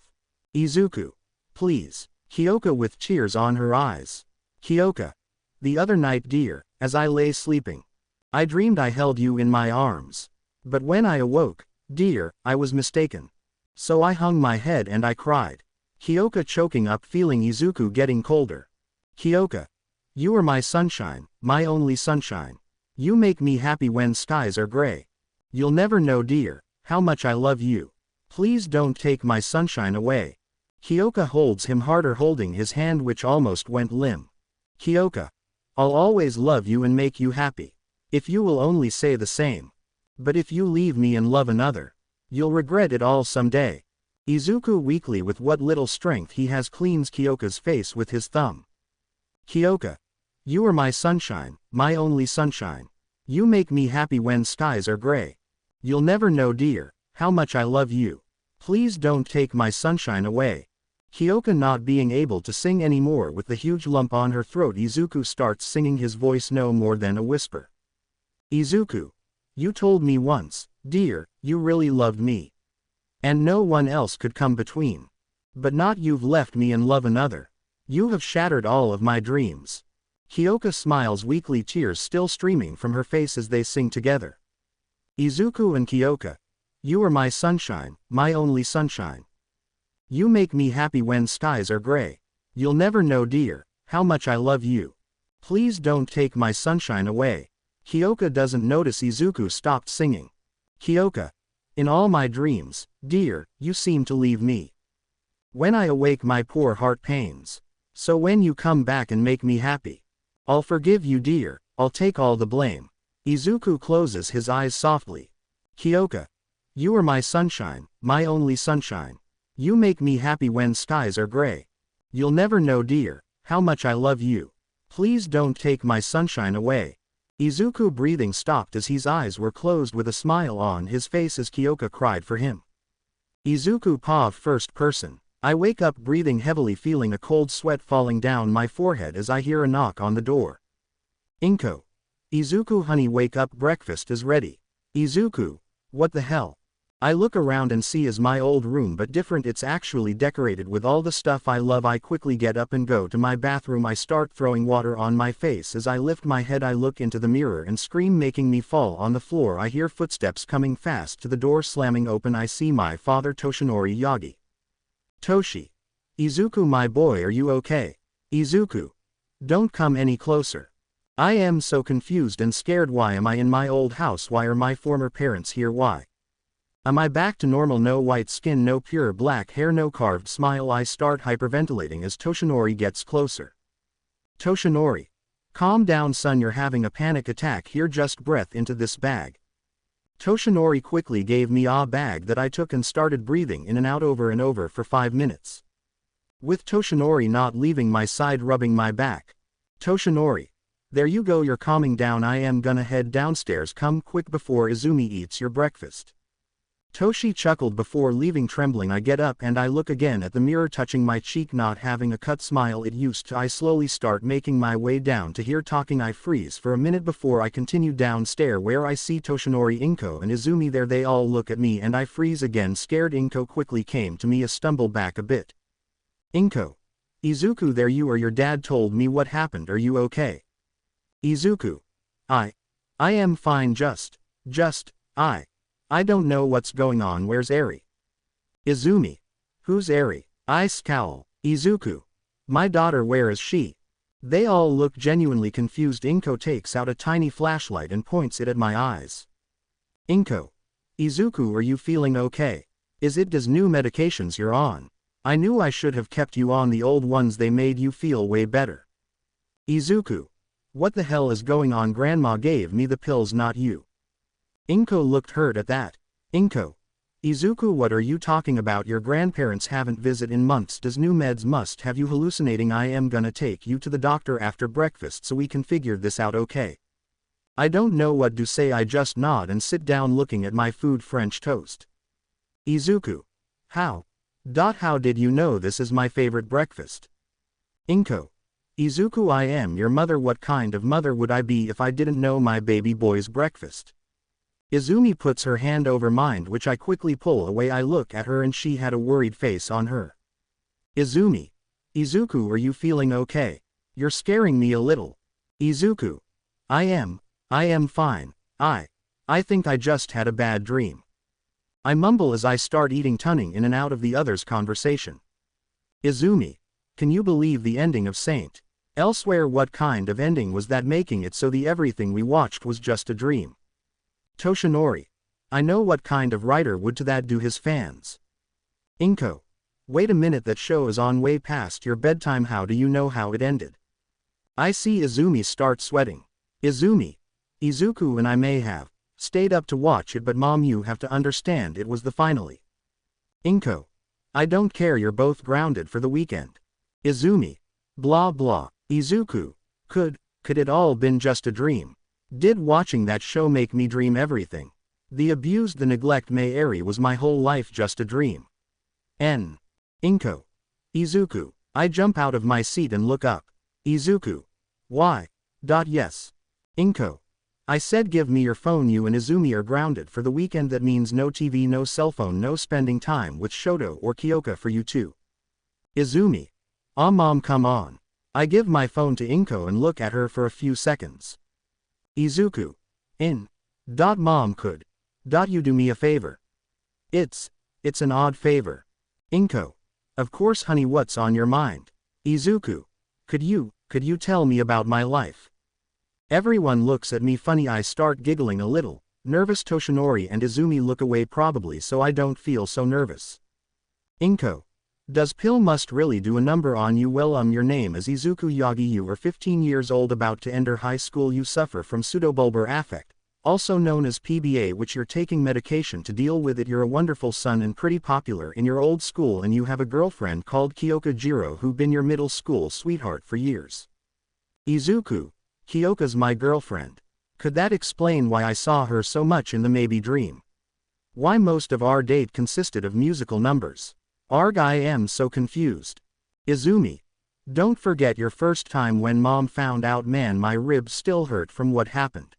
Izuku. Please. Kiyoka with tears on her eyes. Kiyoka. The other night, dear, as I lay sleeping, I dreamed I held you in my arms. But when I awoke, dear, I was mistaken. So I hung my head and I cried. Kiyoka choking up, feeling Izuku getting colder. Kiyoka. You are my sunshine, my only sunshine. You make me happy when skies are gray. You'll never know, dear, how much I love you. Please don't take my sunshine away. Kiyoka holds him harder, holding his hand which almost went limp. Kiyoka. I'll always love you and make you happy. If you will only say the same. But if you leave me and love another, you'll regret it all someday. Izuku weakly, with what little strength he has, cleans Kiyoka's face with his thumb. Kiyoka. You are my sunshine, my only sunshine. You make me happy when skies are gray. You'll never know, dear, how much I love you. Please don't take my sunshine away. Kiyoka not being able to sing anymore with the huge lump on her throat, Izuku starts singing, his voice no more than a whisper. Izuku. You told me once, dear, you really loved me. And no one else could come between. But not you've left me and love another. You have shattered all of my dreams. Kiyoka smiles weakly, tears still streaming from her face as they sing together. Izuku and Kiyoka. You are my sunshine, my only sunshine. You make me happy when skies are gray. You'll never know, dear, how much I love you. Please don't take my sunshine away. Kiyoka doesn't notice Izuku stopped singing. Kiyoka. In all my dreams, dear, you seem to leave me. When I awake my poor heart pains. So when you come back and make me happy, I'll forgive you, dear, I'll take all the blame. Izuku closes his eyes softly. Kiyoka. You are my sunshine, my only sunshine. You make me happy when skies are gray. You'll never know, dear, how much I love you. Please don't take my sunshine away. Izuku breathing stopped as his eyes were closed with a smile on his face as Kiyoka cried for him. Izuku paw first person. I wake up breathing heavily, feeling a cold sweat falling down my forehead as I hear a knock on the door. Inko. Izuku honey wake up, breakfast is ready. Izuku. What the hell? I look around and see is my old room but different, it's actually decorated with all the stuff I love. I quickly get up and go to my bathroom. I start throwing water on my face. As I lift my head I look into the mirror and scream, making me fall on the floor. I hear footsteps coming fast, to the door slamming open. I see my father, Toshinori Yagi. Toshi. Izuku my boy, are you okay? Izuku. Don't come any closer. I am so confused and scared. Why am I in my old house? Why are my former parents here? Why am I back to normal? No white skin, no pure black hair, no carved smile. I start hyperventilating as Toshinori gets closer. Toshinori. Calm down son, you're having a panic attack here, just breath into this bag. Toshinori quickly gave me a bag that I took and started breathing in and out over and over for 5 minutes. With Toshinori not leaving my side, rubbing my back. Toshinori. There you go, you're calming down. I am gonna head downstairs, come quick before Izumi eats your breakfast. Toshi chuckled before leaving. Trembling I get up and I look again at the mirror, touching my cheek, not having a cut smile it used to. I slowly start making my way down to here talking. I freeze for a minute before I continue downstairs, where I see Toshinori, Inko and Izumi there. They all look at me and I freeze again, scared. Inko quickly came to me. I stumble back a bit. Inko. Izuku, there you are, your dad told me what happened, are you okay? Izuku. I am fine, I don't know what's going on. Where's Eri? Izumi. Who's Eri? I scowl. Izuku. My daughter, where is she? They all look genuinely confused. Inko takes out a tiny flashlight and points it at my eyes. Inko. Izuku, are you feeling okay? Is it those new medications you're on? I knew I should have kept you on the old ones, they made you feel way better. Izuku. What the hell is going on? Grandma gave me the pills, not you. Inko looked hurt at that. Inko. Izuku, what are you talking about? Your grandparents haven't visited in months. Does new meds must have you hallucinating? I am gonna take you to the doctor after breakfast so we can figure this out, okay? I don't know what to say. I just nod and sit down looking at my food, French toast. Izuku. How did you know this is my favorite breakfast? Inko. Izuku, I am your mother. What kind of mother would I be if I didn't know my baby boy's breakfast? Izumi puts her hand over mine, which I quickly pull away. I look at her and she had a worried face on her. Izumi. Izuku, are you feeling okay? You're scaring me a little. Izuku. I am fine. I think I just had a bad dream. I mumble as I start eating, tuning in and out of the others' conversation. Izumi. Can you believe the ending of Saint Elsewhere? What kind of ending was that, making it so the everything we watched was just a dream? Toshinori. I know what kind of writer would to that do his fans. Inko. Wait a minute, that show is on way past your bedtime. How do you know how it ended? I see Izumi start sweating. Izumi. Izuku and I may have stayed up to watch it, but mom, you have to understand it was the finale. Inko. I don't care, you're both grounded for the weekend. Izumi. Blah blah. Izuku. Could it all been just a dream? Did watching that show make me dream everything? The abuse, the neglect, Eri was my whole life just a dream? Inko. Izuku. I jump out of my seat and look up. Izuku. Why? Yes. Inko. I said give me your phone. You and Izumi are grounded for the weekend. That means no TV, no cell phone, no spending time with Shoto or Kiyoka for you two. Izumi. Mom, come on. I give my phone to Inko and look at her for a few seconds. Izuku. Mom, could you do me a favor? It's an odd favor. Inko. Of course honey, what's on your mind? Izuku. Could you tell me about my life? Everyone looks at me funny. I start giggling a little, nervous. Toshinori and Izumi look away, probably so I don't feel so nervous. Inko. Does pill must really do a number on you? Well, your name is Izuku Yagi. You are 15 years old, about to enter high school. You suffer from pseudobulbar affect, also known as PBA, which you're taking medication to deal with it. You're a wonderful son and pretty popular in your old school, and you have a girlfriend called Kiyoka Jiro who been your middle school sweetheart for years. Izuku. Kiyoka's my girlfriend. Could that explain why I saw her so much in the maybe dream? Why most of our date consisted of musical numbers? I am so confused. Izumi. Don't forget your first time when mom found out, man, my ribs still hurt from what happened.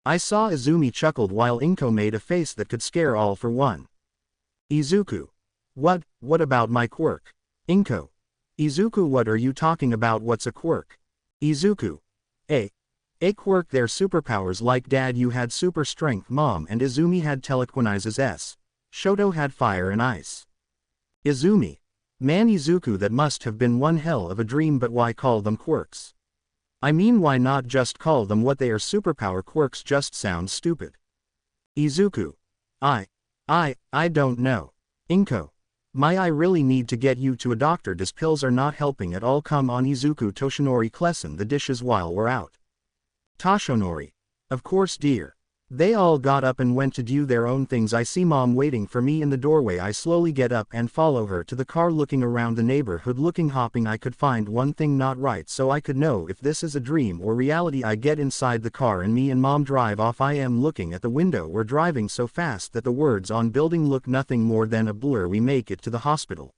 I saw Izumi chuckled while Inko made a face that could scare all for one. Izuku. What about my quirk? Inko. Izuku, what are you talking about? What's a quirk? Izuku. A quirk, they're superpowers like dad, you had super strength, mom, and Izumi had telekinesis s. Shoto had fire and ice. Izumi. Man, Izuku, that must have been one hell of a dream, but why call them quirks? I mean, why not just call them what they are? Superpower quirks just sounds stupid. Izuku. I don't know. Inko. I really need to get you to a doctor. These pills are not helping at all. Come on, Izuku. Toshinori, clean the dishes while we're out. Toshonori. Of course, dear. They all got up and went to do their own things. I see mom waiting for me in the doorway. I slowly get up and follow her to the car, looking around the neighborhood, hoping I could find one thing not right so I could know if this is a dream or reality. I get inside the car and me and mom drive off. I am looking at the window. We're driving so fast that the words on building look nothing more than a blur. We make it to the hospital.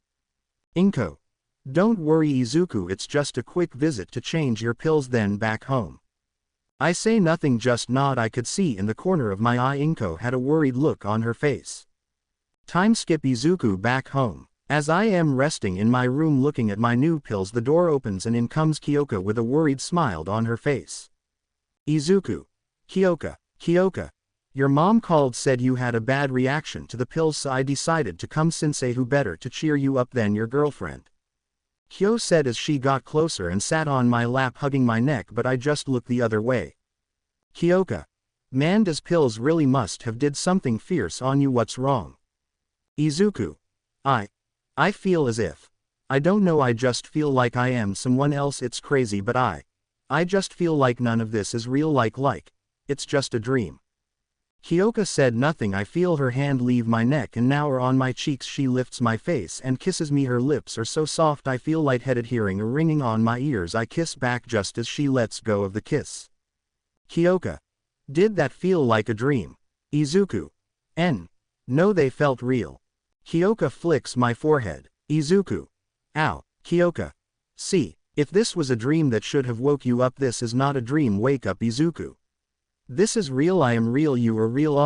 Inko. Don't worry, Izuku, it's just a quick visit to change your pills, then back home. I say nothing, just nod. I could see in the corner of my eye Inko had a worried look on her face. Time skip. Izuku back home. As I am resting in my room looking at my new pills, the door opens and in comes Kiyoka with a worried smile on her face. Izuku. Kiyoka. Your mom called, said you had a bad reaction to the pills, so I decided to come. Sensei, who better to cheer you up than your girlfriend? Chio said as she got closer and sat on my lap hugging my neck, but I just looked the other way. Kiyoka. Man, these pills really must have did something fierce on you. What's wrong? Izuku. I feel as if. I don't know, I just feel like I am someone else. It's crazy, but I just feel like none of this is real, like it's just a dream. Kiyoka said nothing. I feel her hand leave my neck and now are on my cheeks. She lifts my face and kisses me. Her lips are so soft I feel lightheaded, hearing a ringing on my ears. I kiss back just as she lets go of the kiss. Kiyoka. Did that feel like a dream? Izuku. No, they felt real. Kiyoka flicks my forehead. Izuku. Ow. Kiyoka. See, if this was a dream that should have woke you up, this is not a dream. Wake up, Izuku. This is real. I am real. You are real.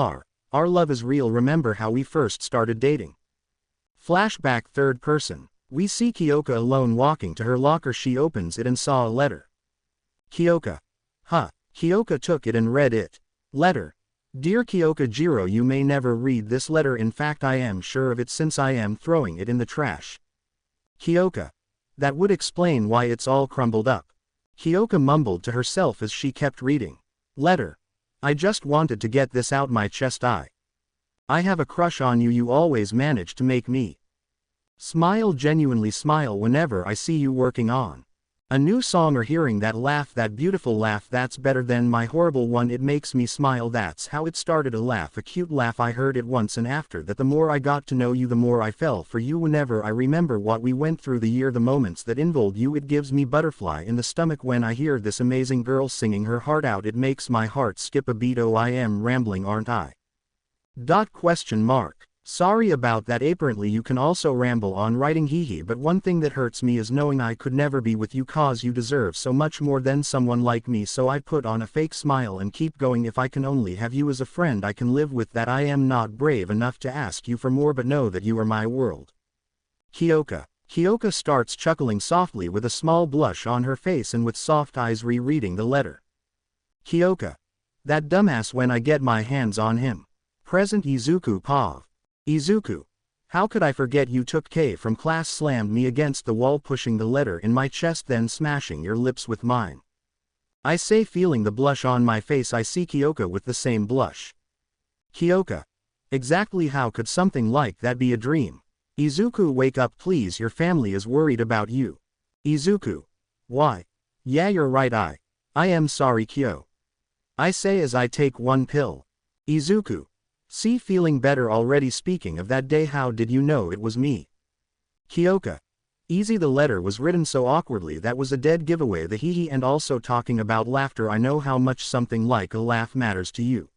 Our love is real. Remember how we first started dating? Flashback, third person. We see Kiyoka alone walking to her locker. She opens it and saw a letter. Kiyoka. Kiyoka took it and read it. Letter. Dear Kiyoka Jiro, you may never read this letter. In fact, I am sure of it since I am throwing it in the trash. Kiyoka. That would explain why it's all crumbled up. Kiyoka mumbled to herself as she kept reading. Letter. I just wanted to get this out my chest. I have a crush on you. You always manage to make me smile, genuinely smile, whenever I see you working on a new song or hearing that laugh, that beautiful laugh that's better than my horrible one. It makes me smile. That's how it started, a laugh, a cute laugh. I heard it once, and after that the more I got to know you, the more I fell for you. Whenever I remember what we went through, the year, the moments that involved you, it gives me butterfly in the stomach when I hear this amazing girl singing her heart out. It makes my heart skip a beat. Oh, I am rambling, aren't I? Sorry about that. Apparently you can also ramble on writing, hehe, but one thing that hurts me is knowing I could never be with you, cause you deserve so much more than someone like me. So I put on a fake smile and keep going. If I can only have you as a friend, I can live with that. I am not brave enough to ask you for more, but know that you are my world. Kiyoka. Kiyoka starts chuckling softly with a small blush on her face and with soft eyes rereading the letter. Kiyoka. That dumbass, when I get my hands on him. Present. Izuku. Pav. Izuku. How could I forget? You took K from class, slammed me against the wall, pushing the letter in my chest, then smashing your lips with mine. I say, feeling the blush on my face. I see Kiyoka with the same blush. Kiyoka. Exactly, how could something like that be a dream? Izuku, wake up please, your family is worried about you. Izuku. Why? Yeah, you're right, I am sorry, Kyo. I say as I take one pill. Izuku. See, feeling better already. Speaking of that day, how did you know it was me? Kiyoka. Easy, the letter was written so awkwardly that was a dead giveaway. The hee and also talking about laughter. I know how much something like a laugh matters to you.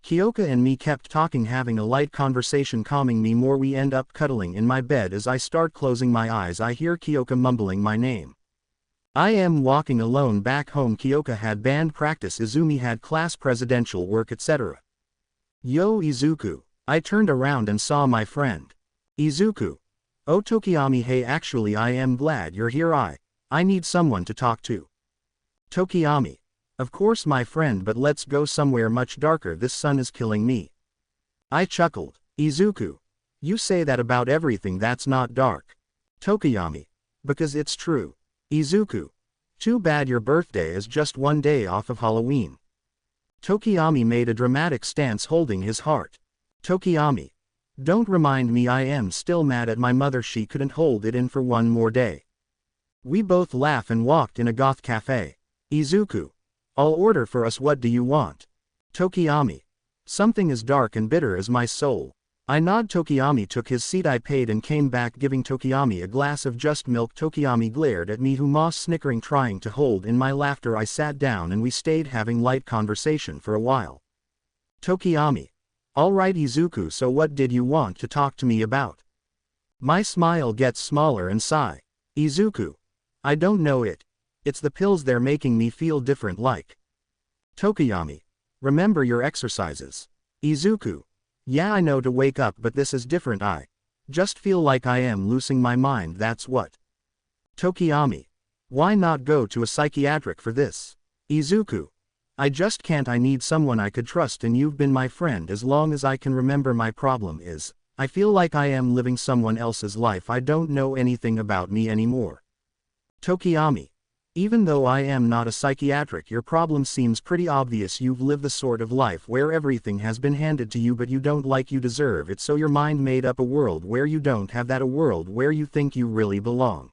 Kiyoka and me kept talking, having a light conversation, calming me more. We end up cuddling in my bed. As I start closing my eyes, I hear Kiyoka mumbling my name. I am walking alone back home. Kiyoka had band practice, Izumi had class, presidential work, etc. Yo Izuku. I turned around and saw my friend. Izuku. Oh Tokiyami, hey, actually I am glad you're here. I need someone to talk to. Tokiyami. Of course my friend, but let's go somewhere much darker, this sun is killing me. I chuckled. Izuku. You say that about everything that's not dark. Tokiyami. Because it's true. Izuku. Too bad your birthday is just one day off of Halloween. Tokiyami made a dramatic stance, holding his heart. Tokiyami. Don't remind me, I am still mad at my mother, she couldn't hold it in for one more day. We both laugh and walked in a goth cafe. Izuku. I'll order for us, what do you want? Tokiyami. Something as dark and bitter as my soul. I nod. Tokiyami took his seat. I paid and came back, giving Tokiyami a glass of just milk. Tokiyami glared at me, snickering, trying to hold in my laughter. I sat down and we stayed having light conversation for a while. Tokiyami. Alright Izuku, so what did you want to talk to me about? My smile gets smaller and sigh. Izuku. I don't know it. It's the pills, they're making me feel different like. Tokiyami. Remember your exercises. Izuku. Yeah, I know to wake up, but this is different. I just feel like I am losing my mind, that's what. Tokiyami. Why not go to a psychiatric for this? Izuku. I just can't. I need someone I could trust, and you've been my friend as long as I can remember. My problem is, I feel like I am living someone else's life. I don't know anything about me anymore. Tokiyami. Even though I am not a psychiatric, your problem seems pretty obvious. You've lived the sort of life where everything has been handed to you, but you don't like you deserve it, so your mind made up a world where you don't have that, a world where you think you really belong.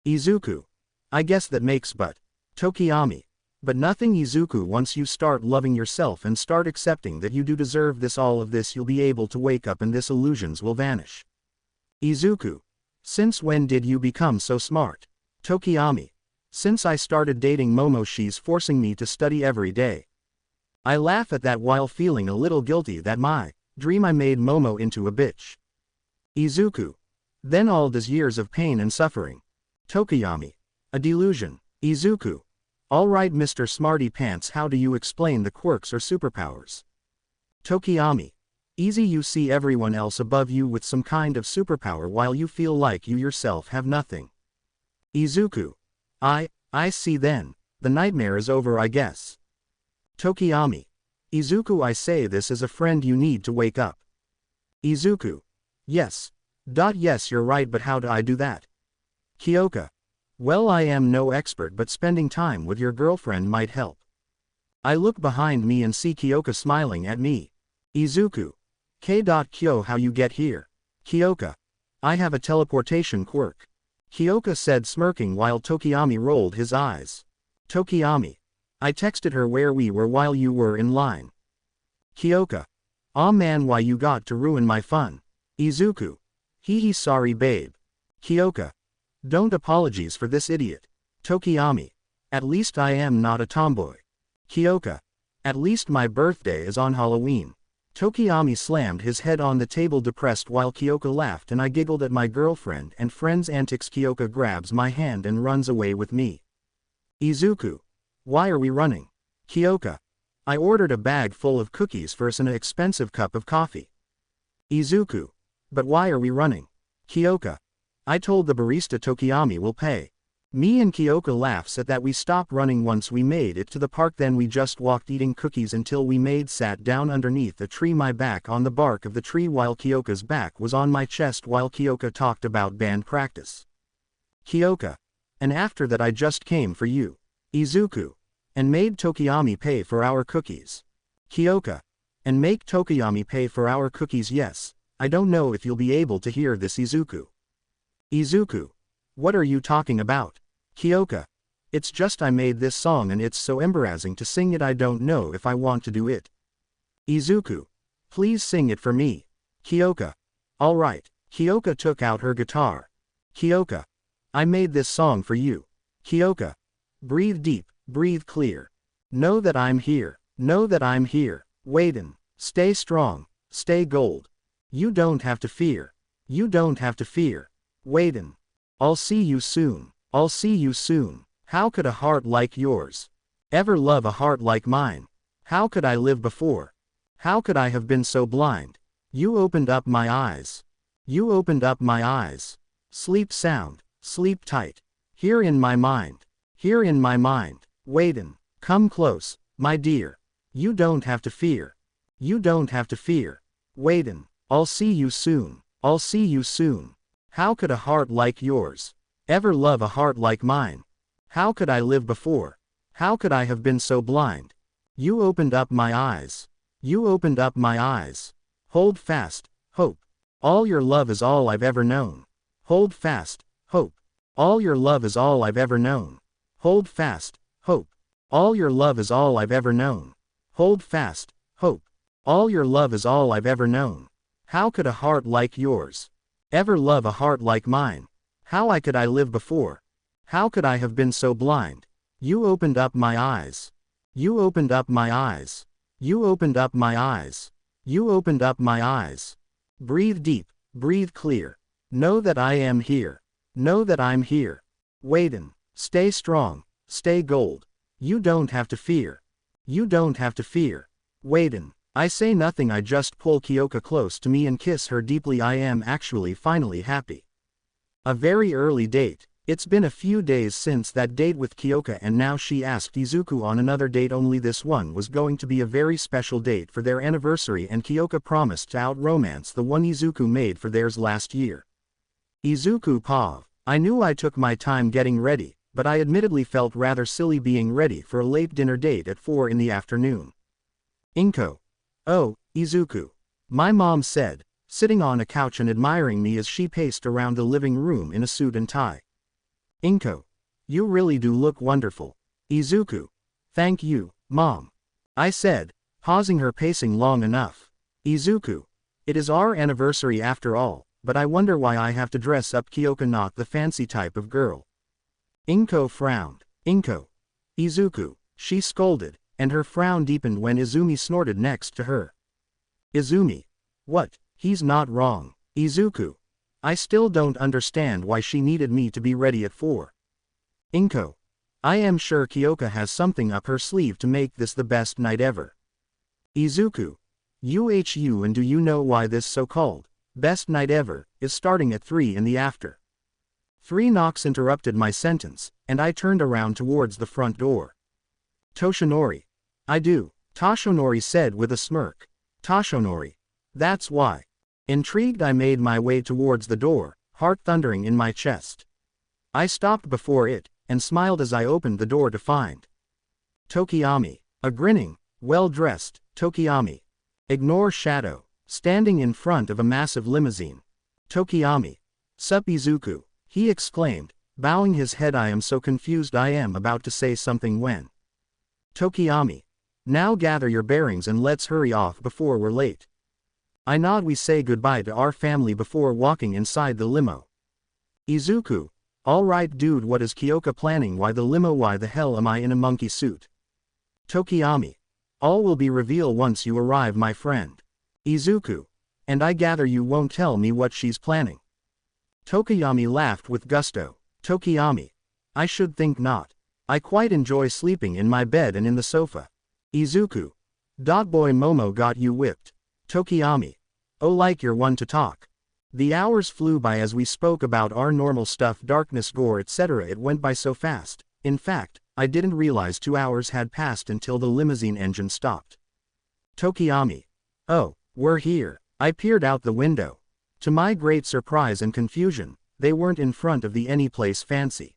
Izuku. I guess that makes but. Tokiyami. But nothing, Izuku. Once you start loving yourself and start accepting that you do deserve this, all of this, you'll be able to wake up and this illusions will vanish. Izuku. Since when did you become so smart? Tokiyami. Since I started dating Momo, she's forcing me to study every day. I laugh at that while feeling a little guilty that my dream I made Momo into a bitch. Izuku. Then all those years of pain and suffering. Tokiyami. A delusion. Izuku. Alright Mr. Smarty Pants, how do you explain the quirks or superpowers? Tokiyami. Easy, you see everyone else above you with some kind of superpower while you feel like you yourself have nothing. Izuku. I see, then. The nightmare is over, I guess. Tokiyami. Izuku, I say this as a friend, you need to wake up. Izuku. Yes. Yes, you're right, but how do I do that? Kiyoka. Well, I am no expert, but spending time with your girlfriend might help. I look behind me and see Kiyoka smiling at me. Izuku. Kyo, how you get here? Kiyoka. I have a teleportation quirk. Kiyoka said, smirking while Tokiyami rolled his eyes. Tokiyami. I texted her where we were while you were in line. Kiyoka. Aw man, why you got to ruin my fun? Izuku. Hee sorry babe. Kiyoka. Don't apologize for this idiot. Tokiyami. At least I am not a tomboy. Kiyoka. At least my birthday is on Halloween. Tokiyami slammed his head on the table, depressed, while Kiyoka laughed and I giggled at my girlfriend and friend's antics. Kiyoka grabs my hand and runs away with me. Izuku. Why are we running? Kiyoka. I ordered a bag full of cookies first and an expensive cup of coffee. Izuku. But why are we running? Kiyoka. I told the barista Tokiyami will pay. Me and Kiyoka laughs at that. We stopped running once we made it to the park, then we just walked eating cookies until we sat down underneath a tree, my back on the bark of the tree while Kiyoka's back was on my chest while Kiyoka talked about band practice. Kiyoka. And after that I just came for you. Izuku. And made Tokiyami pay for our cookies. Kiyoka. And make Tokiyami pay for our cookies, yes. I don't know if you'll be able to hear this, Izuku. Izuku. What are you talking about? Kiyoka. It's just I made this song and it's so embarrassing to sing it, I don't know if I want to do it. Izuku. Please sing it for me. Kiyoka. Alright. Kiyoka took out her guitar. Kiyoka. I made this song for you. Kiyoka. Breathe deep, breathe clear. Know that I'm here, know that I'm here, waitin'. Stay strong, stay gold. You don't have to fear. You don't have to fear. Waitin'. I'll see you soon. I'll see you soon. How could a heart like yours ever love a heart like mine? How could I live before? How could I have been so blind? You opened up my eyes. You opened up my eyes. Sleep sound, sleep tight. Here in my mind. Here in my mind. Waitin'. Come close, my dear. You don't have to fear. You don't have to fear. Waitin'. I'll see you soon. I'll see you soon. How could a heart like yours ever love a heart like mine? How could I live before? How could I have been so blind? You opened up my eyes. You opened up my eyes. Hold fast, hope. All your love is all I've ever known. Hold fast, hope. All your love is all I've ever known. Hold fast, hope. All your love is all I've ever known. Hold fast, hope. All your love is all I've ever known. How could a heart like yours ever love a heart like mine? How could I live before? How could I have been so blind? You opened up my eyes. You opened up my eyes. You opened up my eyes. You opened up my eyes. Breathe deep, breathe clear. Know that I am here. Know that I'm here. Waitin'. Stay strong, stay gold. You don't have to fear. You don't have to fear. Waitin'. I say nothing, I just pull Kiyoka close to me and kiss her deeply. I am actually finally happy. A very early date. It's been a few days since that date with Kiyoka, and now she asked Izuku on another date, only this one was going to be a very special date for their anniversary, and Kiyoka promised to out-romance the one Izuku made for theirs last year. Izuku Pav. I knew I took my time getting ready, but I admittedly felt rather silly being ready for a late dinner date at 4 in the afternoon. Inko. Oh, Izuku. My mom said, sitting on a couch and admiring me as she paced around the living room in a suit and tie. Inko. You really do look wonderful. Izuku. Thank you, Mom. I said, pausing her pacing long enough. Izuku. It is our anniversary after all, but I wonder why I have to dress up. Kiyoka, not the fancy type of girl. Inko frowned. Inko. Izuku. She scolded, and her frown deepened when Izumi snorted next to her. Izumi. What? He's not wrong. Izuku. I still don't understand why she needed me to be ready at 4. Inko. I am sure Kiyoka has something up her sleeve to make this the best night ever. Izuku. UHU, and do you know why this so-called best night ever is starting at 3 in the after? 3 knocks interrupted my sentence, and I turned around towards the front door. Toshinori. I do, Toshinori said with a smirk. Toshinori. That's why. Intrigued, I made my way towards the door, heart thundering in my chest. I stopped before it, and smiled as I opened the door to find Tokiyami, a grinning, well-dressed Tokiyami. Ignore Shadow, standing in front of a massive limousine. Tokiyami. Sup Izuku, he exclaimed, bowing his head. I am so confused. I am about to say something when Tokiyami. Now gather your bearings and let's hurry off before we're late. I nod. We say goodbye to our family before walking inside the limo. Izuku. Alright dude, what is Kiyoka planning? Why the limo? Why the hell am I in a monkey suit? Tokiyami. All will be revealed once you arrive, my friend. Izuku. And I gather you won't tell me what she's planning. Tokiyami laughed with gusto. Tokiyami. I should think not. I quite enjoy sleeping in my bed and in the sofa. Izuku. Boy Momo got you whipped. Tokiyami. Oh, like you're one to talk. The hours flew by as we spoke about our normal stuff, darkness, gore, etc. It went by so fast. In fact, I didn't realize 2 hours had passed until the limousine engine stopped. Tokiyami. Oh, we're here. I peered out the window. To my great surprise and confusion, they weren't in front of the any place fancy.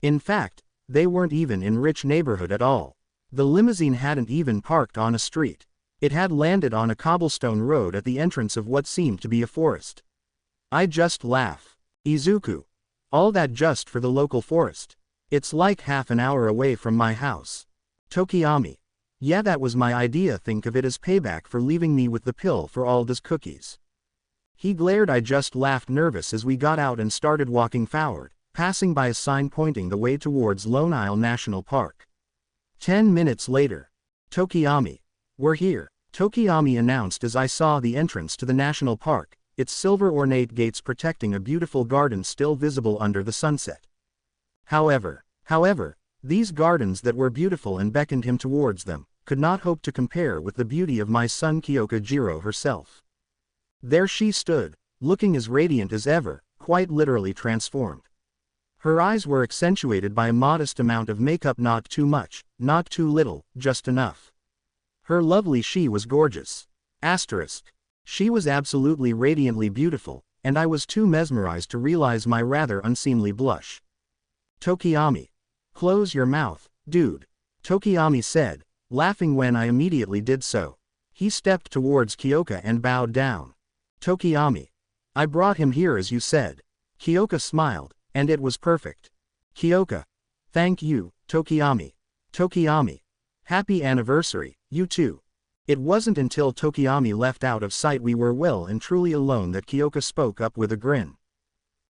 In fact, they weren't even in rich neighborhood at all. The limousine hadn't even parked on a street. It had landed on a cobblestone road at the entrance of what seemed to be a forest. I just laugh. Izuku. All that just for the local forest. It's like half an hour away from my house. Tokiyami. Yeah, that was my idea. Think of it as payback for leaving me with the pill for Alda's cookies. He glared. I just laughed, nervous, as we got out and started walking forward, passing by a sign pointing the way towards Lone Isle National Park. 10 minutes later. Tokiyami. We're here. Tokiyami announced as I saw the entrance to the national park, its silver ornate gates protecting a beautiful garden still visible under the sunset. However, these gardens that were beautiful and beckoned him towards them, could not hope to compare with the beauty of my son Kyoka Jiro herself. There she stood, looking as radiant as ever, quite literally transformed. Her eyes were accentuated by a modest amount of makeup, not too much, not too little, just enough. Her lovely she was gorgeous. She was absolutely radiantly beautiful, and I was too mesmerized to realize my rather unseemly blush. Tokiyami. Close your mouth, dude. Tokiyami said, laughing when I immediately did so. He stepped towards Kiyoka and bowed down. Tokiyami. I brought him here as you said. Kiyoka smiled, and it was perfect. Kiyoka. Thank you, Tokiyami. Tokiyami. Happy anniversary, you too. It wasn't until Tokiyami left out of sight we were well and truly alone that Kiyoka spoke up with a grin.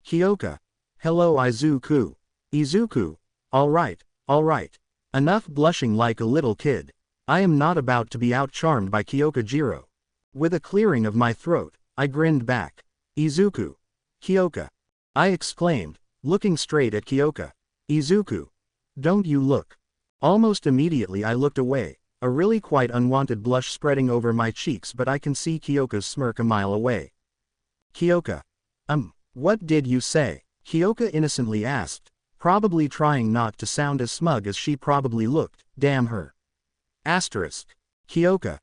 Kiyoka. Hello Izuku. Izuku. Alright. Enough blushing like a little kid. I am not about to be outcharmed by Kyoka Jiro. With a clearing of my throat, I grinned back. Izuku. Kiyoka. I exclaimed, looking straight at Kiyoka. Izuku. Don't you look. Almost immediately I looked away, a really quite unwanted blush spreading over my cheeks, but I can see Kyoka's smirk a mile away. Kiyoka. What did you say? Kiyoka innocently asked, probably trying not to sound as smug as she probably looked, damn her. Kiyoka.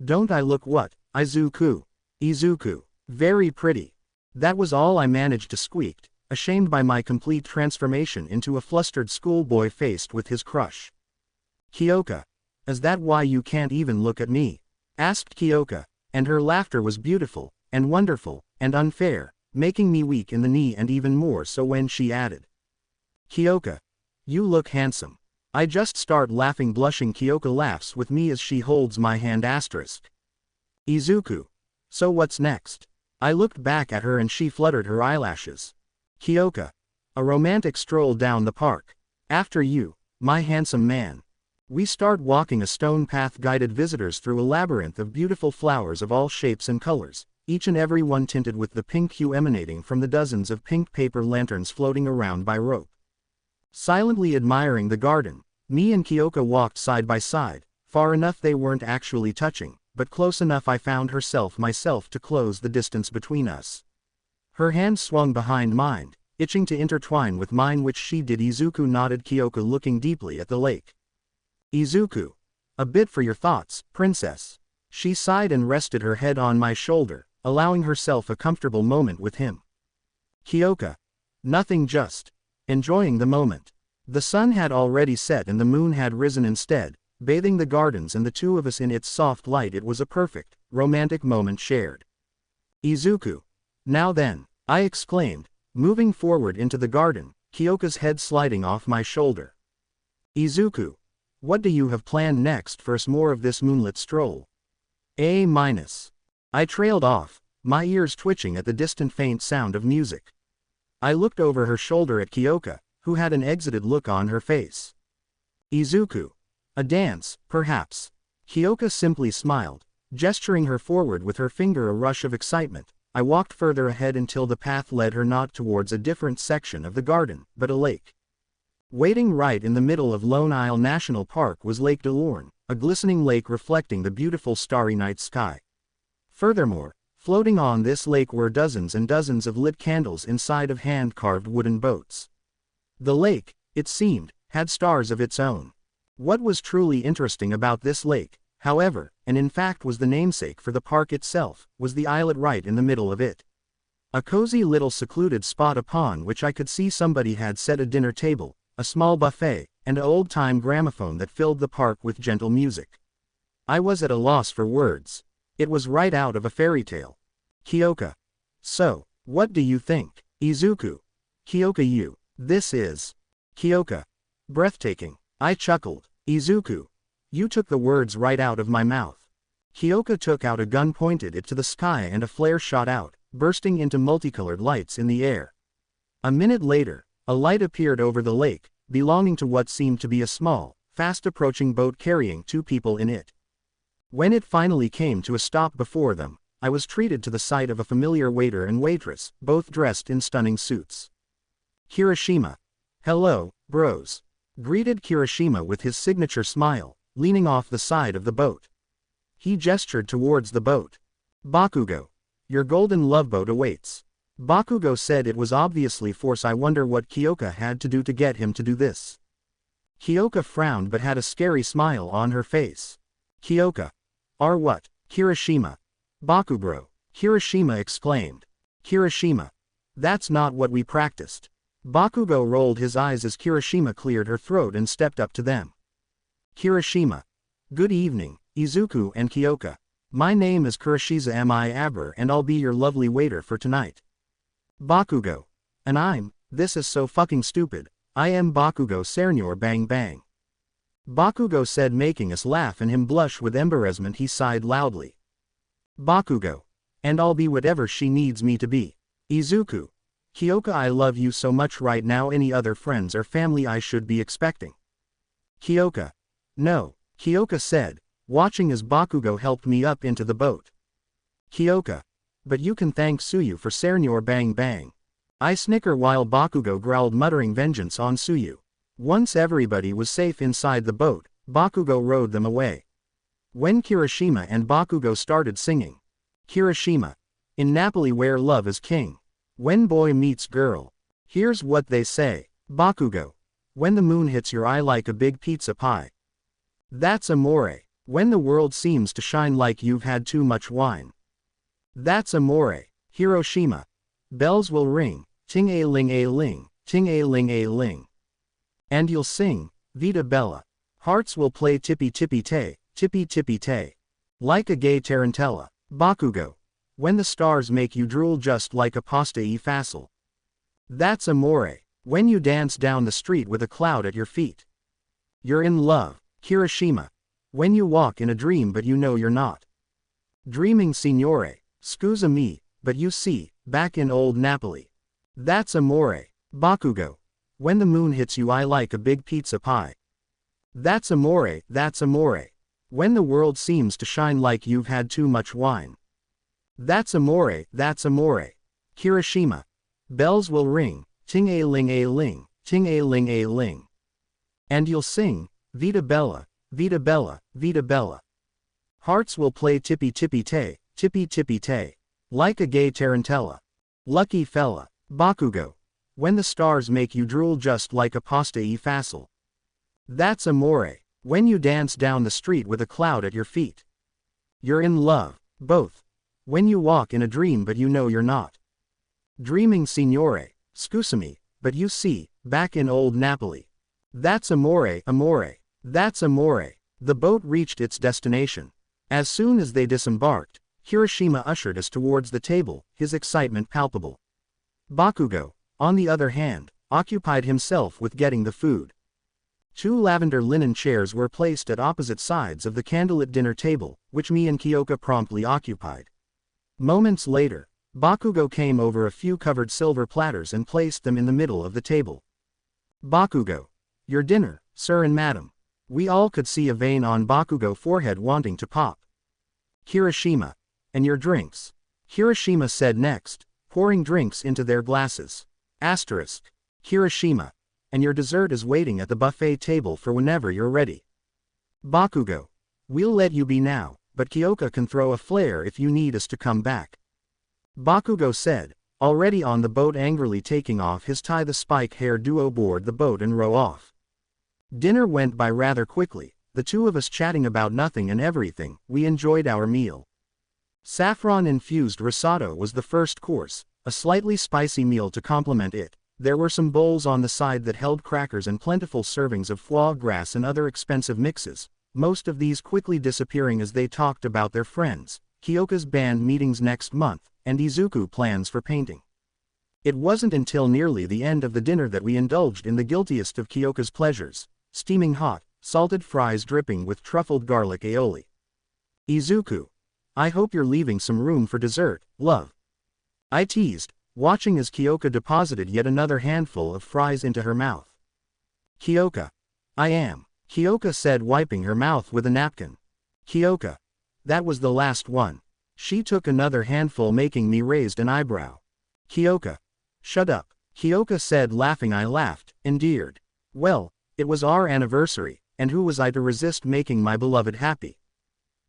Don't I look what, Izuku? Izuku. Very pretty. That was all I managed to squeak, ashamed by my complete transformation into a flustered schoolboy faced with his crush. Kiyoka. Is that why you can't even look at me? Asked Kiyoka, and her laughter was beautiful, and wonderful, and unfair, making me weak in the knee and even more so when she added. Kiyoka. You look handsome. I just start laughing blushing. Kiyoka laughs with me as she holds my hand. Izuku. So what's next? I looked back at her and she fluttered her eyelashes. Kiyoka. A romantic stroll down the park. After you, my handsome man. We start walking a stone path guided visitors through a labyrinth of beautiful flowers of all shapes and colors, each and every one tinted with the pink hue emanating from the dozens of pink paper lanterns floating around by rope. Silently admiring the garden, me and Kiyoka walked side by side, far enough they weren't actually touching, but close enough I found myself to close the distance between us. Her hand swung behind mine, itching to intertwine with mine, which she did. Izuku nodded. Kiyoka looking deeply at the lake. Izuku. A bit for your thoughts, princess. She sighed and rested her head on my shoulder, allowing herself a comfortable moment with him. Kiyoka. Nothing, just enjoying the moment. The sun had already set and the moon had risen instead, bathing the gardens and the two of us in its soft light. It was a perfect, romantic moment shared. Izuku. Now then, I exclaimed, moving forward into the garden, Kiyoka's head sliding off my shoulder. Izuku. What do you have planned next? First, more of this moonlit stroll. I trailed off, my ears twitching at the distant faint sound of music. I looked over her shoulder at Kiyoka, who had an exited look on her face. Izuku. A dance, perhaps. Kiyoka simply smiled, gesturing her forward with her finger. A rush of excitement. I walked further ahead until the path led her not towards a different section of the garden, but a lake. Waiting right in the middle of Lone Isle National Park was Lake DeLorme, a glistening lake reflecting the beautiful starry night sky. Furthermore, floating on this lake were dozens and dozens of lit candles inside of hand-carved wooden boats. The lake, it seemed, had stars of its own. What was truly interesting about this lake, however, and in fact was the namesake for the park itself, was the islet right in the middle of it. A cozy little secluded spot upon which I could see somebody had set a dinner table, a small buffet, and an old-time gramophone that filled the park with gentle music. I was at a loss for words. It was right out of a fairy tale. Kiyoka. So, what do you think? Izuku. Kiyoka. This is. Kiyoka. Breathtaking. I chuckled. Izuku. You took the words right out of my mouth. Kiyoka took out a gun, pointed it to the sky, and a flare shot out, bursting into multicolored lights in the air. A minute later, a light appeared over the lake, belonging to what seemed to be a small, fast-approaching boat carrying two people in it. When it finally came to a stop before them, I was treated to the sight of a familiar waiter and waitress, both dressed in stunning suits. Kirishima. Hello, bros. Greeted Kirishima with his signature smile, leaning off the side of the boat. He gestured towards the boat. Bakugo. Your golden love boat awaits. Bakugo said it was obviously force. I wonder what Kiyoka had to do to get him to do this. Kiyoka frowned but had a scary smile on her face. Kiyoka. Are what? Kirishima. Bakubro. Kirishima exclaimed. Kirishima. That's not what we practiced. Bakugo rolled his eyes as Kirishima cleared her throat and stepped up to them. Kirishima. Good evening, Izuku and Kiyoka. My name is Kurishiza Aber and I'll be your lovely waiter for tonight. Bakugo. And this is so fucking stupid, I am Bakugo Sernyor Bang Bang. Bakugo said, making us laugh and him blush with embarrassment. He sighed loudly. Bakugo. And I'll be whatever she needs me to be. Izuku. Kiyoka, I love you so much right now. Any other friends or family I should be expecting? Kiyoka. No, Kiyoka said, watching as Bakugo helped me up into the boat. Kiyoka. But you can thank Suyu for Sernyor Bang Bang. I snicker while Bakugo growled, muttering vengeance on Suyu. Once everybody was safe inside the boat, Bakugo rowed them away. When Kirishima and Bakugo started singing. Kirishima. In Napoli where love is king. When boy meets girl. Here's what they say. Bakugo. When the moon hits your eye like a big pizza pie. That's amore. When the world seems to shine like you've had too much wine. That's amore. Hiroshima. Bells will ring, ting-a-ling a-ling, ting-a-ling a-ling. And you'll sing, Vita Bella. Hearts will play tippy-tippy-tay, tippy-tippy-tay. Like a gay tarantella. Bakugo. When the stars make you drool just like a pasta e facile. That's amore. When you dance down the street with a cloud at your feet. You're in love. Kirishima. When you walk in a dream but you know you're not. Dreaming, signore. Scusa me, but you see, back in old Napoli. That's amore. Bakugo. When the moon hits you I like a big pizza pie. That's amore, that's amore. When the world seems to shine like you've had too much wine. That's amore, that's amore. Kirishima. Bells will ring, ting-a-ling a-ling, ting-a-ling a-ling. And you'll sing, Vita Bella, Vita Bella, Vita Bella. Hearts will play tippy-tippy-tay, tippy-tippy-tay. Like a gay tarantella. Lucky fella. Bakugo. When the stars make you drool just like a pasta e facile. That's amore. When you dance down the street with a cloud at your feet. You're in love. Both. When you walk in a dream but you know you're not. Dreaming, signore. Scusami, but you see, back in old Napoli. That's amore, amore. That's amore. The boat reached its destination. As soon as they disembarked, Kirishima ushered us towards the table, his excitement palpable. Bakugo, on the other hand, occupied himself with getting the food. 2 lavender linen chairs were placed at opposite sides of the candlelit dinner table, which me and Kiyoka promptly occupied. Moments later, Bakugo came over a few covered silver platters and placed them in the middle of the table. Bakugo. Your dinner, sir and madam. We all could see a vein on Bakugo's forehead wanting to pop. Kirishima. And your drinks. Kirishima said next, pouring drinks into their glasses. Asterisk. Kirishima. And your dessert is waiting at the buffet table for whenever you're ready. Bakugo. We'll let you be now, but Kiyoka can throw a flare if you need us to come back. Bakugo said, already on the boat, angrily taking off his tie. The spike hair duo board the boat and row off. Dinner went by rather quickly, the two of us chatting about nothing and everything. We enjoyed our meal. Saffron-infused risotto was the first course, a slightly spicy meal to complement it. There were some bowls on the side that held crackers and plentiful servings of foie gras and other expensive mixes, most of these quickly disappearing as they talked about their friends, Kiyoka's band meetings next month, and Izuku plans for painting. It wasn't until nearly the end of the dinner that we indulged in the guiltiest of Kiyoka's pleasures, steaming hot, salted fries dripping with truffled garlic aioli. Izuku. I hope you're leaving some room for dessert, love. I teased, watching as Kiyoka deposited yet another handful of fries into her mouth. Kiyoka. I am. Kiyoka said, wiping her mouth with a napkin. Kiyoka. That was the last one. She took another handful, making me raise an eyebrow. Kiyoka. Shut up, Kiyoka said, laughing. I laughed, endeared. Well, it was our anniversary, and who was I to resist making my beloved happy?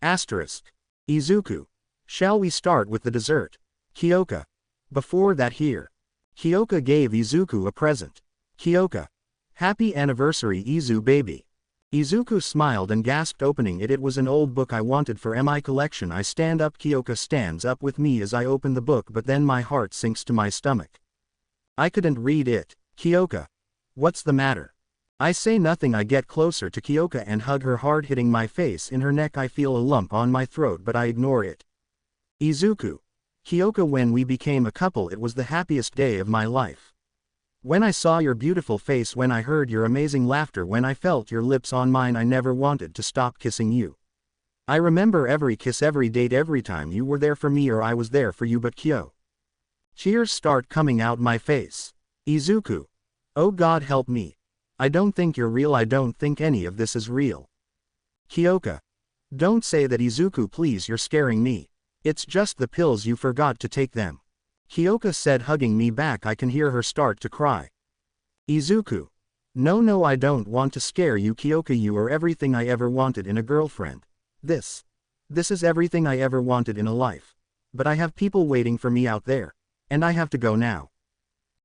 Asterisk. Izuku. Shall we start with the dessert? Kiyoka. Before that, here. Kiyoka gave Izuku a present. Kiyoka. Happy anniversary, Izu baby. Izuku smiled and gasped, opening it. It was an old book I wanted for my collection. I stand up. Kiyoka stands up with me as I open the book, but then my heart sinks to my stomach. I couldn't read it. Kiyoka. What's the matter? I say nothing. I get closer to Kiyoka and hug her hard, hitting my face in her neck. I feel a lump on my throat, but I ignore it. Izuku. Kiyoka, when we became a couple, it was the happiest day of my life. When I saw your beautiful face, when I heard your amazing laughter, when I felt your lips on mine, I never wanted to stop kissing you. I remember every kiss, every date, every time you were there for me or I was there for you. But Kyo. Tears start coming out my face. Izuku. Oh God, help me. I don't think you're real. I don't think any of this is real. Kiyoka. Don't say that, Izuku, please, you're scaring me. It's just the pills, you forgot to take them. Kiyoka said, hugging me back. I can hear her start to cry. Izuku. No, I don't want to scare you, Kiyoka. You are everything I ever wanted in a girlfriend. This is everything I ever wanted in a life. But I have people waiting for me out there. And I have to go now.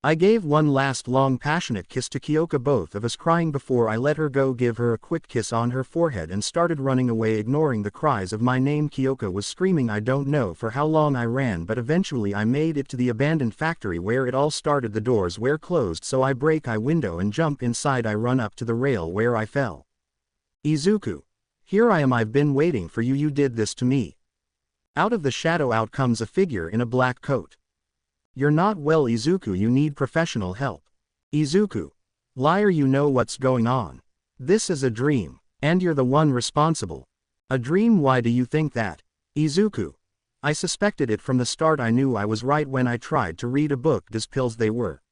I gave one last long passionate kiss to Kiyoka, both of us crying before I let her go, give her a quick kiss on her forehead, and started running away, ignoring the cries of my name. Kiyoka was screaming. I don't know for how long I ran, but eventually I made it to the abandoned factory where it all started. The doors were closed, so I break a window and jump inside. I run up to the rail where I fell. Izuku. Here I am. I've been waiting for you. You did this to me. Out of the shadow out comes a figure in a black coat. You're not well, Izuku. You need professional help. Izuku. Liar, you know what's going on. This is a dream, and you're the one responsible. A dream? Why do you think that? Izuku. I suspected it from the start. I knew I was right when I tried to read a book. These pills, they were.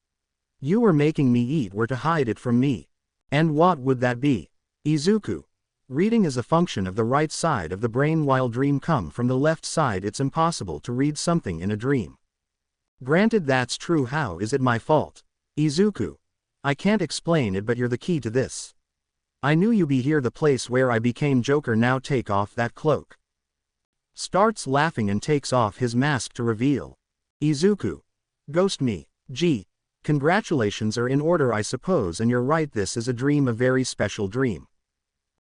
You were making me eat were to hide it from me. And what would that be? Izuku. Reading is a function of the right side of the brain, while dream come from the left side. It's impossible to read something in a dream. Granted, that's true. How is it my fault? Izuku. I can't explain it, but you're the key to this. I knew you'd be here, the place where I became Joker. Now take off that cloak. Starts laughing and takes off his mask to reveal. Izuku. Ghost me. Gee. Congratulations are in order, I suppose, and you're right, this is a dream, a very special dream.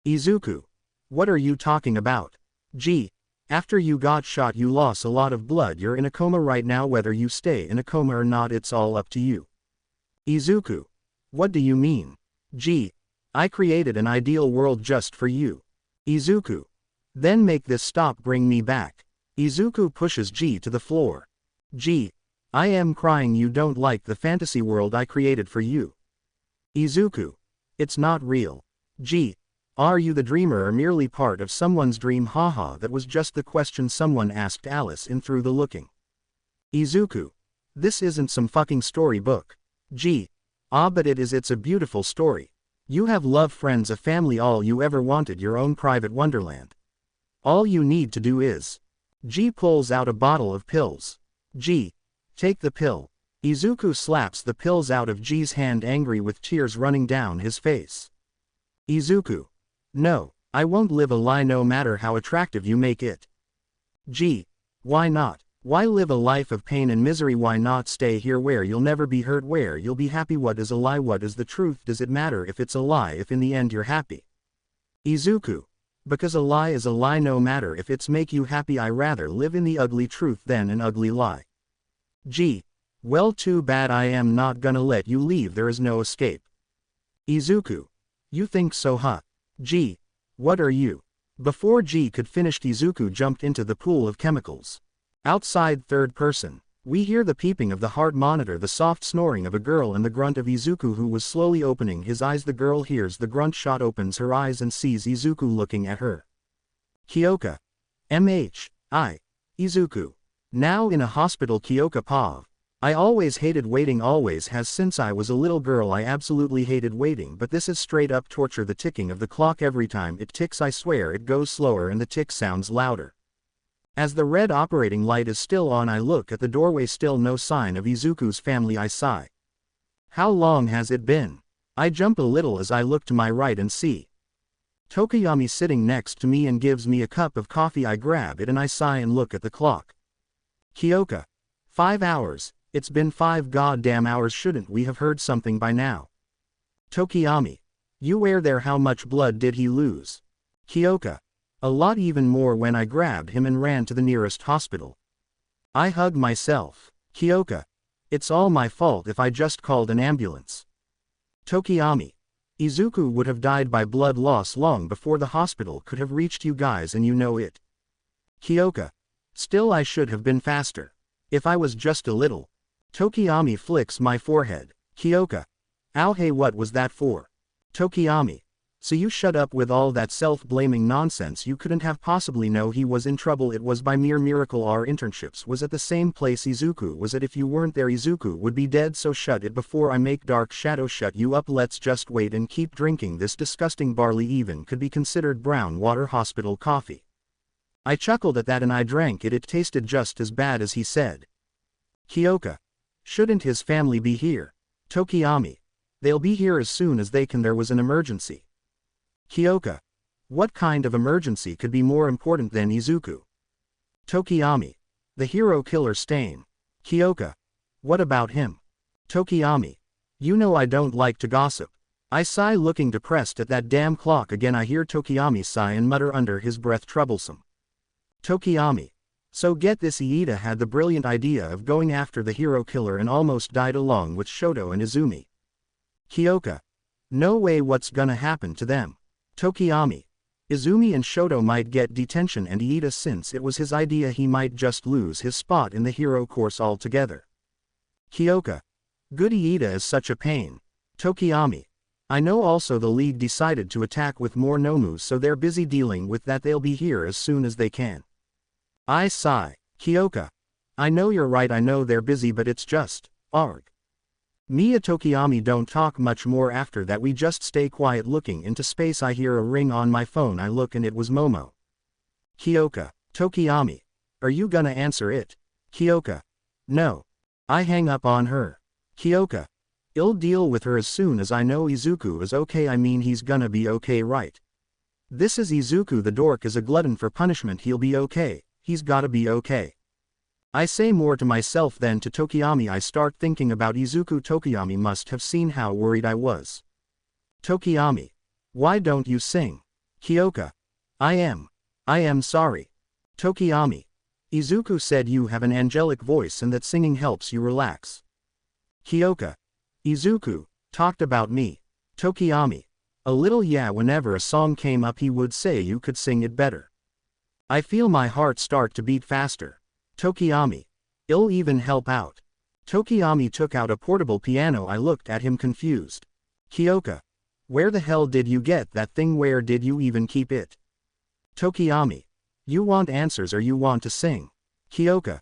Izuku. What are you talking about? Gee. After you got shot, you lost a lot of blood. You're in a coma right now. Whether you stay in a coma or not, it's all up to you. Izuku. What do you mean? Gee. I created an ideal world just for you. Izuku. Then make this stop, bring me back. Izuku pushes G to the floor. G. I am crying. You don't like the fantasy world I created for you. Izuku. It's not real. G. Are you the dreamer or merely part of someone's dream? Haha, that was just the question someone asked Alice in Through the Looking. Izuku. This isn't some fucking storybook. Gee. Ah, but it is. It's a beautiful story. You have love, friends, a family, all you ever wanted, your own private wonderland. All you need to do is. G pulls out a bottle of pills. G. Take the pill. Izuku slaps the pills out of G's hand, angry with tears running down his face. Izuku. No, I won't live a lie no matter how attractive you make it. G. Why not? Why live a life of pain and misery? Why not stay here where you'll never be hurt, where you'll be happy? What is a lie? What is the truth? Does it matter if it's a lie if in the end you're happy? Izuku. Because a lie is a lie no matter if it's make you happy. I rather live in the ugly truth than an ugly lie. G. Well, too bad. I am not gonna let you leave. There is no escape. Izuku. You think so, huh? G. What are you? Before G could finish, Izuku jumped into the pool of chemicals. Outside, third person. We hear the peeping of the heart monitor, the soft snoring of a girl, and the grunt of Izuku, who was slowly opening his eyes. The girl hears the grunt shot, opens her eyes and sees Izuku looking at her. Kiyoka. MH. Izuku. Now in a hospital. Kiyoka. Pav. I always hated waiting, always has since I was a little girl. I absolutely hated waiting, but this is straight up torture. The ticking of the clock, every time it ticks I swear it goes slower and the tick sounds louder. As the red operating light is still on, I look at the doorway, still no sign of Izuku's family. I sigh. How long has it been? I jump a little as I look to my right and see Tokoyami sitting next to me and gives me a cup of coffee. I grab it and I sigh and look at the clock. Kiyoka. 5 hours, it's been 5 goddamn hours. Shouldn't we have heard something by now? Tokoyami. You were there. How much blood did he lose? Kiyoka. A lot, even more when I grabbed him and ran to the nearest hospital. I hug myself. Kiyoka. It's all my fault. If I just called an ambulance. Tokoyami. Izuku would have died by blood loss long before the hospital could have reached you guys, and you know it. Kiyoka. Still, I should have been faster. If I was just a little. Tokoyami flicks my forehead. Kiyoka. Ow, hey, what was that for? Tokoyami. So you shut up with all that self-blaming nonsense. You couldn't have possibly know he was in trouble. It was by mere miracle our internships was at the same place Izuku was at. If you weren't there, Izuku would be dead. So shut it before I make Dark Shadow shut you up. Let's just wait and keep drinking this disgusting barley. Even could be considered brown water hospital coffee. I chuckled at that and I drank it. It tasted just as bad as he said. Kiyoka. Shouldn't his family be here? Tokoyami. They'll be here as soon as they can. There was an emergency. Kiyoka. What kind of emergency could be more important than Izuku? Tokoyami. The hero killer Stain. Kiyoka. What about him? Tokoyami. You know I don't like to gossip. I sigh, looking depressed at that damn clock again. I hear Tokoyami sigh and mutter under his breath, troublesome. Tokoyami. So get this, Iida had the brilliant idea of going after the hero killer and almost died along with Shoto and Izumi. Kiyoka. No way. What's gonna happen to them? Tokoyami. Izumi and Shoto might get detention, and Iida, since it was his idea, he might just lose his spot in the hero course altogether. Kiyoka. Good, Iida is such a pain. Tokoyami. I know. Also, the league decided to attack with more Nomus, so they're busy dealing with that. They'll be here as soon as they can. I sigh. Kiyoka. I know you're right. I know they're busy, but it's just, arg. Mia. Tokoyami don't talk much more after that. We just stay quiet looking into space. I hear a ring on my phone. I look and it was Momo. Kiyoka. Tokoyami. Are you gonna answer it? Kiyoka. No. I hang up on her. Kiyoka. I'll deal with her as soon as I know Izuku is okay. I mean, he's gonna be okay, right? This is Izuku. The dork is a glutton for punishment. He'll be okay. He's gotta be okay. I say more to myself than to Tokoyami. I start thinking about Izuku. Tokoyami must have seen how worried I was. Tokoyami. Why don't you sing? Kiyoka. I am sorry. Tokoyami. Izuku said you have an angelic voice and that singing helps you relax. Kiyoka. Izuku talked about me. Tokoyami. A little, yeah. Whenever a song came up he would say you could sing it better. I feel my heart start to beat faster. Tokoyami. I'll even help out. Tokoyami took out a portable piano. I looked at him confused. Kiyoka. Where the hell did you get that thing? Where did you even keep it? Tokoyami. You want answers or you want to sing? Kiyoka.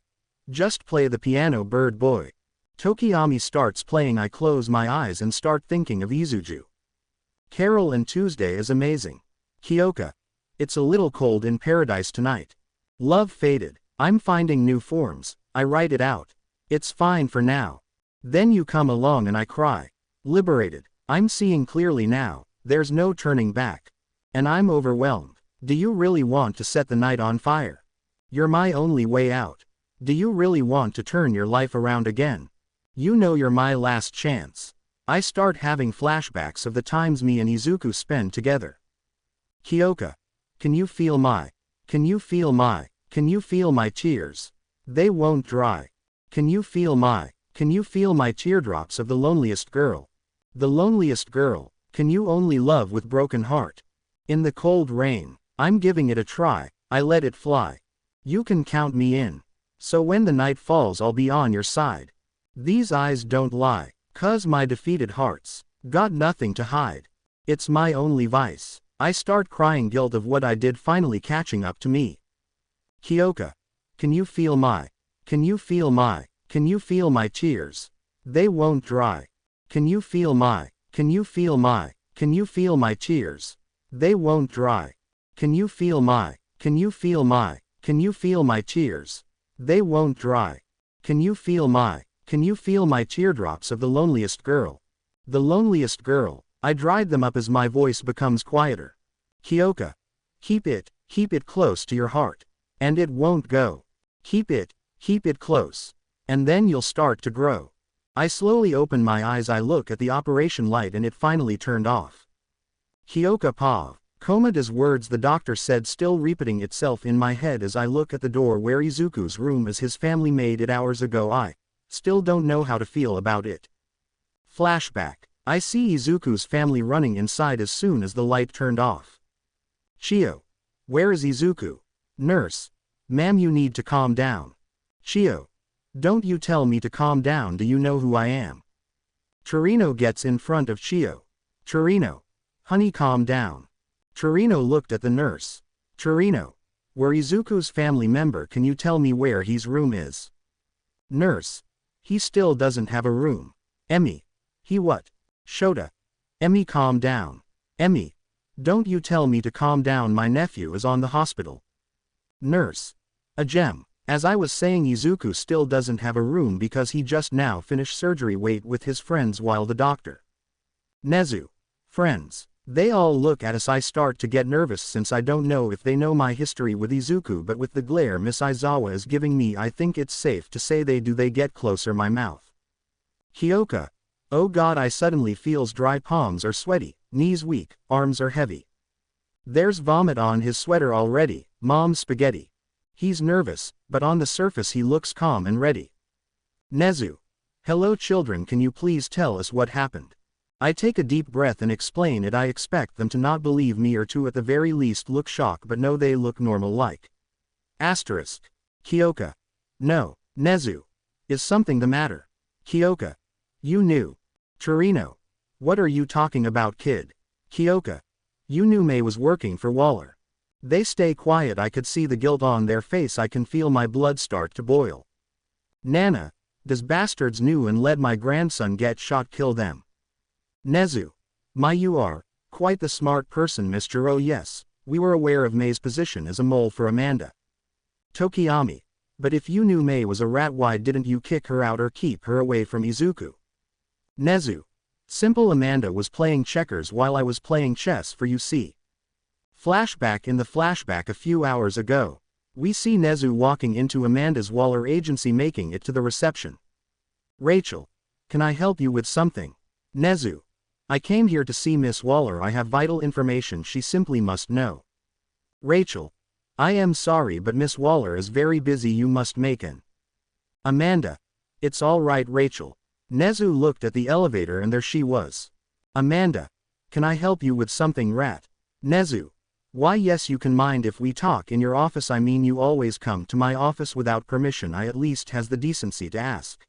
Just play the piano, bird boy. Tokoyami starts playing. I close my eyes and start thinking of Izuju. Carol and Tuesday is amazing. Kiyoka. It's a little cold in paradise tonight. Love faded. I'm finding new forms. I write it out. It's fine for now. Then you come along and I cry. Liberated. I'm seeing clearly now. There's no turning back. And I'm overwhelmed. Do you really want to set the night on fire? You're my only way out. Do you really want to turn your life around again? You know you're my last chance. I start having flashbacks of the times me and Izuku spend together. Kiyoka. Can you feel my tears? They won't dry. Can you feel my teardrops of the loneliest girl? The loneliest girl. Can you only love with broken heart? In the cold rain. I'm giving it a try. I let it fly. You can count me in. So when the night falls I'll be on your side. These eyes don't lie. 'Cause my defeated heart's got nothing to hide. It's my only vice. I start crying, guilt of what I did finally catching up to me. Kiyoka. Can you feel my tears? They won't dry. Can you feel my tears? They won't dry. Can you feel my Can you feel my tears? They won't dry. Can you feel my teardrops of the loneliest girl? The loneliest girl. I dried them up as my voice becomes quieter. Kiyoka. Keep it close to your heart. And it won't go. Keep it close. And then you'll start to grow. I slowly open my eyes. I look at the operation light and it finally turned off. Kiyoka Pav. Coma does words the doctor said still repeating itself in my head as I look at the door where Izuku's room is. His family made it hours ago. I still don't know how to feel about it. Flashback. I see Izuku's family running inside as soon as the light turned off. Chio. Where is Izuku? Nurse. Ma'am, you need to calm down. Chio. Don't you tell me to calm down. Do you know who I am? Torino gets in front of Chio. Torino. Honey, calm down. Torino looked at the nurse. Torino. We're Izuku's family member. Can you tell me where his room is? Nurse. He still doesn't have a room. Emmy. He what? Shota. Emmy, calm down. Emmy. Don't you tell me to calm down. My nephew is on the hospital. Nurse. A gem. As I was saying, Izuku still doesn't have a room because he just now finished surgery. Wait with his friends while the doctor. Nezu. Friends. They all look at us. I start to get nervous since I don't know if they know my history with Izuku, but with the glare Miss Aizawa is giving me, I think it's safe to say they do. They get closer. My mouth. Kiyoka. Oh God, I suddenly feels dry. Palms are sweaty, knees weak, arms are heavy. There's vomit on his sweater already. Mom's spaghetti. He's nervous, but on the surface he looks calm and ready. Nezu. Hello children, can you please tell us what happened? I take a deep breath and explain it. I expect them to not believe me or to at the very least look shocked, but no, they look normal like. Asterisk. Kiyoka. No. Nezu. Is something the matter? Kiyoka. You knew. Torino. What are you talking about, kid? Kiyoka. You knew May was working for Waller. They stay quiet. I could see the guilt on their face. I can feel my blood start to boil. Nana. Does bastards knew and let my grandson get shot kill them? Nezu. You are quite the smart person, Mr. Oh yes, we were aware of May's position as a mole for Amanda. Tokiyami. But if you knew May was a rat, why didn't you kick her out or keep her away from Izuku? Nezu. Simple. Amanda was playing checkers while I was playing chess, for you see. Flashback. In the flashback a few hours ago, we see Nezu walking into Amanda's Waller agency, making it to the reception. Rachel. Can I help you with something? Nezu. I came here to see Miss Waller. I have vital information she simply must know. Rachel. I am sorry, but Miss Waller is very busy. You must make an. Amanda. It's all right, Rachel. Nezu looked at the elevator and there she was. Amanda. Can I help you with something, rat? Nezu. Why yes, you can. Mind if we talk in your office? I mean, you always come to my office without permission. I at least has the decency to ask.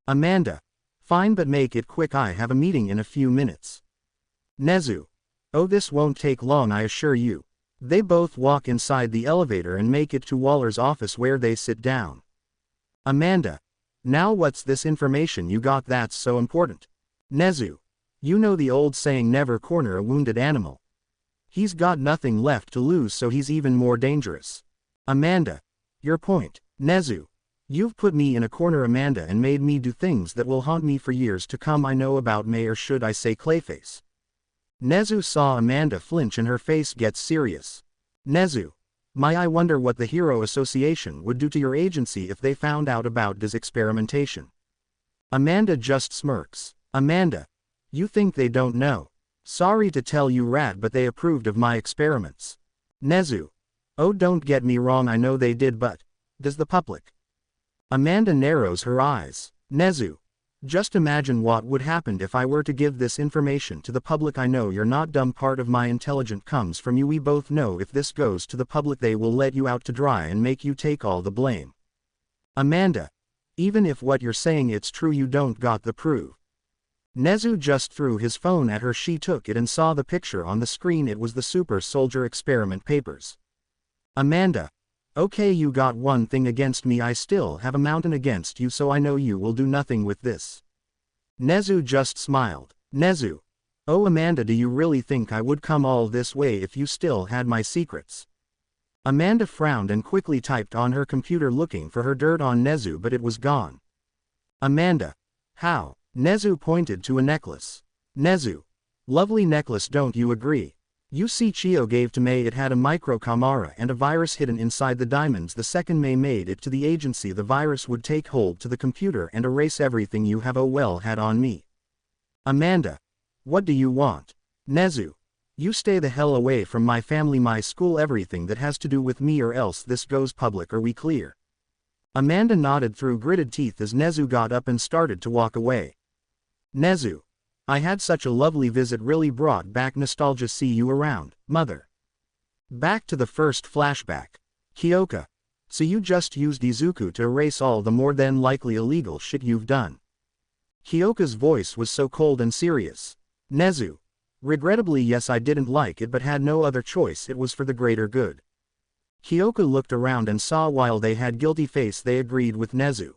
Amanda. Fine, but make it quick. I have a meeting in a few minutes. Nezu. Oh, this won't take long, I assure you. They both walk inside the elevator and make it to Waller's office where they sit down. Amanda. Now what's this information you got that's so important? Nezu. You know the old saying, never corner a wounded animal. He's got nothing left to lose, so he's even more dangerous. Amanda. Your point. Nezu. You've put me in a corner, Amanda, and made me do things that will haunt me for years to come. I know about May, or should I say Clayface. Nezu saw Amanda flinch and her face gets serious. Nezu. I wonder what the Hero Association would do to your agency if they found out about this experimentation. Amanda just smirks. Amanda. You think they don't know? Sorry to tell you, rat, but they approved of my experiments. Nezu. Oh, don't get me wrong, I know they did, but does the public? Amanda narrows her eyes. Nezu. Just imagine what would happen if I were to give this information to the public. I know you're not dumb. Part of my intelligence comes from you. We both know if this goes to the public they will let you out to dry and make you take all the blame. Amanda. Even if what you're saying it's true, you don't got the proof. Nezu just threw his phone at her. She took it and saw the picture on the screen. It was the super soldier experiment papers. Amanda. Okay, you got one thing against me, I still have a mountain against you, so I know you will do nothing with this. Nezu just smiled. Nezu. Oh Amanda, do you really think I would come all this way if you still had my secrets? Amanda frowned and quickly typed on her computer looking for her dirt on Nezu, but it was gone. Amanda. How? Nezu pointed to a necklace. Nezu. Lovely necklace, don't you agree? You see, Chio gave to May. It had a micro camera and a virus hidden inside the diamonds. The second May made it to the agency, the virus would take hold to the computer and erase everything you have had on me. Amanda. What do you want? Nezu. You stay the hell away from my family, my school, everything that has to do with me, or else this goes public or we clear. Amanda nodded through gritted teeth as Nezu got up and started to walk away. Nezu. I had such a lovely visit, really brought back nostalgia. See you around, mother. Back to the first flashback. Kiyoka. So you just used Izuku to erase all the more than likely illegal shit you've done. Kiyoka's voice was so cold and serious. Nezu. Regrettably, yes, I didn't like it but had no other choice, it was for the greater good. Kiyoka looked around and saw while they had guilty face they agreed with Nezu.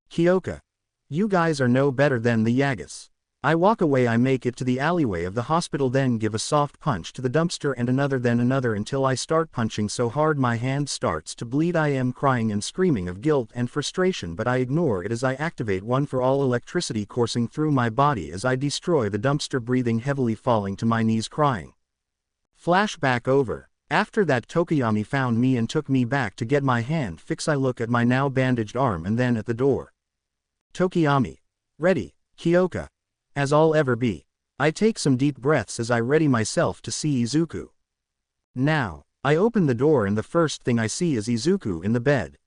Kiyoka. You guys are no better than the Yagas. I walk away, I make it to the alleyway of the hospital, then give a soft punch to the dumpster and another, then another, until I start punching so hard my hand starts to bleed. I am crying and screaming of guilt and frustration, but I ignore it as I activate one for all, electricity coursing through my body as I destroy the dumpster, breathing heavily, falling to my knees crying. Flashback over. After that, Tokoyami found me and took me back to get my hand fix. I look at my now bandaged arm and then at the door. Tokoyami. Ready, Kiyoka. As I'll ever be. I take some deep breaths as I ready myself to see Izuku. Now, I open the door and the first thing I see is Izuku in the bed.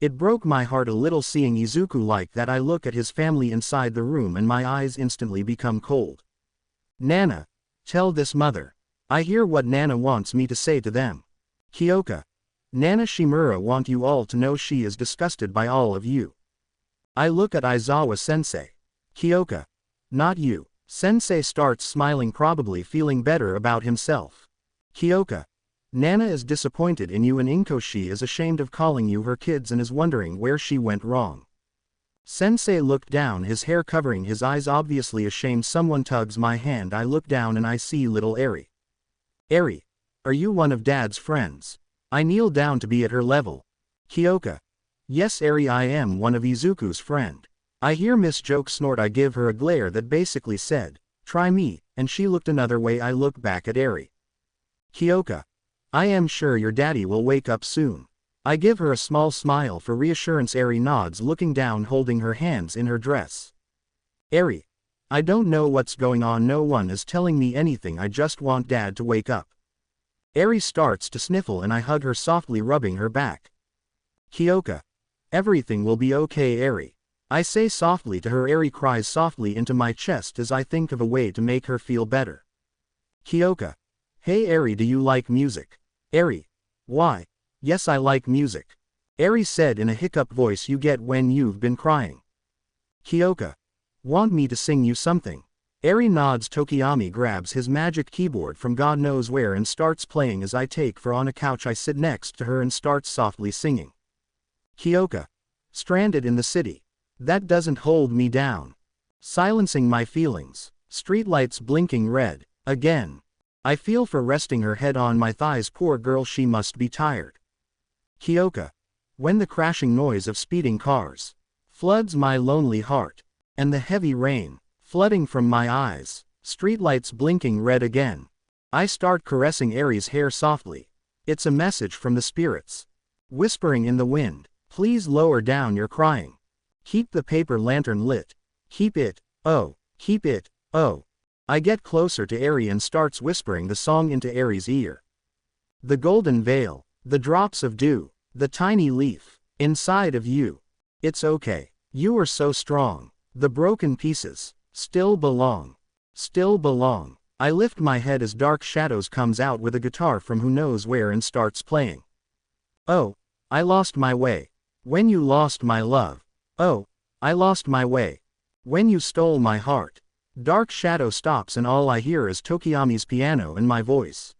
It broke my heart a little seeing Izuku like that. I look at his family inside the room and my eyes instantly become cold. Nana. Tell this mother. I hear what Nana wants me to say to them. Kiyoka. Nana Shimura want you all to know she is disgusted by all of you. I look at Aizawa-sensei. Kiyoka. Not you. Sensei starts smiling, probably feeling better about himself. Kiyoka. Nana is disappointed in you and Inko. She is ashamed of calling you her kids and is wondering where she went wrong. Sensei looked down, his hair covering his eyes, obviously ashamed. Someone tugs my hand. I look down and I see little Eri. Eri. Are you one of Dad's friends? I kneel down to be at her level. Kiyoka. Yes, Eri, I am one of Izuku's friend. I hear Miss Joke snort. I give her a glare that basically said, try me, and she looked another way. I look back at Eri. Kiyoka. I am sure your daddy will wake up soon. I give her a small smile for reassurance. Eri nods, looking down, holding her hands in her dress. Eri. I don't know what's going on, no one is telling me anything, I just want Dad to wake up. Eri starts to sniffle and I hug her softly, rubbing her back. Kiyoka. Everything will be okay, Eri. I say softly to her. Eri cries softly into my chest as I think of a way to make her feel better. Kiyoka. Hey Eri, do you like music? Eri. Why? Yes, I like music. Eri said in a hiccup voice you get when you've been crying. Kiyoka. Want me to sing you something? Eri nods. Tokoyami grabs his magic keyboard from God knows where and starts playing as I take for on a couch. I sit next to her and start softly singing. Kiyoka. Stranded in the city. That doesn't hold me down. Silencing my feelings. Streetlights blinking red. Again. I feel for resting her head on my thighs. Poor girl, she must be tired. Kiyoka. When the crashing noise of speeding cars floods my lonely heart, and the heavy rain flooding from my eyes, streetlights blinking red again. I start caressing Eri's hair softly. It's a message from the spirits. Whispering in the wind. Please lower down your crying. Keep the paper lantern lit. Keep it, oh, keep it, oh. I get closer to Eri and starts whispering the song into Eri's ear. The golden veil, the drops of dew, the tiny leaf, inside of you. It's okay. You are so strong. The broken pieces, still belong. Still belong. I lift my head as Dark Shadows comes out with a guitar from who knows where and starts playing. Oh, I lost my way. When you lost my love. Oh, I lost my way. When you stole my heart. Dark Shadow stops and all I hear is Tokoyami's piano and my voice.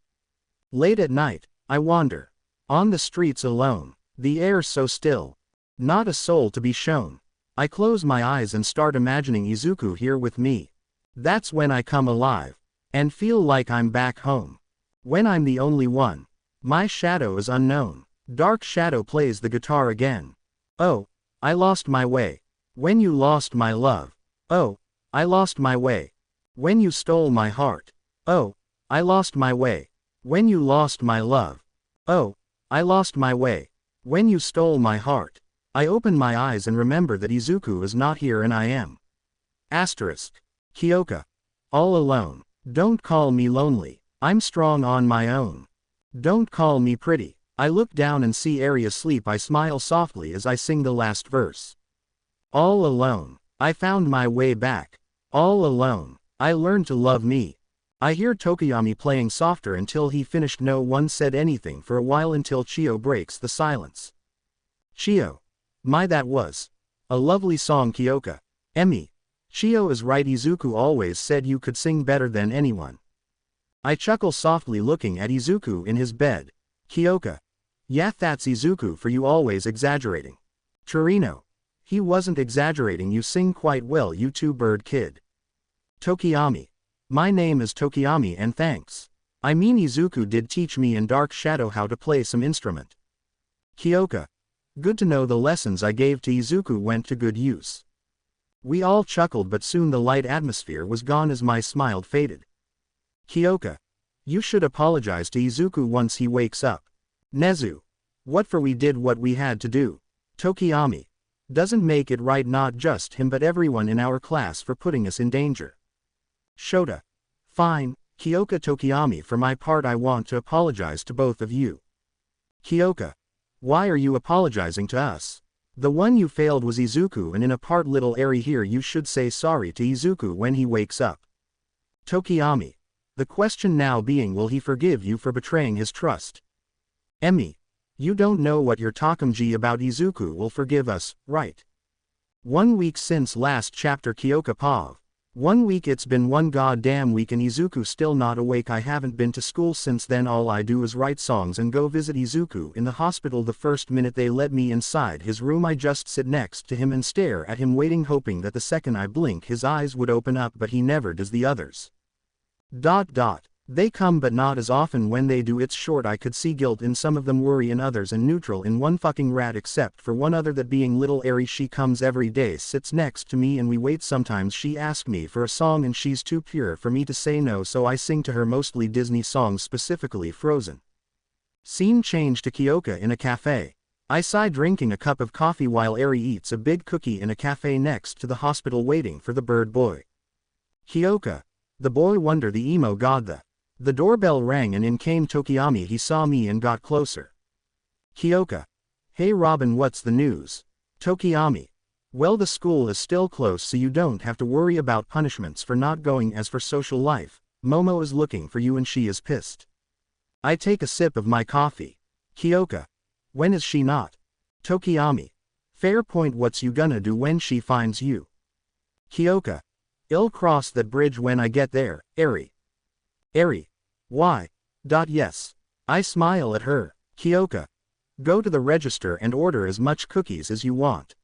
Late at night, I wander. On the streets alone. The air so still. Not a soul to be shown. I close my eyes and start imagining Izuku here with me. That's when I come alive. And feel like I'm back home. When I'm the only one. My shadow is unknown. Dark shadow plays the guitar again. Oh, I lost my way. When you lost my love. Oh, I lost my way. When you stole my heart. Oh, I lost my way. When you lost my love. Oh, I lost my way. When you stole my heart. I open my eyes and remember that Izuku is not here and I am. Asterisk. Kiyoka. All alone. Don't call me lonely. I'm strong on my own. Don't call me pretty. I look down and see Eri asleep. I smile softly as I sing the last verse. All alone. I found my way back. All alone. I learned to love me. I hear Tokoyami playing softer until he finished. No one said anything for a while until Chio breaks the silence. Chio. My, that was a lovely song, Kiyoka. Emmy. Chio is right. Izuku always said you could sing better than anyone. I chuckle softly looking at Izuku in his bed. Kiyoka. Yeah, that's Izuku for you, always exaggerating. Torino. He wasn't exaggerating, you sing quite well, you two-bird kid. Tokoyami. My name is Tokoyami and thanks. I mean, Izuku did teach me in Dark Shadow how to play some instrument. Kiyoka. Good to know the lessons I gave to Izuku went to good use. We all chuckled, but soon the light atmosphere was gone as my smile faded. Kiyoka. You should apologize to Izuku once he wakes up. Nezu. What for, we did what we had to do. Tokoyami. Doesn't make it right, not just him but everyone in our class for putting us in danger. Shota. Fine, Kiyoka. Tokoyami, for my part I want to apologize to both of you. Kiyoka. Why are you apologizing to us? The one you failed was Izuku, and in a part little Eri here, you should say sorry to Izuku when he wakes up. Tokoyami. The question now being, will he forgive you for betraying his trust? Emmy. You don't know what you're talking about. Izuku will forgive us, right? 1 week since last chapter. Kiyoka. Pav. 1 week. It's been one goddamn week and Izuku still not awake. I haven't been to school since then. All I do is write songs and go visit Izuku in the hospital. The first minute they let me inside his room, I just sit next to him and stare at him, waiting, hoping that the second I blink his eyes would open up, but he never does. The others. They come but not as often. When they do, it's short. I could see guilt in some of them, worry in others, and neutral in one fucking rat, except for one other, that being little Eri. She comes every day, sits next to me, and we wait. Sometimes she asks me for a song and she's too pure for me to say no, so I sing to her, mostly Disney songs, specifically Frozen. Scene change to Kiyoka in a cafe. I sigh, drinking a cup of coffee while Eri eats a big cookie in a cafe next to the hospital, waiting for the bird boy. Kiyoka. The boy wonder, the emo god. The doorbell rang and in came Tokoyami. He saw me and got closer. Kiyoka. Hey Robin, what's the news? Tokoyami. Well, the school is still closed, so you don't have to worry about punishments for not going. As for social life, Momo is looking for you and she is pissed. I take a sip of my coffee. Kiyoka. When is she not? Tokoyami. Fair point. What's you gonna do when she finds you? Kiyoka. I'll cross that bridge when I get there, Eri. Eri. Why? Yes. I smile at her. Kiyoka. Go to the register and order as much cookies as you want.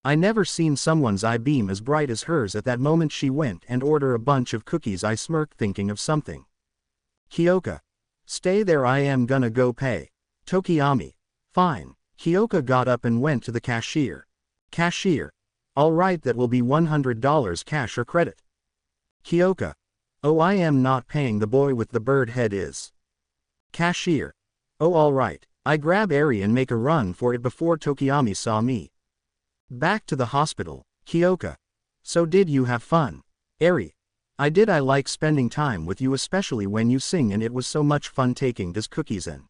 I never seen someone's eye beam as bright as hers at that moment. She went and ordered a bunch of cookies. I smirked, thinking of something. Kiyoka. Stay there, I am gonna go pay. Tokoyami. Fine. Kiyoka got up and went to the cashier. Cashier. All right, that will be $100 cash or credit. Kiyoka. Oh, I am not paying. The boy with the bird head is. Cashier. Oh, all right. I grab Eri and make a run for it before Tokoyami saw me. Back to the hospital. Kiyoka. So did you have fun? Eri. I did. I like spending time with you, especially when you sing, and it was so much fun taking these cookies in.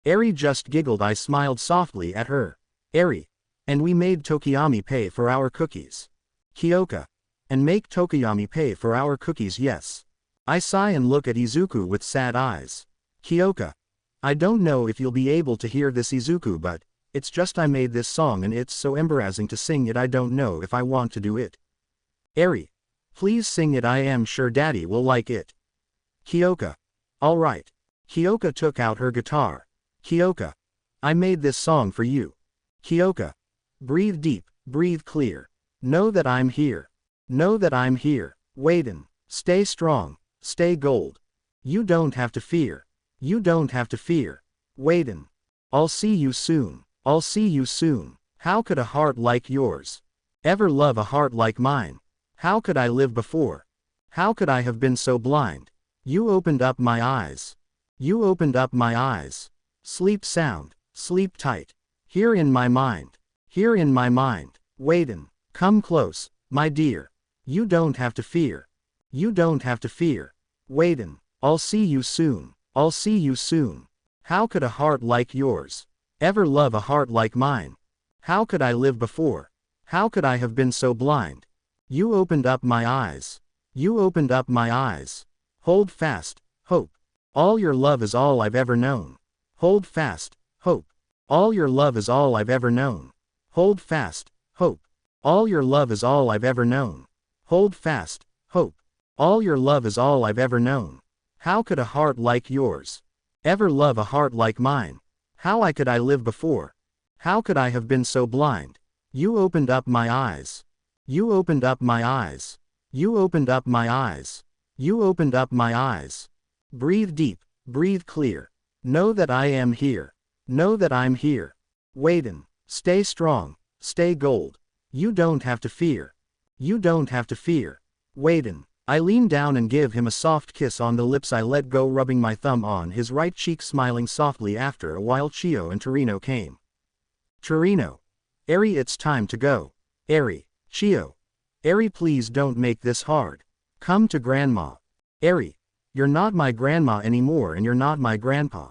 Eri just giggled. I smiled softly at her. Eri. And we made Tokoyami pay for our cookies. Kiyoka. And make Tokoyami pay for our cookies, yes. I sigh and look at Izuku with sad eyes. Kiyoka. I don't know if you'll be able to hear this, Izuku, but it's just I made this song and it's so embarrassing to sing it. I don't know if I want to do it. Eri. Please sing it. I am sure Daddy will like it. Kiyoka. All right. Kiyoka took out her guitar. Kiyoka. I made this song for you. Kiyoka. Breathe deep, breathe clear. Know that I'm here. Know that I'm here. Waitin'. Stay strong. Stay gold. You don't have to fear. You don't have to fear. Waitin'. I'll see you soon. I'll see you soon. How could a heart like yours ever love a heart like mine? How could I live before? How could I have been so blind? You opened up my eyes. You opened up my eyes. Sleep sound, sleep tight. Here in my mind. Here in my mind. Waitin'. Come close, my dear. You don't have to fear. You don't have to fear. Waitin'. I'll see you soon. I'll see you soon. How could a heart like yours ever love a heart like mine? How could I live before? How could I have been so blind? You opened up my eyes. You opened up my eyes. Hold fast, hope. All your love is all I've ever known. Hold fast, hope. All your love is all I've ever known. Hold fast, hope. All your love is all I've ever known. Hold fast, hope. All your love is all I've ever known. How could a heart like yours ever love a heart like mine? How could I live before? How could I have been so blind? You opened up my eyes. You opened up my eyes. You opened up my eyes. You opened up my eyes. Breathe deep, breathe clear. Know that I am here. Know that I'm here. Waitin'. Stay strong, stay gold. You don't have to fear. You don't have to fear. Waitin'. I lean down and give him a soft kiss on the lips. I let go, rubbing my thumb on his right cheek, smiling softly. After a while Chio and Torino came. Torino. Eri, it's time to go. Eri. Chio. Eri, please don't make this hard. Come to grandma. Eri. You're not my grandma anymore and you're not my grandpa.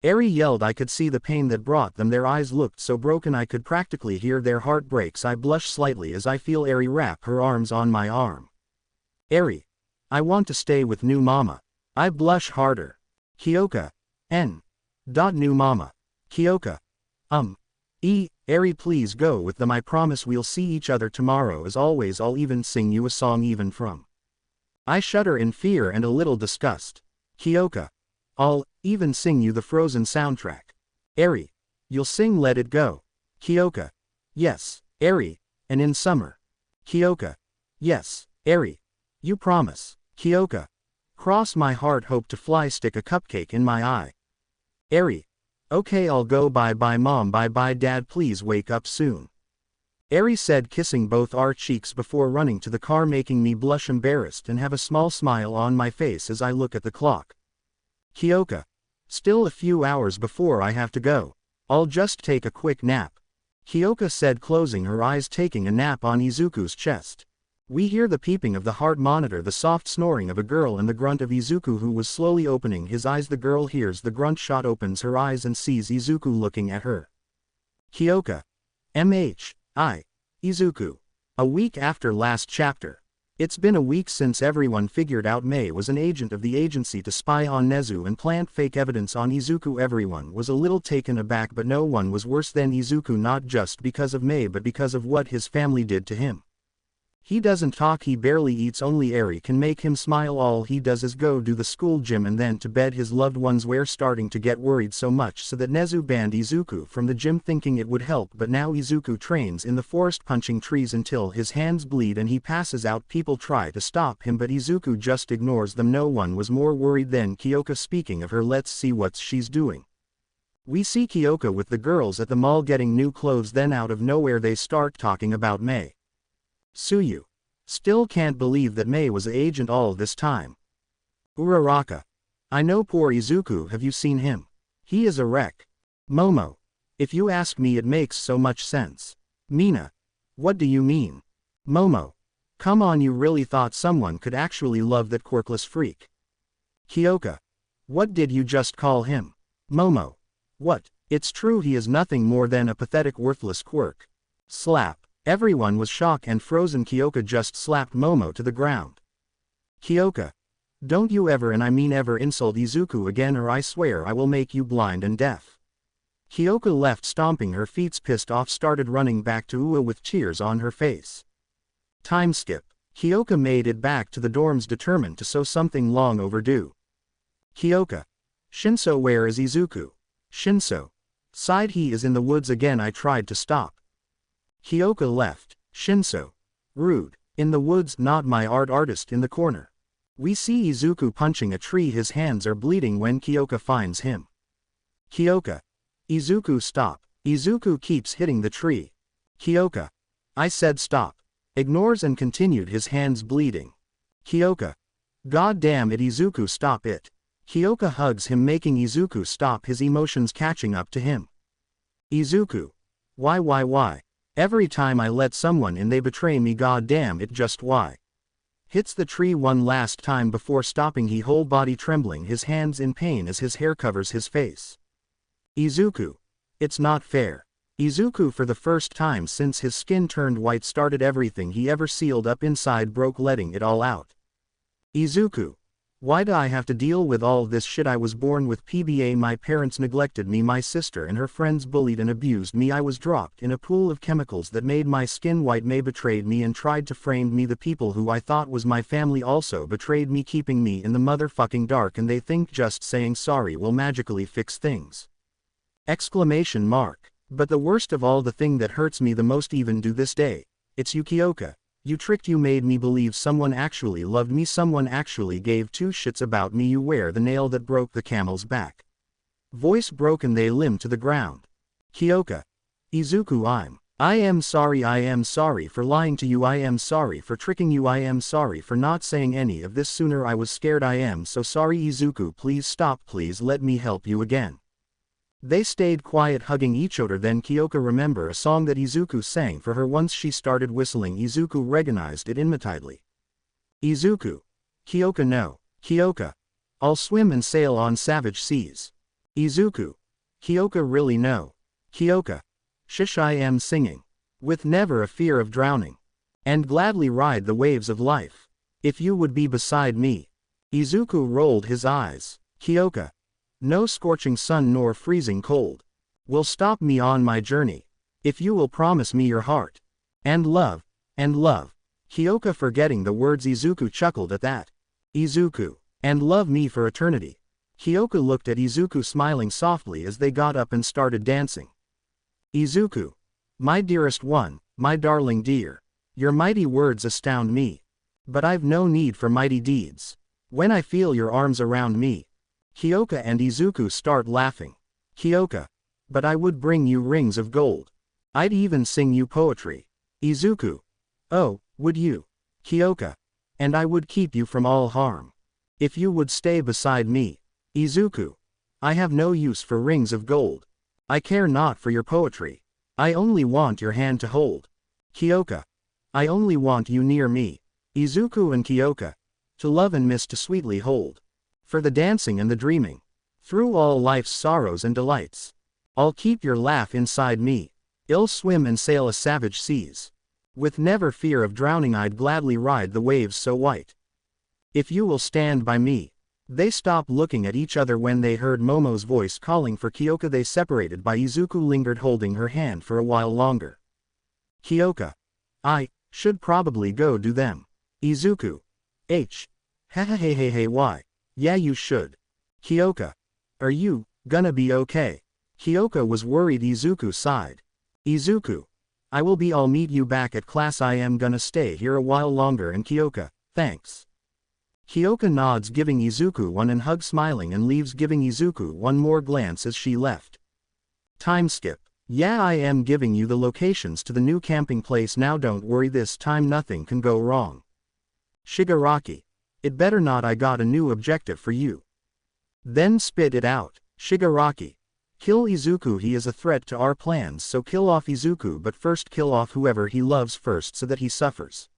Eri yelled. I could see the pain that brought them. Their eyes looked so broken I could practically hear their heartbreaks. I blush slightly as I feel Eri wrap her arms on my arm. Eri. I want to stay with new mama. I blush harder. Kiyoka. New mama. Kiyoka. Eri, please go with them. I promise we'll see each other tomorrow. As always, I'll even sing you a song even from. I shudder in fear and a little disgust. Kiyoka. I'll even sing you the Frozen soundtrack. Eri. You'll sing Let It Go. Kiyoka. Yes, Eri. And in summer. Kiyoka. Yes, Eri. You promise. Kiyoka. Cross my heart, hope to fly, stick a cupcake in my eye. Eri. Okay, I'll go. Bye bye mom, bye bye dad, please wake up soon. Eri said, kissing both our cheeks before running to the car, making me blush embarrassed and have a small smile on my face as I look at the clock. Kiyoka. Still a few hours before I have to go. I'll just take a quick nap. Kiyoka said, closing her eyes, taking a nap on Izuku's chest. We hear the peeping of the heart monitor, the soft snoring of a girl, and the grunt of Izuku, who was slowly opening his eyes. The girl hears the grunt shot, opens her eyes and sees Izuku looking at her. Kiyoka. Izuku. A week after last chapter. It's been a week since everyone figured out Mei was an agent of the agency to spy on Nezu and plant fake evidence on Izuku. Everyone was a little taken aback, but no one was worse than Izuku, not just because of Mei but because of what his family did to him. He doesn't talk, he barely eats, only Eri can make him smile. All he does is go to the school gym and then to bed. His loved ones were starting to get worried, so much so that Nezu banned Izuku from the gym, thinking it would help, but now Izuku trains in the forest, punching trees until his hands bleed and he passes out. People try to stop him but Izuku just ignores them. No one was more worried than Kiyoka. Speaking of her, let's see what she's doing. We see Kiyoka with the girls at the mall getting new clothes, then out of nowhere they start talking about Mei. Suyu. Still can't believe that Mei was an agent all this time. Uraraka. I know, poor Izuku, have you seen him? He is a wreck. Momo. If you ask me, it makes so much sense. Mina. What do you mean? Momo. Come on, you really thought someone could actually love that quirkless freak? Kiyoka. What did you just call him? Momo. What? It's true, he is nothing more than a pathetic, worthless quirk. Slap. Everyone was shocked and frozen. Kiyoka just slapped Momo to the ground. Kiyoka. Don't you ever, and I mean ever, insult Izuku again or I swear I will make you blind and deaf. Kiyoka left, stomping her feet, pissed off, started running back to Ua with tears on her face. Time skip. Kiyoka made it back to the dorms, determined to sew something long overdue. Kiyoka. Shinso, where is Izuku? Shinso. Sighed, he is in the woods again. I tried to stop. Kiyoka left. Shinso. Rude. In the woods, not my artist in the corner. We see Izuku punching a tree. His hands are bleeding when Kyoka finds him. Kyoka. Izuku, stop. Izuku keeps hitting the tree. Kyoka. I said stop. Ignores and continued, his hands bleeding. Kyoka. God damn it, Izuku, stop it. Kyoka hugs him, making Izuku stop, his emotions catching up to him. Izuku. Why? Every time I let someone in they betray me, god damn it, just why? Hits the tree one last time before stopping, he whole body trembling, his hands in pain as his hair covers his face. Izuku. It's not fair. Izuku, for the first time since his skin turned white, started, everything he ever sealed up inside broke, letting it all out. Izuku. Why do I have to deal with all this shit? I was born with PBA, my parents neglected me, my sister and her friends bullied and abused me, I was dropped in a pool of chemicals that made my skin white, May betrayed me and tried to frame me, the people who I thought was my family also betrayed me, keeping me in the motherfucking dark, and they think just saying sorry will magically fix things. Exclamation mark. But the worst of all, the thing that hurts me the most even to this day, it's you, Kyoka. You tricked, you made me believe someone actually loved me, someone actually gave two shits about me. You were the nail that broke the camel's back. Voice broken, they limb to the ground. Kyoka. Izuku, I am sorry for lying to you, I am sorry for tricking you, I am sorry for not saying any of this sooner, I was scared, I am so sorry. Izuku, please stop, please let me help you again. They stayed quiet, hugging each other. Then Kyoka remembered a song that Izuku sang for her once. She started whistling. Izuku recognized it immediately. Izuku. Kyoka, no. Kyoka. I'll swim and sail on savage seas. Izuku. Kyoka, really no. Kyoka. Shish, I am singing. With never a fear of drowning. And gladly ride the waves of life. If you would be beside me. Izuku rolled his eyes. Kyoka. No scorching sun nor freezing cold will stop me on my journey. If you will promise me your heart. And love. Kyoka, forgetting the words. Izuku chuckled at that. Izuku. And love me for eternity. Kyoka looked at Izuku, smiling softly as they got up and started dancing. Izuku. My dearest one, my darling dear. Your mighty words astound me. But I've no need for mighty deeds. When I feel your arms around me. Kyoka and Izuku start laughing. Kyoka. But I would bring you rings of gold. I'd even sing you poetry. Izuku. Oh, would you? Kyoka. And I would keep you from all harm. If you would stay beside me. Izuku. I have no use for rings of gold. I care not for your poetry. I only want your hand to hold. Kyoka. I only want you near me. Izuku and Kyoka. To love and miss, to sweetly hold. For the dancing and the dreaming. Through all life's sorrows and delights. I'll keep your laugh inside me. I'll swim and sail a savage seas. With never fear of drowning, I'd gladly ride the waves so white. If you will stand by me. They stopped looking at each other when they heard Momo's voice calling for Kyoka. They separated, by Izuku lingered, holding her hand for a while longer. Kyoka. I should probably go do them. Izuku. Hey, why? Yeah, you should. Kyoka. Are you gonna be okay? Kyoka was worried. Izuku sighed. Izuku. I will be. I'll meet you back at class. I am gonna stay here a while longer. And Kyoka. Thanks. Kyoka nods, giving Izuku one and hug, smiling, and leaves, giving Izuku one more glance as she left. Time skip. Yeah, I am giving you the locations to the new camping place now. Don't worry, this time nothing can go wrong. Shigaraki. It better not. I got a new objective for you. Then spit it out. Shigaraki. Kill Izuku. He is a threat to our plans, so kill off Izuku, but first kill off whoever he loves first so that he suffers.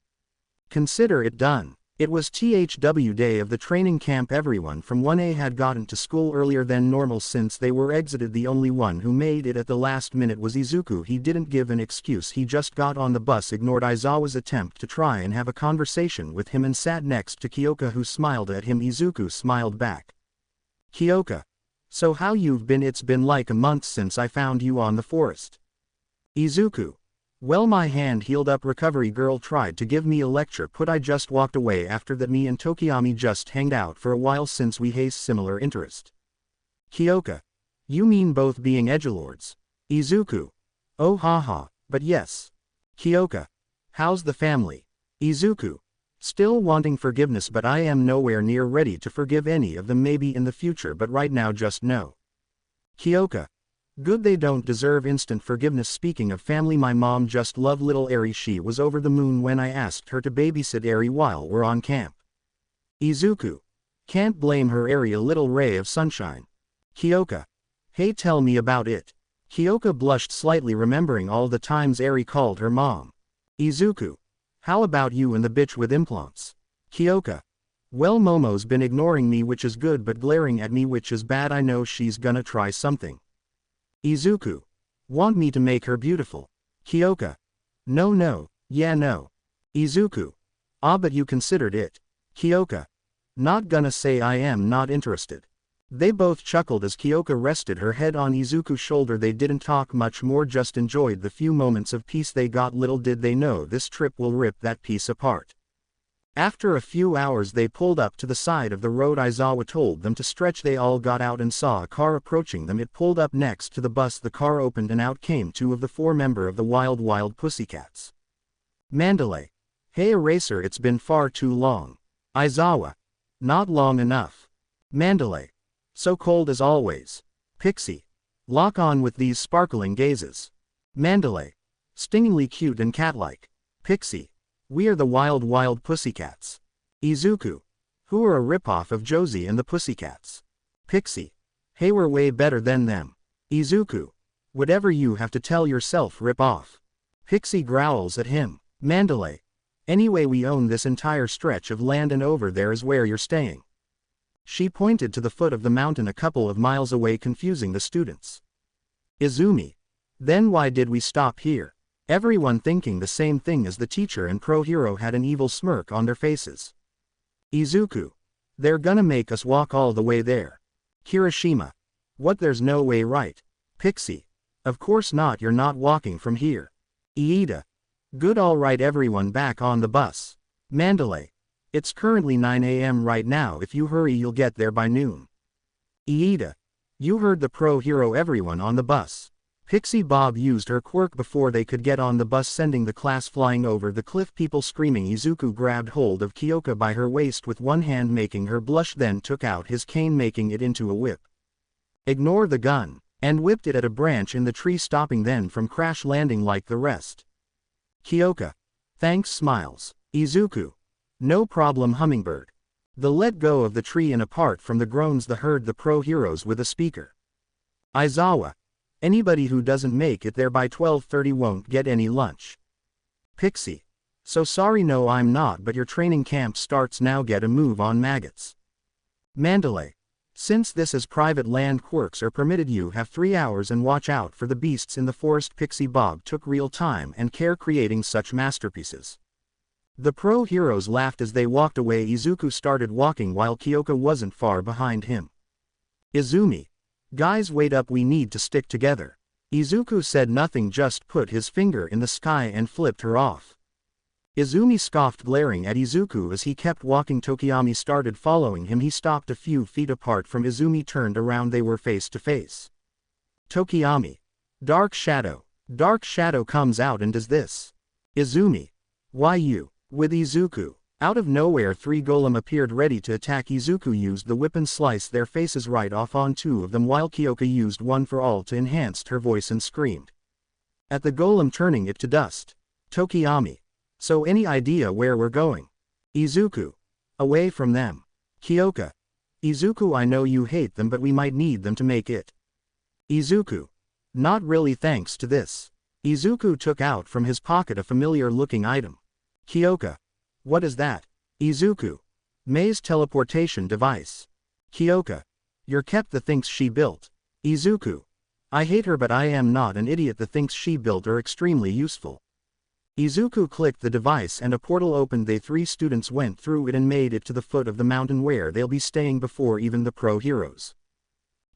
Consider it done. It was THW day of the training camp. Everyone from 1A had gotten to school earlier than normal since they were exited. The only one who made it at the last minute was Izuku. He didn't give an excuse, he just got on the bus, ignored Aizawa's attempt to try and have a conversation with him, and sat next to Kyoka, who smiled at him. Izuku smiled back. Kyoka. So how you've been? It's been like a month since I found you on the forest. Izuku. Well, my hand healed up. Recovery girl tried to give me a lecture, but I just walked away after that. Me and Tokiyami just hanged out for a while since we has similar interest. Kyoka. You mean both being edgelords? Izuku. Oh haha, but yes. Kyoka. How's the family? Izuku. Still wanting forgiveness, but I am nowhere near ready to forgive any of them, maybe in the future, but right now just no. Kiyoka. Good, they don't deserve instant forgiveness. Speaking of family, my mom just loved little Eri. She was over the moon when I asked her to babysit Eri while we're on camp. Izuku. Can't blame her, Eri, a little ray of sunshine. Kiyoka. Hey, tell me about it. Kiyoka blushed slightly, remembering all the times Eri called her mom. Izuku. How about you and the bitch with implants? Kiyoka. Well, Momo's been ignoring me, which is good, but glaring at me, which is bad. I know she's gonna try something. Izuku. Want me to make her beautiful? Kiyoka. No. Yeah, no. Izuku. Ah, but you considered it. Kiyoka. Not gonna say I am not interested. They both chuckled as Kiyoka rested her head on Izuku's shoulder. They didn't talk much more, just enjoyed the few moments of peace they got. Little did they know this trip will rip that peace apart. After a few hours they pulled up to the side of the road. Aizawa told them to stretch. They all got out and saw a car approaching them. It pulled up next to the bus. The car opened and out came 2 of the 4 members of the Wild Pussycats. Mandalay. Hey Eraser, it's been far too long. Aizawa. Not long enough. Mandalay. So cold as always. Pixie. Lock on with these sparkling gazes. Mandalay. Stingingly cute and cat-like. Pixie. We are the Wild Pussycats. Izuku. Who are a ripoff of Josie and the Pussycats. Pixie. Hey, we're way better than them. Izuku. Whatever you have to tell yourself, rip off. Pixie growls at him. Mandalay. Anyway, we own this entire stretch of land and over there is where you're staying. She pointed to the foot of the mountain a couple of miles away, confusing the students. Izumi. Then why did we stop here? Everyone thinking the same thing as the teacher and Pro Hero had an evil smirk on their faces. Izuku. They're gonna make us walk all the way there. Kirishima. What, there's no way, right? Pixie. Of course not, you're not walking from here. Iida. Good, all right, everyone back on the bus. Mandalay. It's currently 9 a.m. right now. If you hurry you'll get there by noon. Iida. You heard the Pro Hero, everyone on the bus. Pixie Bob used her quirk before they could get on the bus, sending the class flying over the cliff, people screaming. Izuku grabbed hold of Kiyoka by her waist with one hand, making her blush, then took out his cane, making it into a whip. Ignore the gun, and whipped it at a branch in the tree, stopping then from crash landing like the rest. Kiyoka. Thanks, smiles. Izuku. No problem, hummingbird. The let go of the tree, and apart from the groans the heard the Pro Heroes with a speaker. Aizawa. Anybody who doesn't make it there by 12:30 won't get any lunch. Pixie. So sorry, no I'm not, but your training camp starts now, get a move on, maggots. Mandalay. Since this is private land, quirks are permitted. You have 3 hours and watch out for the beasts in the forest. Pixie Bob took real time and care creating such masterpieces. The Pro Heroes laughed as they walked away. Izuku started walking while Kiyoka wasn't far behind him. Izumi. Guys, wait up, we need to stick together. Izuku said nothing, just put his finger in the sky and flipped her off. Izumi scoffed, glaring at Izuku as he kept walking. Tokiyami started following him. He stopped a few feet apart from Izumi, turned around, they were face to face. Tokiyami. Dark Shadow. Dark Shadow comes out and does this. Izumi. Why you? With Izuku. Out of nowhere 3 golem appeared ready to attack. Izuku used the whip and sliced their faces right off on 2 of them, while Kiyoka used one for all to enhance her voice and screamed at the golem, turning it to dust. Tokiyami. So any idea where we're going? Izuku. Away from them. Kiyoka. Izuku, I know you hate them, but we might need them to make it. Izuku. Not really, thanks to this. Izuku took out from his pocket a familiar looking item. Kiyoka. What is that? Izuku. Mei's teleportation device. Kiyoka. You're kept the things she built. Izuku. I hate her, but I am not an idiot. The things she built are extremely useful. Izuku clicked the device and a portal opened. The 3 students went through it and made it to the foot of the mountain where they'll be staying before even the Pro Heroes.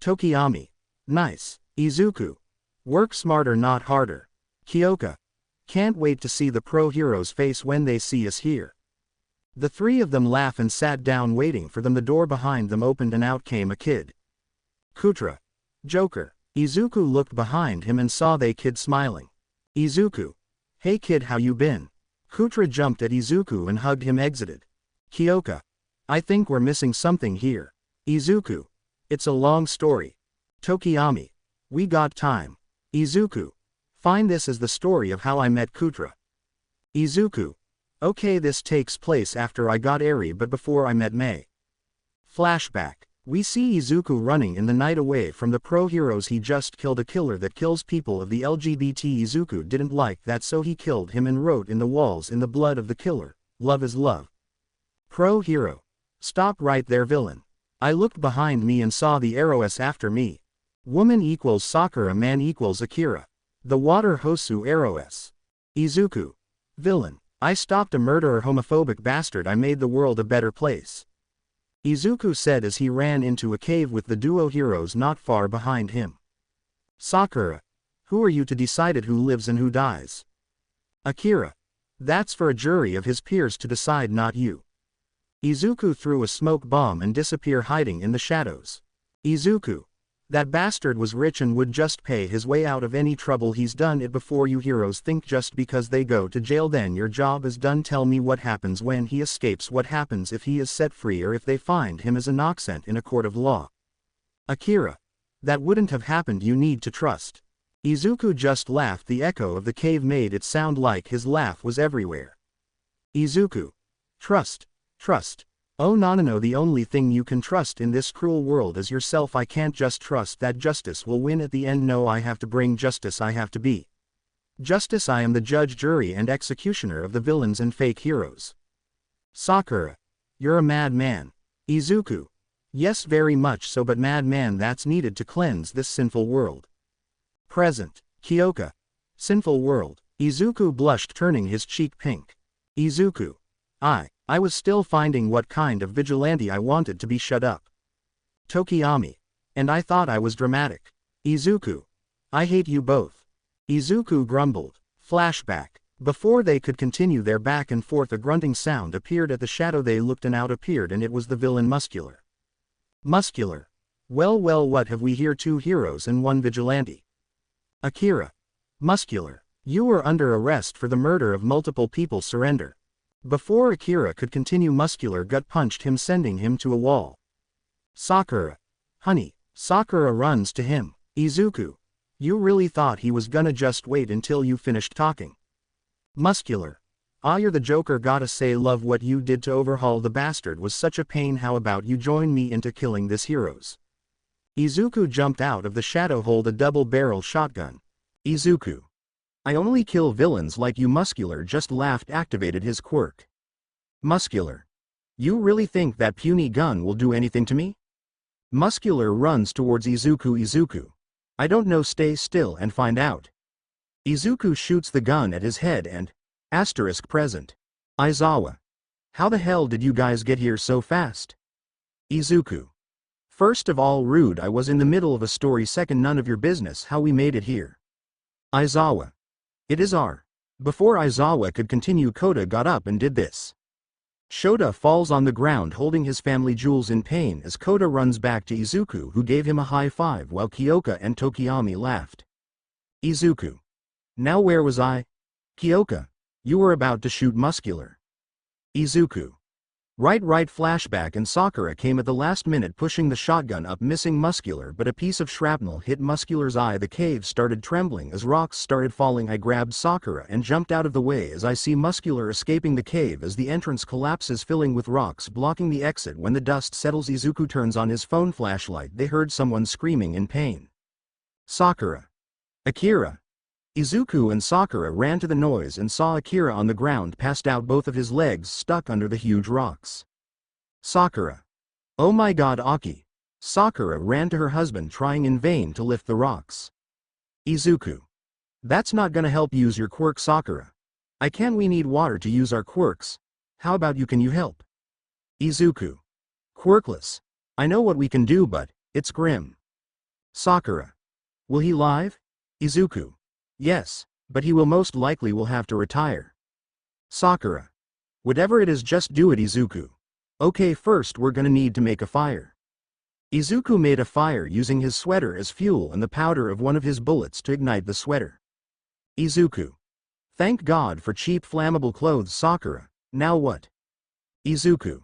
Tokiyami. Nice. Izuku. Work smarter, not harder. Kiyoka. Can't wait to see the Pro Heroes' face when they see us here. The 3 of them laughed and sat down waiting for them. The door behind them opened and out came a kid. Kutra. Joker. Izuku looked behind him and saw the kid smiling. Izuku. Hey kid, how you been? Kutra jumped at Izuku and hugged him exited. Kiyoka. I think we're missing something here. Izuku. It's a long story. Tokiyami. We got time. Izuku. Find this as the story of how I met Kutra. Izuku. Okay, this takes place after I got Eri but before I met Mei. Flashback. We see Izuku running in the night away from the pro-heroes. He just killed a killer that kills people of the LGBT. Izuku didn't like that, so he killed him and wrote in the walls in the blood of the killer, "Love is love." Pro-hero. Stop right there, villain. I looked behind me and saw the arrows after me. Woman equals Sakura, man equals Akira. The water Hosu arrows. Izuku. Villain. I stopped a murderer, homophobic bastard. I made the world a better place. Izuku said as he ran into a cave with the duo heroes not far behind him. Sakura. Who are you to decide who lives and who dies? Akira. That's for a jury of his peers to decide, not you. Izuku threw a smoke bomb and disappeared hiding in the shadows. Izuku. That bastard was rich and would just pay his way out of any trouble. He's done it before. You heroes think just because they go to jail then your job is done. Tell me what happens when he escapes, what happens if he is set free, or if they find him as an innocent in a court of law. Akira. That wouldn't have happened. You need to trust. Izuku just laughed. The echo of the cave made it sound like his laugh was everywhere. Izuku. Trust. Trust. Oh no, the only thing you can trust in this cruel world is yourself. I can't just trust that justice will win at the end. No, I have to bring justice. I have to be justice. I am the judge, jury and executioner of the villains and fake heroes. Sakura. You're a madman. Izuku. Yes, very much so, but madman that's needed to cleanse this sinful world. Present. Kiyoka. Sinful world. Izuku blushed, turning his cheek pink. Izuku. I was still finding what kind of vigilante I wanted to be. Shut up. Tokiyami. And I thought I was dramatic. Izuku. I hate you both. Izuku grumbled. Flashback. Before they could continue their back and forth, a grunting sound appeared at the shadow. They looked and out appeared, and it was the villain Muscular. Muscular. Well, what have we here? Two heroes and one vigilante. Akira. Muscular. You are under arrest for the murder of multiple people. Surrender. Before Akira could continue, Muscular gut punched him, sending him to a wall. Sakura. Honey. Sakura runs to him. Izuku. You really thought he was gonna just wait until you finished talking? Muscular. You're the Joker. Gotta say, love what you did to overhaul the bastard was such a pain. How about you join me into killing this heroes? Izuku jumped out of the shadow, hold a double-barrel shotgun. Izuku. I only kill villains like you. Muscular just laughed, activated his quirk. Muscular. You really think that puny gun will do anything to me? Muscular runs towards Izuku. Izuku. I don't know, stay still and find out. Izuku shoots the gun at his head and present. Aizawa. How the hell did you guys get here so fast? Izuku. First of all, rude, I was in the middle of a story. Second, none of your business how we made it here. Aizawa. It is our. Before Aizawa could continue, Kota got up and did this. Shota falls on the ground holding his family jewels in pain as Kota runs back to Izuku, who gave him a high five while Kiyoka and Tokiyami laughed. Izuku. Now where was I? Kiyoka. You were about to shoot Muscular. Izuku. Right. Flashback, and Sakura came at the last minute, pushing the shotgun up, missing Muscular, but a piece of shrapnel hit Muscular's eye. The cave started trembling as rocks started falling. I grabbed Sakura and jumped out of the way as I see Muscular escaping the cave as the entrance collapses, filling with rocks, blocking the exit. When the dust settles, Izuku turns on his phone flashlight. They heard someone screaming in pain. Sakura. Akira. Izuku and Sakura ran to the noise and saw Akira on the ground, passed out, both of his legs stuck under the huge rocks. Sakura. Oh my god, Aki. Sakura ran to her husband, trying in vain to lift the rocks. Izuku. That's not gonna help. Use your quirk, Sakura. I can. We need water to use our quirks. How about you? Can you help? Izuku. Quirkless. I know what we can do, but it's grim. Sakura. Will he live? Izuku. Yes, but he will most likely will have to retire. Sakura. Whatever it is, just do it, Izuku. Okay, first we're gonna need to make a fire. Izuku made a fire using his sweater as fuel and the powder of one of his bullets to ignite the sweater. Izuku. Thank God for cheap flammable clothes, Sakura. Now what? Izuku.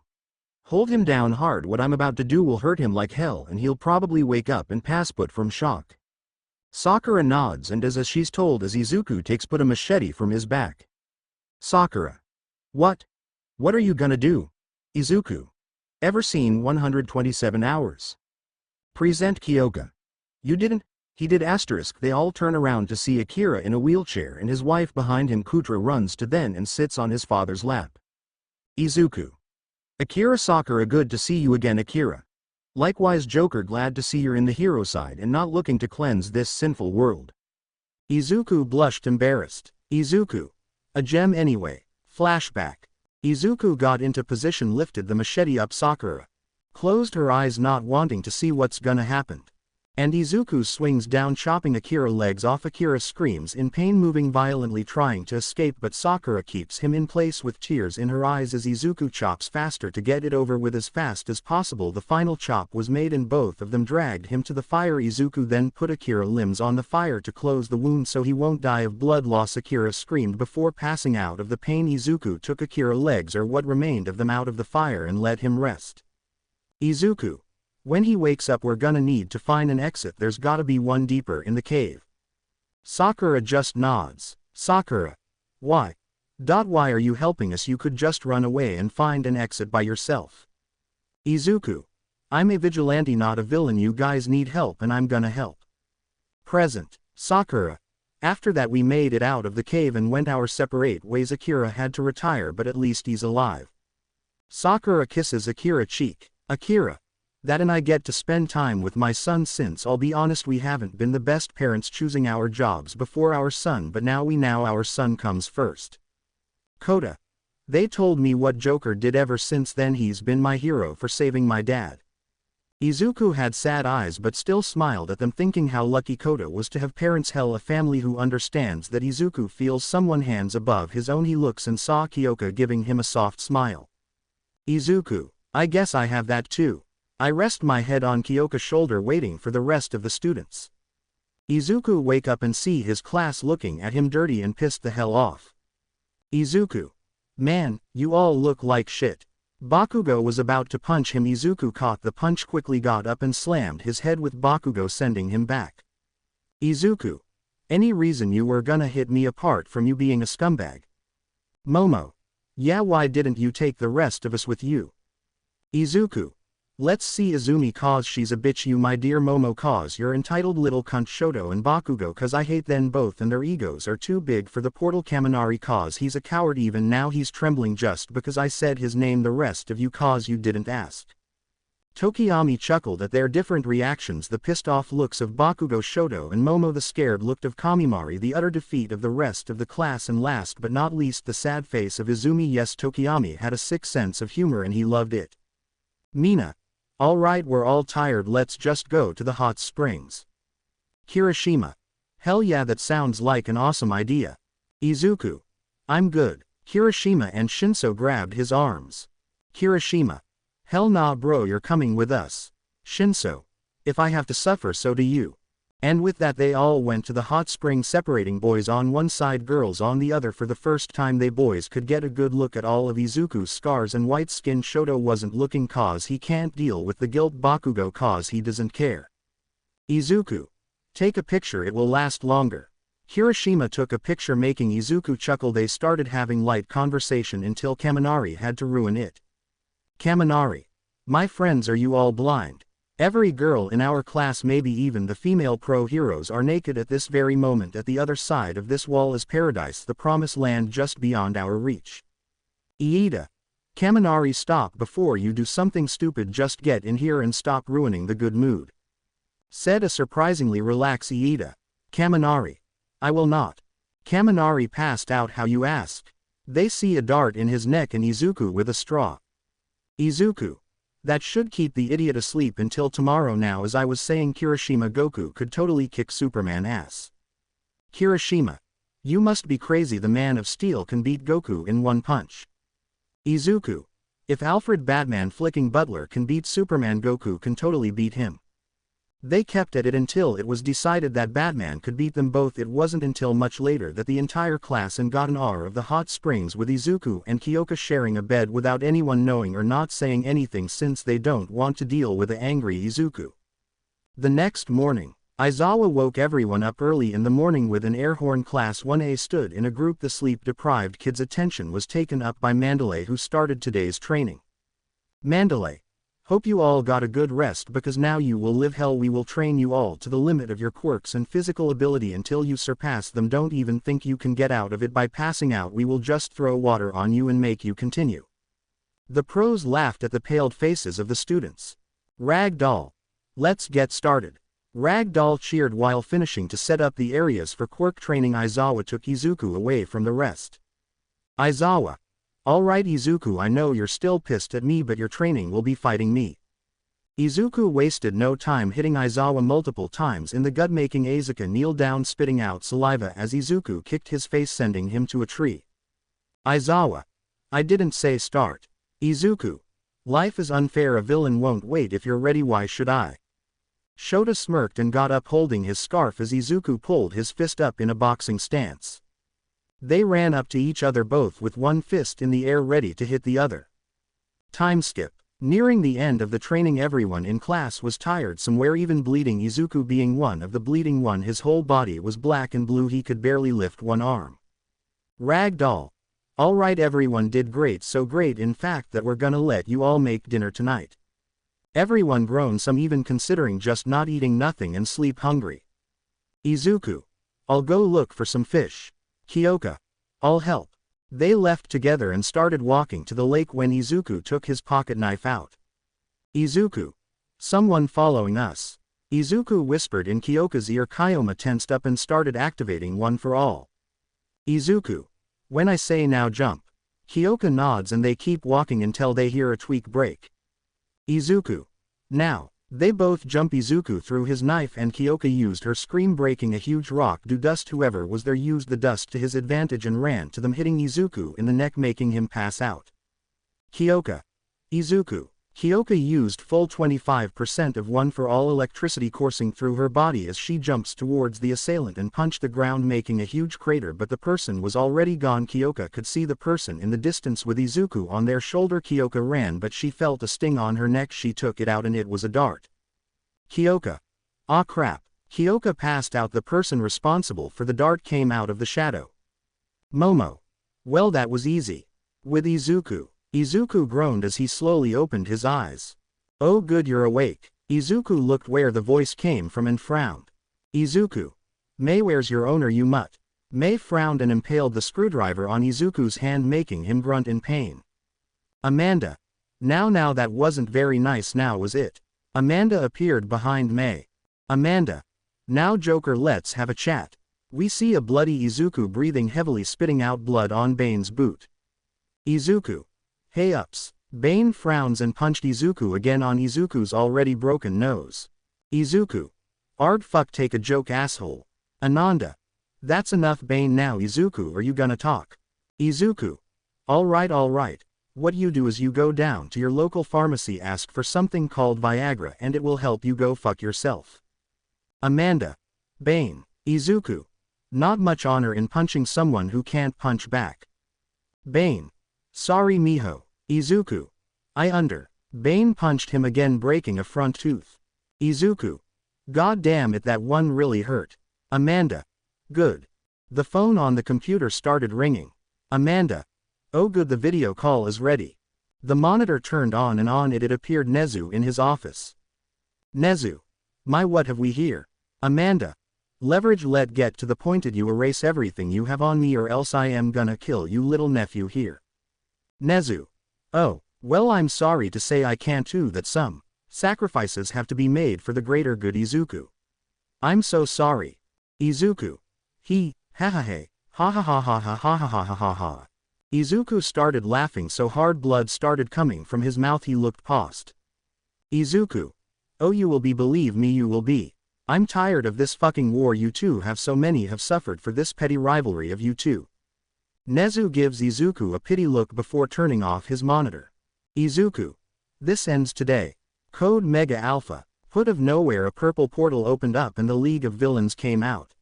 Hold him down hard. What I'm about to do will hurt him like hell and he'll probably wake up and pass out from shock. Sakura nods and does as she's told as Izuku takes a machete from his back. Sakura. What? What are you gonna do? Izuku. Ever seen 127 hours? Present Kiyoka. You didn't? He did. They all turn around to see Akira in a wheelchair and his wife behind him. Kutra runs to then and sits on his father's lap. Izuku. Akira. Sakura. Good to see you again, Akira. Likewise, Joker. Glad to see you're in the hero side and not looking to cleanse this sinful world. Izuku blushed embarrassed. Izuku. A gem anyway. Flashback. Izuku got into position, lifted the machete up. Sakura closed her eyes, not wanting to see what's gonna happen. And Izuku swings down, chopping Akira legs off. Akira screams in pain, moving violently, trying to escape, but Sakura keeps him in place with tears in her eyes as Izuku chops faster to get it over with as fast as possible. The final chop was made and both of them dragged him to the fire. Izuku then put Akira limbs on the fire to close the wound so he won't die of blood loss. Akira screamed before passing out of the pain. Izuku took Akira legs, or what remained of them, out of the fire and let him rest. Izuku. When he wakes up, we're gonna need to find an exit. There's gotta be one deeper in the cave. Sakura just nods. Sakura. Why? Why are you helping us? You could just run away and find an exit by yourself. Izuku. I'm a vigilante, not a villain. You guys need help and I'm gonna help. Present. Sakura. After that we made it out of the cave and went our separate ways. Akira had to retire, but at least he's alive. Sakura kisses Akira cheek. Akira. That and I get to spend time with my son. Since I'll be honest, we haven't been the best parents, choosing our jobs before our son, but now our son comes first. Kota. They told me what Joker did. Ever since then he's been my hero for saving my dad. Izuku had sad eyes but still smiled at them, thinking how lucky Kota was to have parents. Hell, a family who understands that. Izuku feels someone hands above his own. He looks and saw Kiyoka giving him a soft smile. Izuku. I guess I have that too. I rest my head on Kiyoka's shoulder, waiting for the rest of the students. Izuku wake up and see his class looking at him dirty and pissed the hell off. Izuku. Man, you all look like shit. Bakugo was about to punch him. Izuku caught the punch, quickly got up and slammed his head with Bakugo, sending him back. Izuku. Any reason you were gonna hit me apart from you being a scumbag? Momo. Yeah, why didn't you take the rest of us with you? Izuku. Let's see Izumi, cause she's a bitch. You, my dear Momo, cause you're entitled little cunt. Shoto and Bakugo, cause I hate them both and their egos are too big for the portal. Kaminari, cause he's a coward. Even now he's trembling just because I said his name. The rest of you, cause you didn't ask. Tokiyami chuckled at their different reactions, the pissed off looks of Bakugo, Shoto and Momo, the scared look of Kamimari, the utter defeat of the rest of the class, and last but not least the sad face of Izumi. Yes, Tokiyami had a sick sense of humor and he loved it. Mina. Alright, we're all tired, let's just go to the hot springs. Kirishima. Hell yeah, that sounds like an awesome idea. Izuku. I'm good. Kirishima and Shinso grabbed his arms. Kirishima. Hell nah bro, you're coming with us. Shinso. If I have to suffer, so do you. And with that they all went to the hot spring, separating boys on one side, girls on the other. For the first time they boys could get a good look at all of Izuku's scars and white skin. Shoto wasn't looking cause he can't deal with the guilt. Bakugo cause he doesn't care. Izuku. Take a picture, it will last longer. Kirishima took a picture, making Izuku chuckle. They started having light conversation until Kaminari had to ruin it. Kaminari. My friends, are you all blind? Every girl in our class, maybe even the female pro heroes, are naked at this very moment. At the other side of this wall is paradise, the promised land just beyond our reach. Iida. Kaminari, stop before you do something stupid. Just get in here and stop ruining the good mood. Said a surprisingly relaxed Iida. Kaminari. I will not. Kaminari passed out. How you ask? They see a dart in his neck and Izuku with a straw. Izuku. That should keep the idiot asleep until tomorrow. Now, as I was saying, Kirishima, Goku could totally kick Superman ass. Kirishima. You must be crazy, the Man of Steel can beat Goku in one punch. Izuku. If Alfred Batman flicking Butler can beat Superman, Goku can totally beat him. They kept at it until it was decided that Batman could beat them both. It wasn't until much later that the entire class and got an hour of the hot springs with Izuku and Kiyoka sharing a bed without anyone knowing or not saying anything since they don't want to deal with the angry Izuku. The next morning, Aizawa woke everyone up early in the morning with an air horn. Class 1A stood in a group. The sleep-deprived kids' attention was taken up by Mandalay, who started today's training. Mandalay, hope you all got a good rest because now you will live hell. We will train you all to the limit of your quirks and physical ability until you surpass them. Don't even think you can get out of it by passing out. We will just throw water on you and make you continue. The pros laughed at the paled faces of the students. Ragdoll, let's get started. Ragdoll cheered while finishing to set up the areas for quirk training. Aizawa took Izuku away from the rest. Aizawa, alright Izuku, I know you're still pissed at me, but your training will be fighting me. Izuku wasted no time hitting Aizawa multiple times in the gut, making Izuku kneel down, spitting out saliva as Izuku kicked his face, sending him to a tree. Aizawa, I didn't say start. Izuku, life is unfair. A villain won't wait. If you're ready, why should I? Shota smirked and got up, holding his scarf as Izuku pulled his fist up in a boxing stance. They ran up to each other, both with one fist in the air ready to hit the other. Time skip. Nearing the end of the training, everyone in class was tired, somewhere even bleeding, Izuku being one of the bleeding one. His whole body was black and blue. He could barely lift one arm. Ragdoll, alright everyone did great, so great in fact that we're gonna let you all make dinner tonight. Everyone groaned, some even considering just not eating nothing and sleep hungry. Izuku, I'll go look for some fish. Kiyoka, I'll help. They left together and started walking to the lake when Izuku took his pocket knife out. Izuku, someone following us. Izuku whispered in Kiyoka's ear. Kiyoka tensed up and started activating One for All. Izuku, when I say now jump. Kiyoka nods and they keep walking until they hear a twig break. Izuku, now. They both jump. Izuku threw his knife and Kiyoka used her scream, breaking a huge rock to dust. Whoever was there used the dust to his advantage and ran to them, hitting Izuku in the neck, making him pass out. Kiyoka. Izuku. Kiyoka used full 25% of One for All electricity coursing through her body as she jumps towards the assailant and punched the ground, making a huge crater, but the person was already gone. Kiyoka could see the person in the distance with Izuku on their shoulder. Kiyoka ran, but she felt a sting on her neck. She took it out and it was a dart. Kiyoka. Ah crap. Kiyoka passed out. The person responsible for the dart came out of the shadow. Momo. Well, that was easy. With Izuku. Izuku groaned as he slowly opened his eyes. Oh good, you're awake. Izuku looked where the voice came from and frowned. Izuku. May, where's your owner, you mutt? May frowned and impaled the screwdriver on Izuku's hand, making him grunt in pain. Amanda. Now that wasn't very nice, now was it? Amanda appeared behind May. Amanda. Now Joker, let's have a chat. We see a bloody Izuku breathing heavily, spitting out blood on Bane's boot. Izuku. Hey ups. Bane frowns and punched Izuku again on Izuku's already broken nose. Izuku. Ard fuck, take a joke, asshole. Ananda. That's enough Bane. Now Izuku, are you gonna talk? Izuku. Alright. What you do is you go down to your local pharmacy, ask for something called Viagra and it will help you go fuck yourself. Amanda. Bane. Izuku. Not much honor in punching someone who can't punch back. Bane. Sorry mijo. Izuku. Bane punched him again, breaking a front tooth. Izuku. God damn it, that one really hurt. Amanda. Good. The phone on the computer started ringing. Amanda. Oh good, the video call is ready. The monitor turned on and on it appeared Nezu in his office. Nezu. My, what have we here? Amanda. Leverage, let get to the point. Did you erase everything you have on me or else I am gonna kill you, little nephew here. Nezu. Oh, well, I'm sorry to say I can't do that. Some sacrifices have to be made for the greater good. Izuku. I'm so sorry. Izuku. Ha ha ha ha ha ha ha ha ha ha ha ha. Izuku started laughing so hard blood started coming from his mouth. He looked paused. Izuku. Oh, you will be, believe me, you will be. I'm tired of this fucking war. You two have so many have suffered for this petty rivalry of you two. Nezu gives Izuku a pity look before turning off his monitor. Izuku. This ends today. Code Mega Alpha. Out of nowhere a purple portal opened up and the League of Villains came out.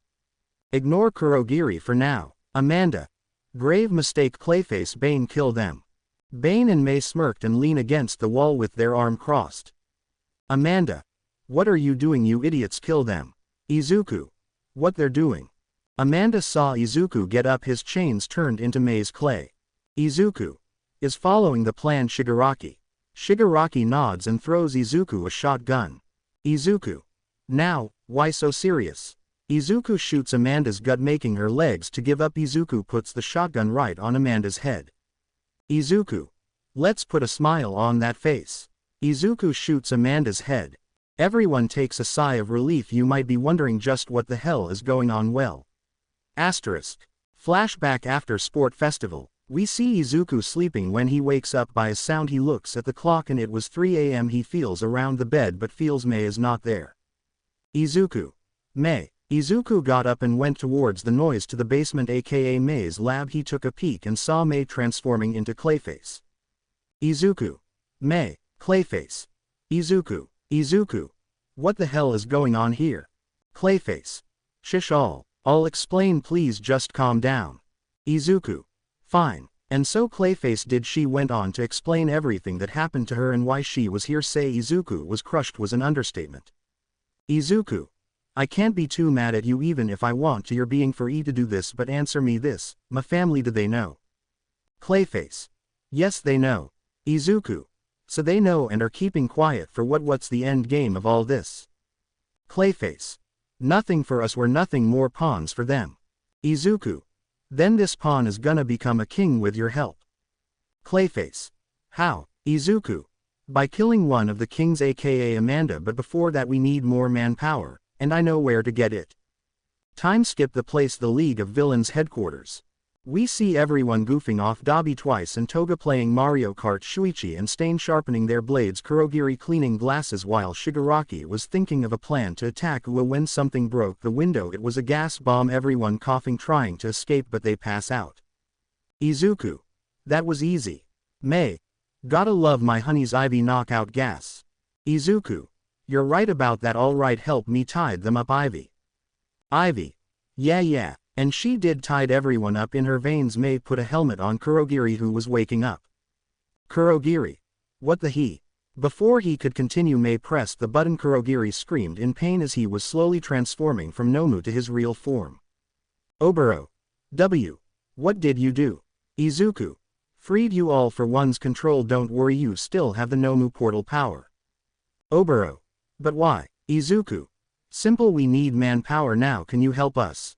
Ignore Kurogiri for now. Amanda. Grave mistake. Clayface. Bane. Kill them. Bane and May smirked and lean against the wall with their arm crossed. Amanda. What are you doing, you idiots? Kill them. Izuku. What they're doing? Amanda saw Izuku get up, his chains turned into May's clay. Izuku is following the plan. Shigaraki. Shigaraki nods and throws Izuku a shotgun. Izuku. Now, why so serious? Izuku shoots Amanda's gut, making her legs to give up. Izuku puts the shotgun right on Amanda's head. Izuku. Let's put a smile on that face. Izuku shoots Amanda's head. Everyone takes a sigh of relief. You might be wondering just what the hell is going on. Well. Asterisk. Flashback. After sport festival, we see Izuku sleeping. When he wakes up by a sound, he looks at the clock and it was 3 a.m. He feels around the bed but feels May is not there. Izuku. May. Izuku got up and went towards the noise to the basement, aka May's lab. He took a peek and saw May transforming into Clayface. Izuku. May. Clayface. Izuku. Izuku. What the hell is going on here? Clayface. Shish all. I'll explain, please just calm down. Izuku. Fine. And so Clayface did. She went on to explain everything that happened to her and why she was here. Say Izuku was crushed was an understatement. Izuku. I can't be too mad at you even if I want to. You're being free to do this, but answer me this, my family, do they know? Clayface. Yes, they know. Izuku. So they know and are keeping quiet for what? What's the end game of all this? Clayface. Nothing for us, we're nothing more pawns for them. Izuku. Then this pawn is gonna become a king with your help. Clayface. How? Izuku. By killing one of the kings, aka Amanda, but before that we need more manpower, and I know where to get it. Time skip the place, the League of Villains headquarters. We see everyone goofing off, Dabi twice and Toga playing Mario Kart, Shuichi and Stain sharpening their blades, Kurogiri cleaning glasses while Shigaraki was thinking of a plan to attack Ua when something broke the window. It was a gas bomb, everyone coughing trying to escape but they pass out. Izuku. That was easy. May. Gotta love my honey's Ivy knockout gas. Izuku. You're right about that, alright, help me tied them up. Ivy. Ivy. Yeah. And she did, tied everyone up in her veins. May put a helmet on Kurogiri who was waking up. Kurogiri. What the he? Before he could continue, May pressed the button. Kurogiri screamed in pain as he was slowly transforming from Nomu to his real form. Oboro. W. What did you do? Izuku. Freed you all for one's control, don't worry, you still have the Nomu portal power. Oboro. But why? Izuku. Simple, we need manpower now, can you help us?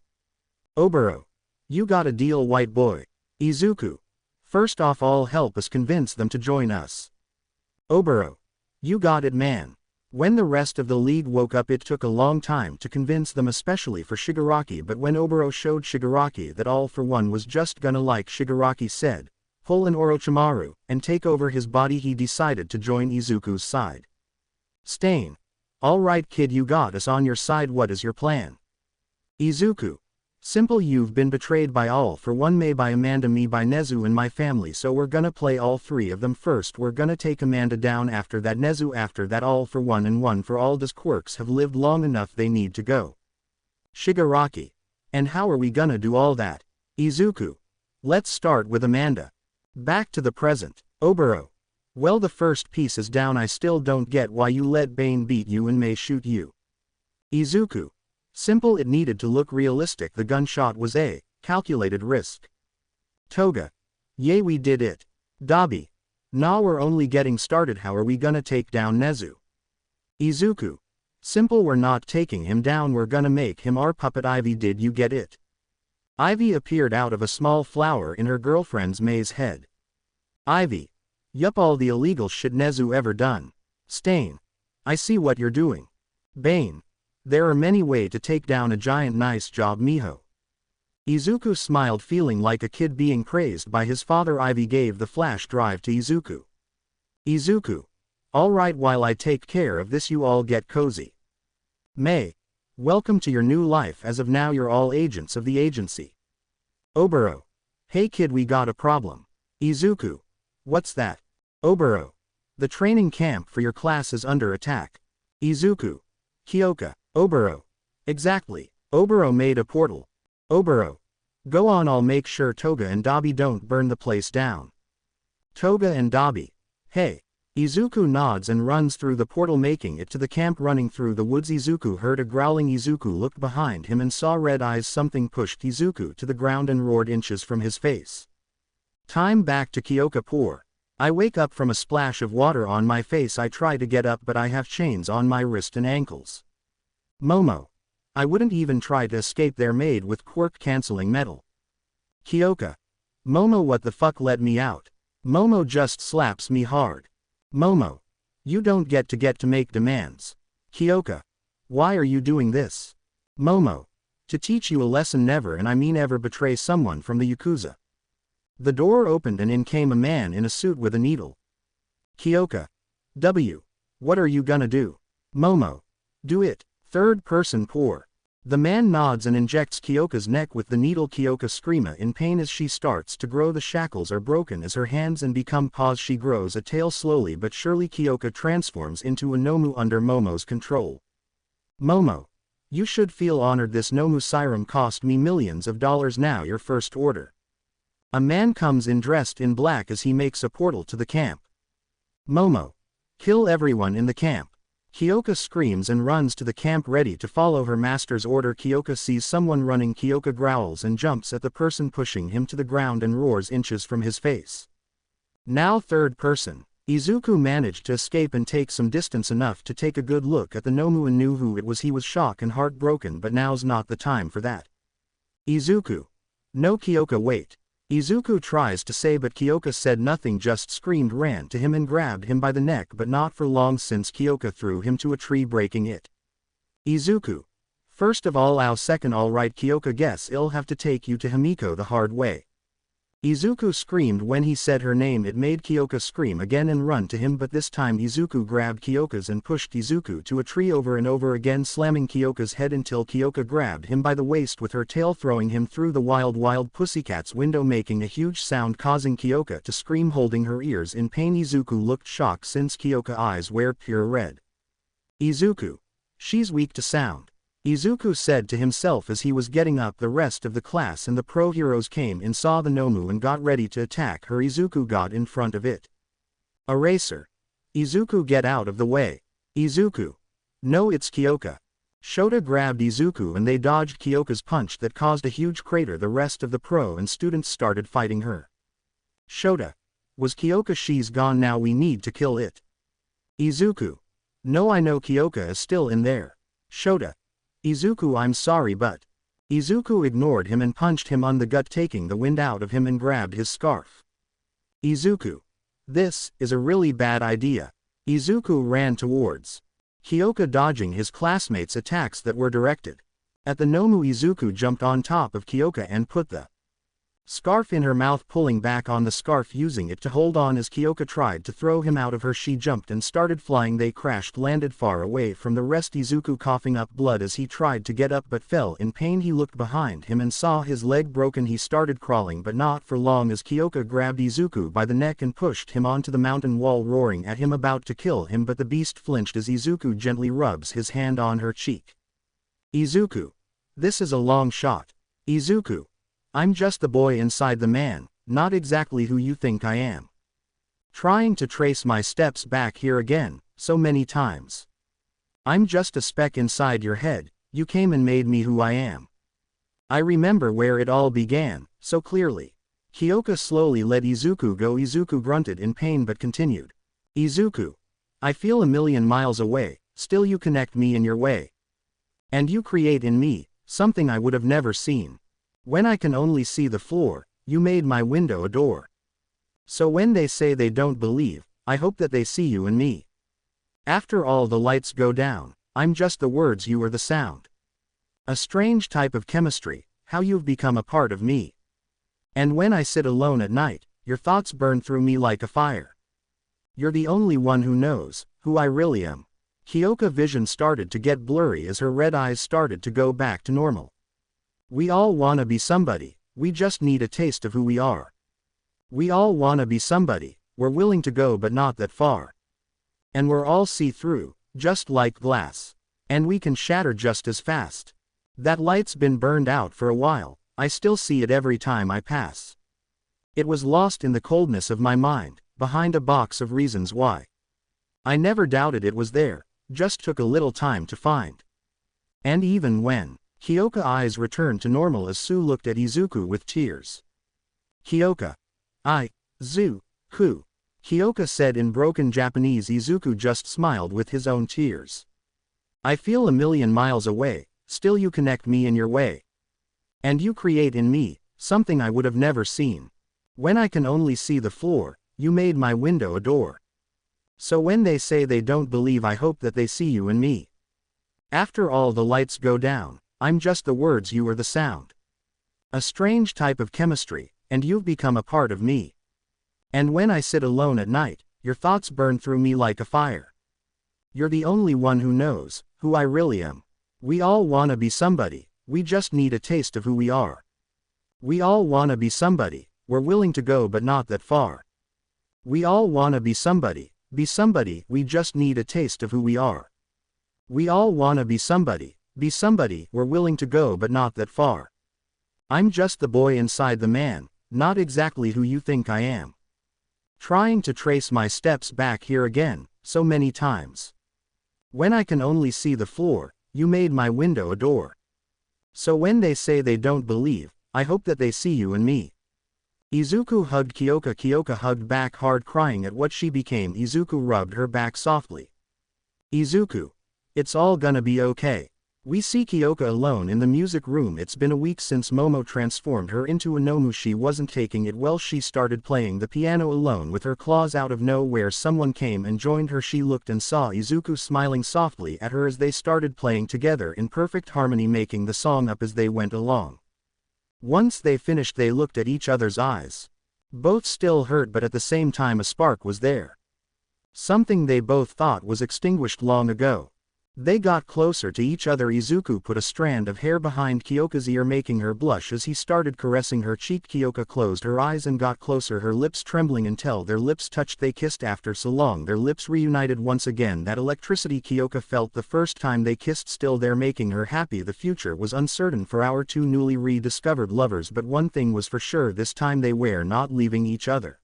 Oboro. You got a deal, white boy. Izuku. First off, all help us convince them to join us. Oboro. You got it, man. When the rest of the league woke up, it took a long time to convince them, especially for Shigaraki, but when Oboro showed Shigaraki that all for one was just gonna, like Shigaraki said, pull an Orochimaru and take over his body, he decided to join Izuku's side. Stain. Alright kid, you got us on your side, what is your plan? Izuku. Simple, you've been betrayed by all for one, May by Amanda, me by Nezu and my family, so we're gonna play all three of them. First we're gonna take Amanda down, after that Nezu, after that all for one, and one for all. Does quirks have lived long enough? They need to go. Shigaraki. And how are we gonna do all that? Izuku. Let's start with Amanda. Back to the present. Oboro. Well, the first piece is down. I still don't get why you let Bane beat you and May shoot you. Izuku. Simple, it needed to look realistic. The gunshot was a calculated risk. Toga. Yay, we did it. Dabi. Nah, we're only getting started. How are we gonna take down Nezu? Izuku. Simple, we're not taking him down, we're gonna make him our puppet. Ivy, did you get it? Ivy appeared out of a small flower in her girlfriend's May's head. Ivy. Yup, all the illegal shit Nezu ever done. Stain. I see what you're doing. Bane. There are many ways to take down a giant. Nice job, mijo. Izuku smiled, feeling like a kid being praised by his father. Ivy gave the flash drive to Izuku. Izuku. Alright, while I take care of this, you all get cozy. May. Welcome to your new life. As of now you're all agents of the agency. Oboro. Hey kid, we got a problem. Izuku. What's that? Oboro. The training camp for your class is under attack. Izuku. Kiyoka. Oboro. Exactly. Oboro made a portal. Oboro. Go on, I'll make sure Toga and Dabi don't burn the place down. Toga and Dabi. Hey. Izuku nods and runs through the portal, making it to the camp. Running through the woods, Izuku heard a growling. Izuku looked behind him and saw red eyes. Something pushed Izuku to the ground and roared inches from his face. Time back to Kiyoka. Poor. I wake up from a splash of water on my face. I try to get up, but I have chains on my wrist and ankles. Momo. I wouldn't even try to escape, they're made with quirk-canceling metal. Kiyoka. Momo, what the fuck, let me out. Momo just slaps me hard. Momo. You don't get to make demands. Kiyoka. Why are you doing this? Momo. To teach you a lesson, never, and I mean ever, betray someone from the Yakuza. The door opened and in came a man in a suit with a needle. Kiyoka. What are you gonna do? Momo. Do it. Third person. Poor. The man nods and injects Kiyoka's neck with the needle. Kiyoka screams in pain as she starts to grow. The shackles are broken as her hands and become paws. She grows a tail. Slowly but surely Kiyoka transforms into a Nomu under Momo's control. Momo. You should feel honored. This Nomu serum cost me millions of dollars. Now your first order. A man comes in dressed in black as he makes a portal to the camp. Momo. Kill everyone in the camp. Kiyoka screams and runs to the camp, ready to follow her master's order. Kiyoka sees someone running. Kiyoka growls and jumps at the person pushing him to the ground and roars inches from his face. Now third person. Izuku managed to escape and take some distance, enough to take a good look at the Nomu and knew who it was. He was shocked and heartbroken, but now's not the time for that. Izuku. No, Kiyoka, wait. Izuku tries to say, but Kiyoka said nothing, just screamed, ran to him and grabbed him by the neck, but not for long since Kiyoka threw him to a tree, breaking it. Izuku. First of all, I'll second. All right, Kiyoka, guess I'll have to take you to Himiko the hard way. Izuku screamed when he said her name. It made Kiyoka scream again and run to him, but this time Izuku grabbed Kiyoka's and pushed Izuku to a tree over and over again, slamming Kiyoka's head until Kiyoka grabbed him by the waist with her tail, throwing him through the wild pussycat's window, making a huge sound, causing Kiyoka to scream, holding her ears in pain. Izuku looked shocked since Kiyoka's eyes were pure red. Izuku. She's weak to sound. Izuku said to himself as he was getting up. The rest of the class and the pro heroes came in, saw the Nomu and got ready to attack her. Izuku got in front of it. Eraser. Izuku, get out of the way. Izuku. No, it's Kiyoka. Shota grabbed Izuku and they dodged Kiyoka's punch that caused a huge crater. The rest of the pro and students started fighting her. Shota. Was Kiyoka? She's gone now, we need to kill it. Izuku. No, I know Kiyoka is still in there. Shota. Izuku, I'm sorry, but... Izuku ignored him and punched him on the gut, taking the wind out of him, and grabbed his scarf. Izuku. This is a really bad idea. Izuku ran towards Kiyoka, dodging his classmates' attacks that were directed at the Nomu. Izuku jumped on top of Kiyoka and put the scarf in her mouth, pulling back on the scarf, using it to hold on as Kiyoka tried to throw him out of her. She jumped and started flying. They crashed, landed far away from the rest. Izuku coughing up blood as he tried to get up but fell in pain. He looked behind him and saw his leg broken. He started crawling, but not for long, as Kiyoka grabbed Izuku by the neck and pushed him onto the mountain wall, roaring at him, about to kill him, but the beast flinched as Izuku gently rubs his hand on her cheek. Izuku. This is a long shot. Izuku. I'm just the boy inside the man, not exactly who you think I am. Trying to trace my steps back here again, so many times. I'm just a speck inside your head. You came and made me who I am. I remember where it all began, so clearly. Kiyoka slowly let Izuku go. Izuku grunted in pain but continued. Izuku. I feel a million miles away, still you connect me in your way. And you create in me something I would have never seen. When I can only see the floor, you made my window a door. So when they say they don't believe, I hope that they see you in me. After all the lights go down, I'm just the words, you are the sound. A strange type of chemistry, how you've become a part of me. And when I sit alone at night, your thoughts burn through me like a fire. You're the only one who knows who I really am. Kiyoka's vision started to get blurry as her red eyes started to go back to normal. We all wanna be somebody, we just need a taste of who we are. We all wanna be somebody, we're willing to go but not that far. And we're all see-through, just like glass. And we can shatter just as fast. That light's been burned out for a while, I still see it every time I pass. It was lost in the coldness of my mind, behind a box of reasons why. I never doubted it was there, just took a little time to find. And even when Kiyoka's eyes returned to normal as Sue looked at Izuku with tears. Kiyoka. Izuku. Kiyoka said in broken Japanese. Izuku just smiled with his own tears. I feel a million miles away, still you connect me in your way. And you create in me something I would have never seen. When I can only see the floor, you made my window a door. So when they say they don't believe, I hope that they see you in me. After all the lights go down, I'm just the words, you are the sound. A strange type of chemistry, and you've become a part of me. And when I sit alone at night, your thoughts burn through me like a fire. You're the only one who knows who I really am. We all wanna be somebody, we just need a taste of who we are. We all wanna be somebody, we're willing to go but not that far. We all wanna be somebody, we just need a taste of who we are. We all wanna be somebody, we're willing to go but not that far. I'm just the boy inside the man, not exactly who you think I am. Trying to trace my steps back here again, so many times. When I can only see the floor, you made my window a door. So when they say they don't believe, I hope that they see you in me. Izuku hugged Kiyoka. Kiyoka hugged back hard, crying at what she became. Izuku rubbed her back softly. Izuku. It's all gonna be okay. We see Kiyoka alone in the music room. It's been a week since Momo transformed her into a Nomu. She wasn't taking it well. She started playing the piano alone with her claws. Out of nowhere someone came and joined her. She looked and saw Izuku smiling softly at her as they started playing together in perfect harmony, making the song up as they went along. Once they finished, they looked at each other's eyes. Both still hurt, but at the same time a spark was there. Something they both thought was extinguished long ago. They got closer to each other. Izuku put a strand of hair behind Kyoka's ear, making her blush as he started caressing her cheek. Kyoka closed her eyes and got closer, her lips trembling until their lips touched. They kissed. After so long their lips reunited once again. That electricity Kyoka felt the first time they kissed, still there, making her happy. The future was uncertain for our two newly rediscovered lovers, but one thing was for sure, this time they were not leaving each other.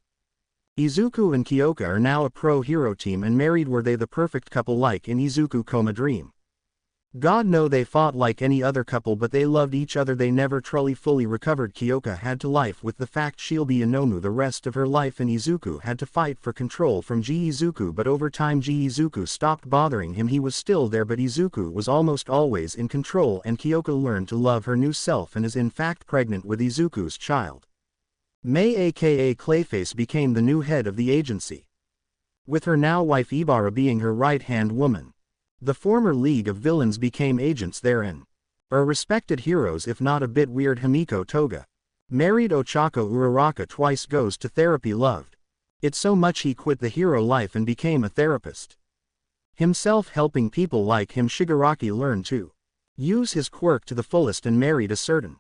Izuku and Kiyoka are now a pro-hero team and married. Were they the perfect couple like in Izuku Coma Dream? God no, they fought like any other couple, but they loved each other. They never truly fully recovered. Kiyoka had to life with the fact she'll be a Nomu the rest of her life, and Izuku had to fight for control from Izuku, but over time Izuku stopped bothering him. He was still there, but Izuku was almost always in control, and Kiyoka learned to love her new self and is in fact pregnant with Izuku's child. Mei aka Clayface became the new head of the agency, with her now wife Ibara being her right-hand woman. The former League of Villains became agents therein. Are respected heroes, if not a bit weird. Himiko Toga married Ochako Uraraka twice, goes to therapy, loved it so much he quit the hero life and became a therapist himself, helping people like him. Shigaraki learned to use his quirk to the fullest and married a certain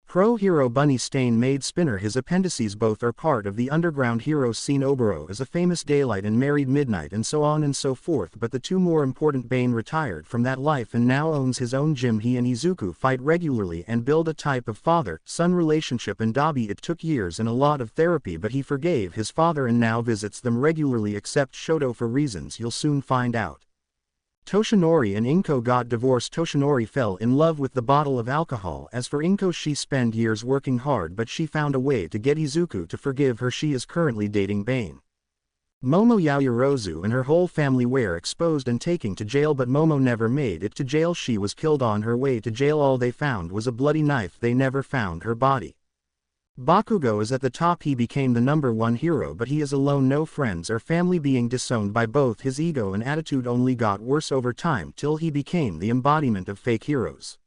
pro-hero Bunny Stain made Spinner his appendices. Both are part of the underground heroes scene. Oboro is a famous daylight and married Midnight, and so on and so forth, but the two more important, Bane retired from that life and now owns his own gym. He and Izuku fight regularly and build a type of father-son relationship. And Dabi, it took years and a lot of therapy, but he forgave his father and now visits them regularly, except Shoto for reasons you'll soon find out. Toshinori and Inko got divorced. Toshinori fell in love with the bottle of alcohol. As for Inko, she spent years working hard, but she found a way to get Izuku to forgive her. She is currently dating Bane. Momo Yaoyorozu and her whole family were exposed and taken to jail, but Momo never made it to jail. She was killed on her way to jail. All they found was a bloody knife. They never found her body. Bakugo is at the top. He became the #1 hero, but he is alone, no friends or family, being disowned by both. His ego and attitude only got worse over time till he became the embodiment of fake heroes.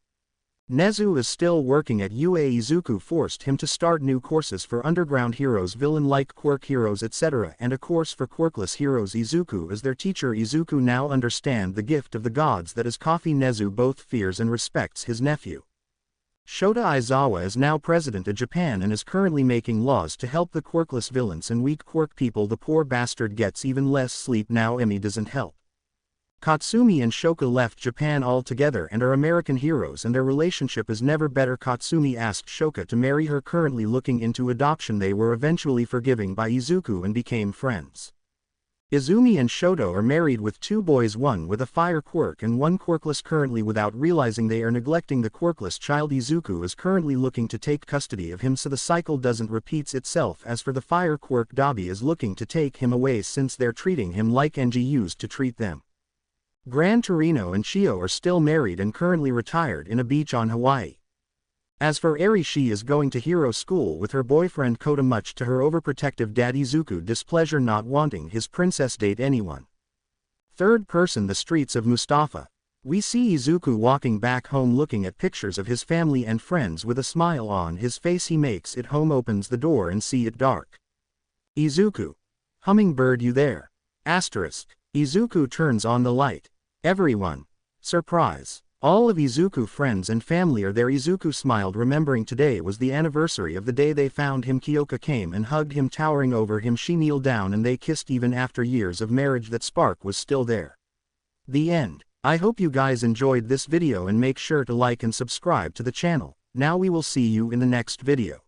Nezu is still working at UA. Izuku forced him to start new courses for underground heroes, villain-like quirk heroes, etc., and a course for quirkless heroes. Izuku is their teacher. Izuku now understands the gift of the gods that is coffee. Nezu both fears and respects his nephew. Shota Aizawa is now president of Japan and is currently making laws to help the quirkless villains and weak quirk people. The poor bastard gets even less sleep now. Emi doesn't help. Katsumi and Shoka left Japan altogether and are American heroes, and their relationship is never better. Katsumi asked Shoka to marry her, currently looking into adoption. They were eventually forgiven by Izuku and became friends. Izumi and Shoto are married with 2 boys, one with a fire quirk and one quirkless. Currently, without realizing they are neglecting the quirkless child, Izuku is currently looking to take custody of him so the cycle doesn't repeat itself. As for the fire quirk, Dabi is looking to take him away since they're treating him like Enji used to treat them. Gran Torino and Chio are still married and currently retired in a beach on Hawaii. As for Eri, she is going to hero school with her boyfriend Kota, much to her overprotective dad Izuku displeasure, not wanting his princess date anyone. Third person, the streets of Mustafa. We see Izuku walking back home looking at pictures of his family and friends with a smile on his face. He makes it home, opens the door and see it dark. Izuku. Hummingbird, you there? Asterisk. Izuku turns on the light. Everyone. Surprise. All of Izuku friends and family are there. Izuku smiled, remembering today was the anniversary of the day they found him. Kiyoka came and hugged him, towering over him. She kneeled down and they kissed. Even after years of marriage, that spark was still there. The end. I hope you guys enjoyed this video and make sure to like and subscribe to the channel. Now we will see you in the next video.